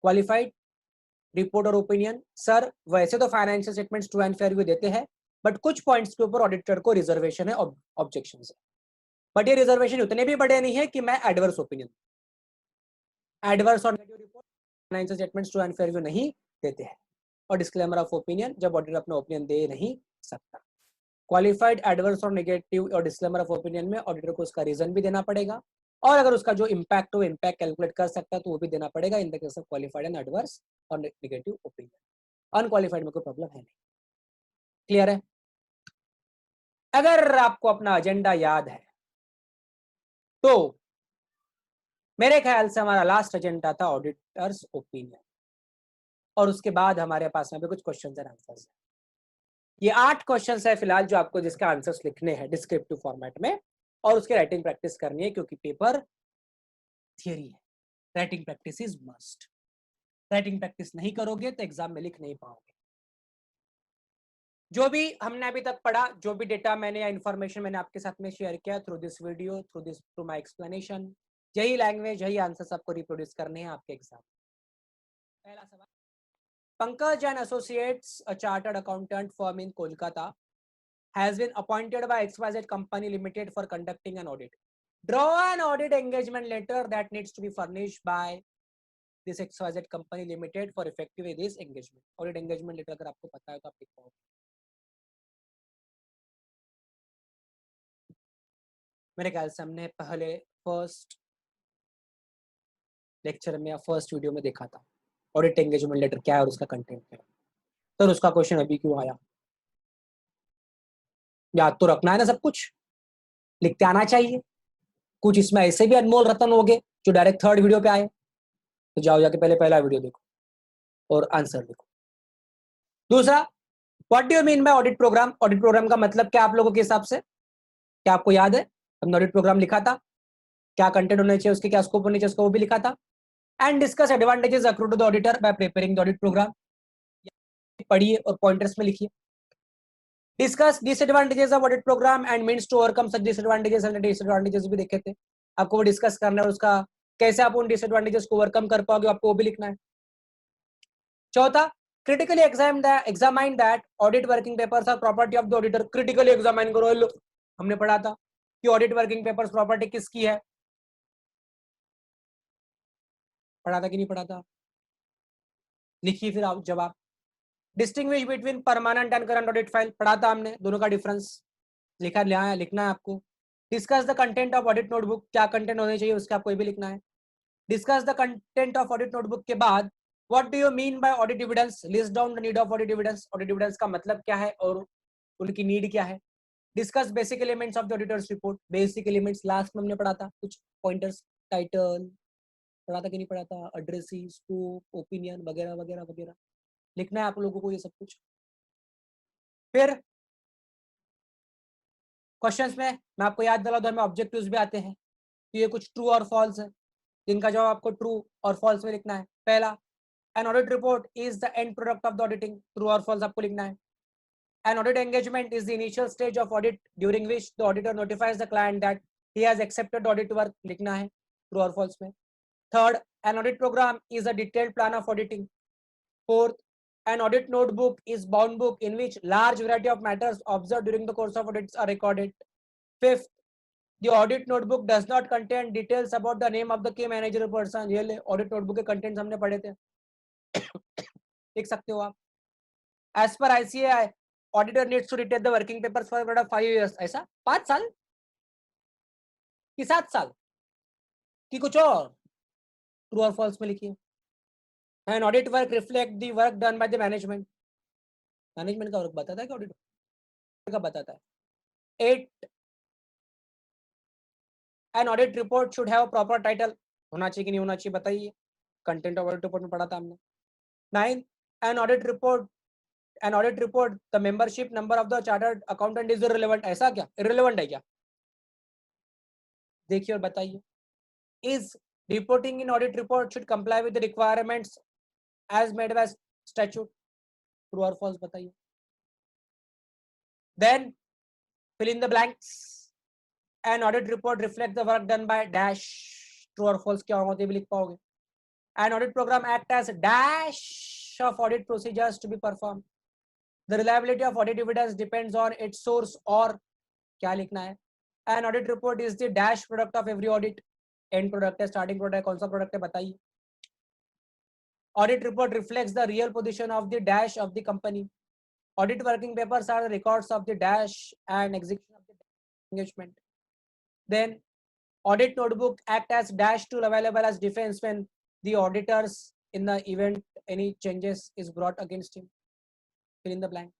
Qualified रिपोर्ट और ओपिनियन, सर वैसे तो financial statements true and fair view देते हैं, but कुछ पॉइंट्स के ऊपर ऑडिटर को रिजर्वेशन है, ऑब्जेक्शन है. बट ये रिजर्वेशन उतने भी बड़े नहीं है कि मैं एडवर्स ओपिनियन, एडवर्स और negative report financial statements true and fair view नहीं देते हैं. और डिस्क्लेमर ऑफ ओपिनियन, जब ऑडिटर अपना ओपिनियन दे नहीं सकता. क्वालिफाइड एडवर्स और नेगेटिव और डिस्क्लेमर ऑफ ओपिनियन में ऑडिटर को उसका रीजन भी देना पड़ेगा, और अगर उसका जो इम्पैक्ट हो, इम्पैक्ट कैलकुलेट कर सकता है तो वो भी देना पड़ेगा in the case of qualified and adverse और नेगेटिव ओपिनियन. अनक्वालिफाइड में कोई प्रॉब्लम है नहीं. क्लियर है? अगर आपको अपना एजेंडा याद है तो मेरे ख्याल से हमारा लास्ट एजेंडा था ऑडिटर्स ओपिनियन, और उसके बाद हमारे पास में भी कुछ क्वेश्चंस एंड आंसर्स है. ये 8 क्वेश्चंस है फिलहाल जो आपको जिसके आंसर्स लिखने हैं डिस्क्रिप्टिव फॉर्मेट में, और उसकी राइटिंग प्रैक्टिस करनी है, क्योंकि पेपर थियरी है. Writing practice is must. Writing practice नहीं करोगे तो एग्जाम में लिख नहीं पाओगे. जो भी हमने अभी तक पढ़ा, जो भी डेटा मैंने या इंफॉर्मेशन मैंने आपके साथ में शेयर किया through this video, through my explanation, यही लैंग्वेज, यही आंसर्स आपको रिप्रोड्यूस करने हैं आपके एग्जाम. पहला सवाल, Pankaj and associates, a chartered accountant firm in Kolkata, has been appointed by XYZ Company Limited for conducting an audit. Draw an audit engagement letter that needs to be furnished by this XYZ Company Limited for effective this engagement. Audit engagement letter अगर आपको पता है तो आप लिख पाओगे. मेरे ख्याल से हमने पहले फर्स्ट लेक्चर में या फर्स्ट वीडियो में देखा था ऑडिट एंगेजमेंट लेटर क्या है और उसका कंटेंट क्या है. तो उसका क्वेश्चन अभी क्यों आया? याद तो रखना है ना, सब कुछ लिखते आना चाहिए. कुछ इसमें ऐसे भी अनमोल रतन हो गए जो डायरेक्ट थर्ड वीडियो पे आए, तो जाओ जाके पहले पहला वीडियो देखो और आंसर लिखो. दूसरा, what do you mean by audit program? Audit program का मतलब क्या आप लोगों के हिसाब से? क्या आपको याद है? हमने ऑडिट प्रोग्राम लिखा था, क्या कंटेंट होना चाहिए उसके, क्या स्कोप होना चाहिए उसका, वो भी लिखा था. And discuss advantages accrued to the auditor by preparing the audit program. पढ़िए और पॉइंटर्स में लिखिए. Discuss disadvantages of audit programme and means to overcome such disadvantages and disadvantages भी देखे थे. आपको वो डिस्कस करना है, उसका कैसे आप उन डिसएडवांटेजेस को ओवरकम कर पाओगे आपको वो भी लिखना है. चौथा, critically examine that audit working papers are property of the auditor. critically examine करो. लो हमने पढ़ा था कि ऑडिट वर्किंग पेपर्स प्रॉपर्टी किसकी है. पढ़ा था कि नहीं पढ़ा था? लिखिए फिर आप जवाब. Distinguish between permanent and current audit file, पढ़ा था हमने, दोनों का डिफरेंस लिखना है आपको. Discuss the content of audit notebook, क्या कंटेंट होने चाहिए उसके आपको ये भी लिखना है. Discuss the content of audit notebook के बाद what do you mean by audit evidence? List down the need of audit evidence. Audit evidence का मतलब क्या है और उनकी नीड क्या है. Discuss basic elements of the auditors report. Basic elements last में हमने पढ़ा था, कुछ पॉइंटर्स, टाइटल पढ़ा था कि नहीं पढ़ा था, एड्रेसिंग, स्कोप, ओपिनियन वगैरह वगैरह वगैरह लिखना है आप लोगों को ये सब कुछ. फिर क्वेश्चंस में मैं आपको याद दिला दूं, हमें ऑब्जेक्टिव्स भी आते हैं. तो ये कुछ ट्रू और फॉल्स है जिनका जवाब आपको ट्रू और फॉल्स में लिखना है. पहला, N audit report is the end product of the auditing. True और फॉल्स आपको लिखना है. An audit engagement is the initial stage of audit during which the auditor notifies the client that he has accepted audit work. लिखना है true or false में. Third, an audit program is a detailed plan of auditing. Fourth, an audit notebook is bound book in which large variety of matters observed during the course of audits are recorded. Fifth, the audit notebook does not contain details about the name of the key managerial person. ये ले audit notebook के contents हमने पढ़े थे. लिख सकते हो आप. As per ICAI, auditor needs to retain the working papers for a period of 5 years. ऐसा 5 साल कि 7 साल कि कुछ और? ट्रू और फॉल्स में लिखिए। And audit work reflect the work done by the management. Management का वर्क बताता है कि ऑडिट का बताता है। 8 N audit report should have proper title. होना चाहिए कि नहीं होना चाहिए बताइए। कंटेंट ऑफ ऑडिट रिपोर्ट में पढ़ा था हमने। 9 an audit report the membership number of the chartered accountant is irrelevant. ऐसा क्या इररिलेवेंट है क्या? देखिए और बताइए। Is reporting in audit report should comply with the requirements as made by statute. True और फॉल्स बताइए। Then fill in the blanks. An audit report reflects the work done by dash. True or false क्या होगा तो ये भी लिख पाओगे। An audit program act as dash of audit procedures to be performed. The reliability of audit evidence depends on its source or क्या लिखना है। An audit report is the dash product of every audit. End product है, starting product है, कौन सा product है बताइए। Audit report reflects the real position of the dash of the company. Audit working papers are the records of the dash and execution of the engagement. Then audit notebook act as dash tool available as defense when the auditors in the event any changes is brought against him. Fill in the blank.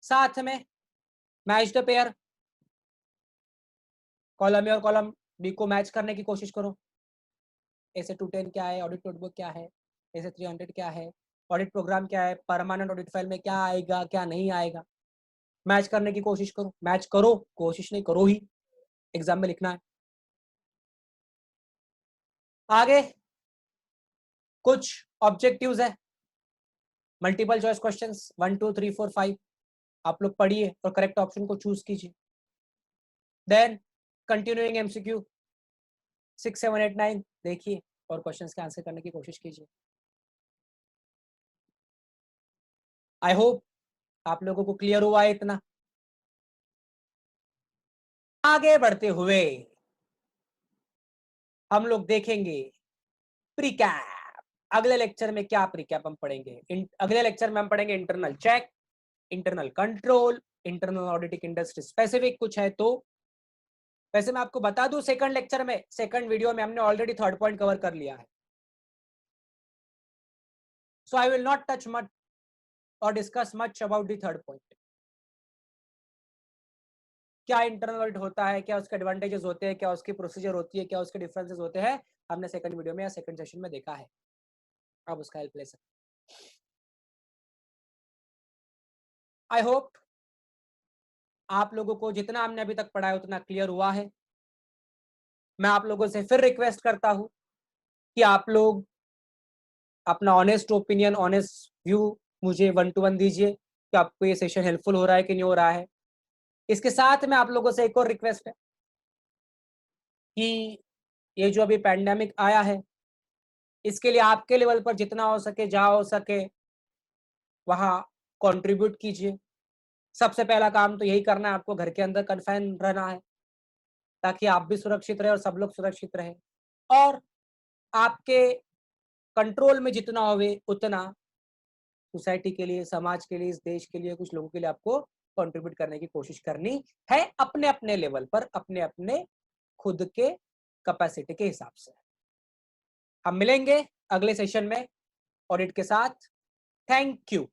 साथ में match the pair, column A और column B को match करने की कोशिश करो। ऐसे 210 क्या है, ऑडिट नोटबुक क्या है, ऐसे 300 क्या है, ऑडिट प्रोग्राम क्या है, परमानेंट ऑडिट फाइल में क्या आएगा क्या नहीं आएगा, मैच करने की कोशिश करो। मैच करो, कोशिश नहीं करो ही, एग्जाम में लिखना है। आगे कुछ ऑब्जेक्टिव्स है, मल्टीपल चॉइस क्वेश्चंस 1 2 3 4 5 आप लोग पढ़िए और करेक्ट ऑप्शन को चूज कीजिए। देन कंटिन्यूइंग एमसीक्यू 6 7 8 9 देखिए और क्वेश्चंस के आंसर करने की कोशिश कीजिए। आई होप आप लोगों को क्लियर हुआ है इतना। आगे बढ़ते हुए हम लोग देखेंगे प्रीकैप। अगले लेक्चर में क्या प्रीकैप हम पढ़ेंगे? अगले लेक्चर में हम पढ़ेंगे internal check, internal control, internal auditing industry specific कुछ है तो। वैसे मैं आपको बता दूं सेकंड लेक्चर में, सेकंड वीडियो में हमने ऑलरेडी थर्ड पॉइंट कवर कर लिया है। So I will not touch much और discuss much about the third point. क्या इंटरनल ऑडिट होता है, क्या उसके एडवांटेजेस होते हैं, क्या उसकी प्रोसीजर होती है, क्या उसके डिफरेंसेस होते हैं, हमने सेकंड वीडियो में या सेकंड सेशन में देखा है। अब उसका हेल्प ले सकते। आई होप आप लोगों को जितना हमने अभी तक पढ़ा है उतना क्लियर हुआ है। मैं आप लोगों से फिर रिक्वेस्ट करता हूं कि आप लोग अपना ऑनेस्ट ओपिनियन, ऑनेस्ट व्यू मुझे 1 to 1 दीजिए कि आपको ये सेशन हेल्पफुल हो रहा है कि नहीं हो रहा है। इसके साथ में आप लोगों से एक और रिक्वेस्ट है कि ये जो अभी पैंडेमिक आया है इसके लिए आपके लेवल पर जितना हो सके, जहां हो सके वहां कंट्रीब्यूट कीजिए। सबसे पहला काम तो यही करना है, आपको घर के अंदर कन्फाइन रहना है ताकि आप भी सुरक्षित रहे और सब लोग सुरक्षित रहे। और आपके कंट्रोल में जितना होवे उतना सोसाइटी के लिए, समाज के लिए, इस देश के लिए, कुछ लोगों के लिए आपको कंट्रीब्यूट करने की कोशिश करनी है अपने अपने लेवल पर, अपने अपने खुद के कैपेसिटी के हिसाब से। हम मिलेंगे अगले सेशन में ऑडिट के साथ। Thank you.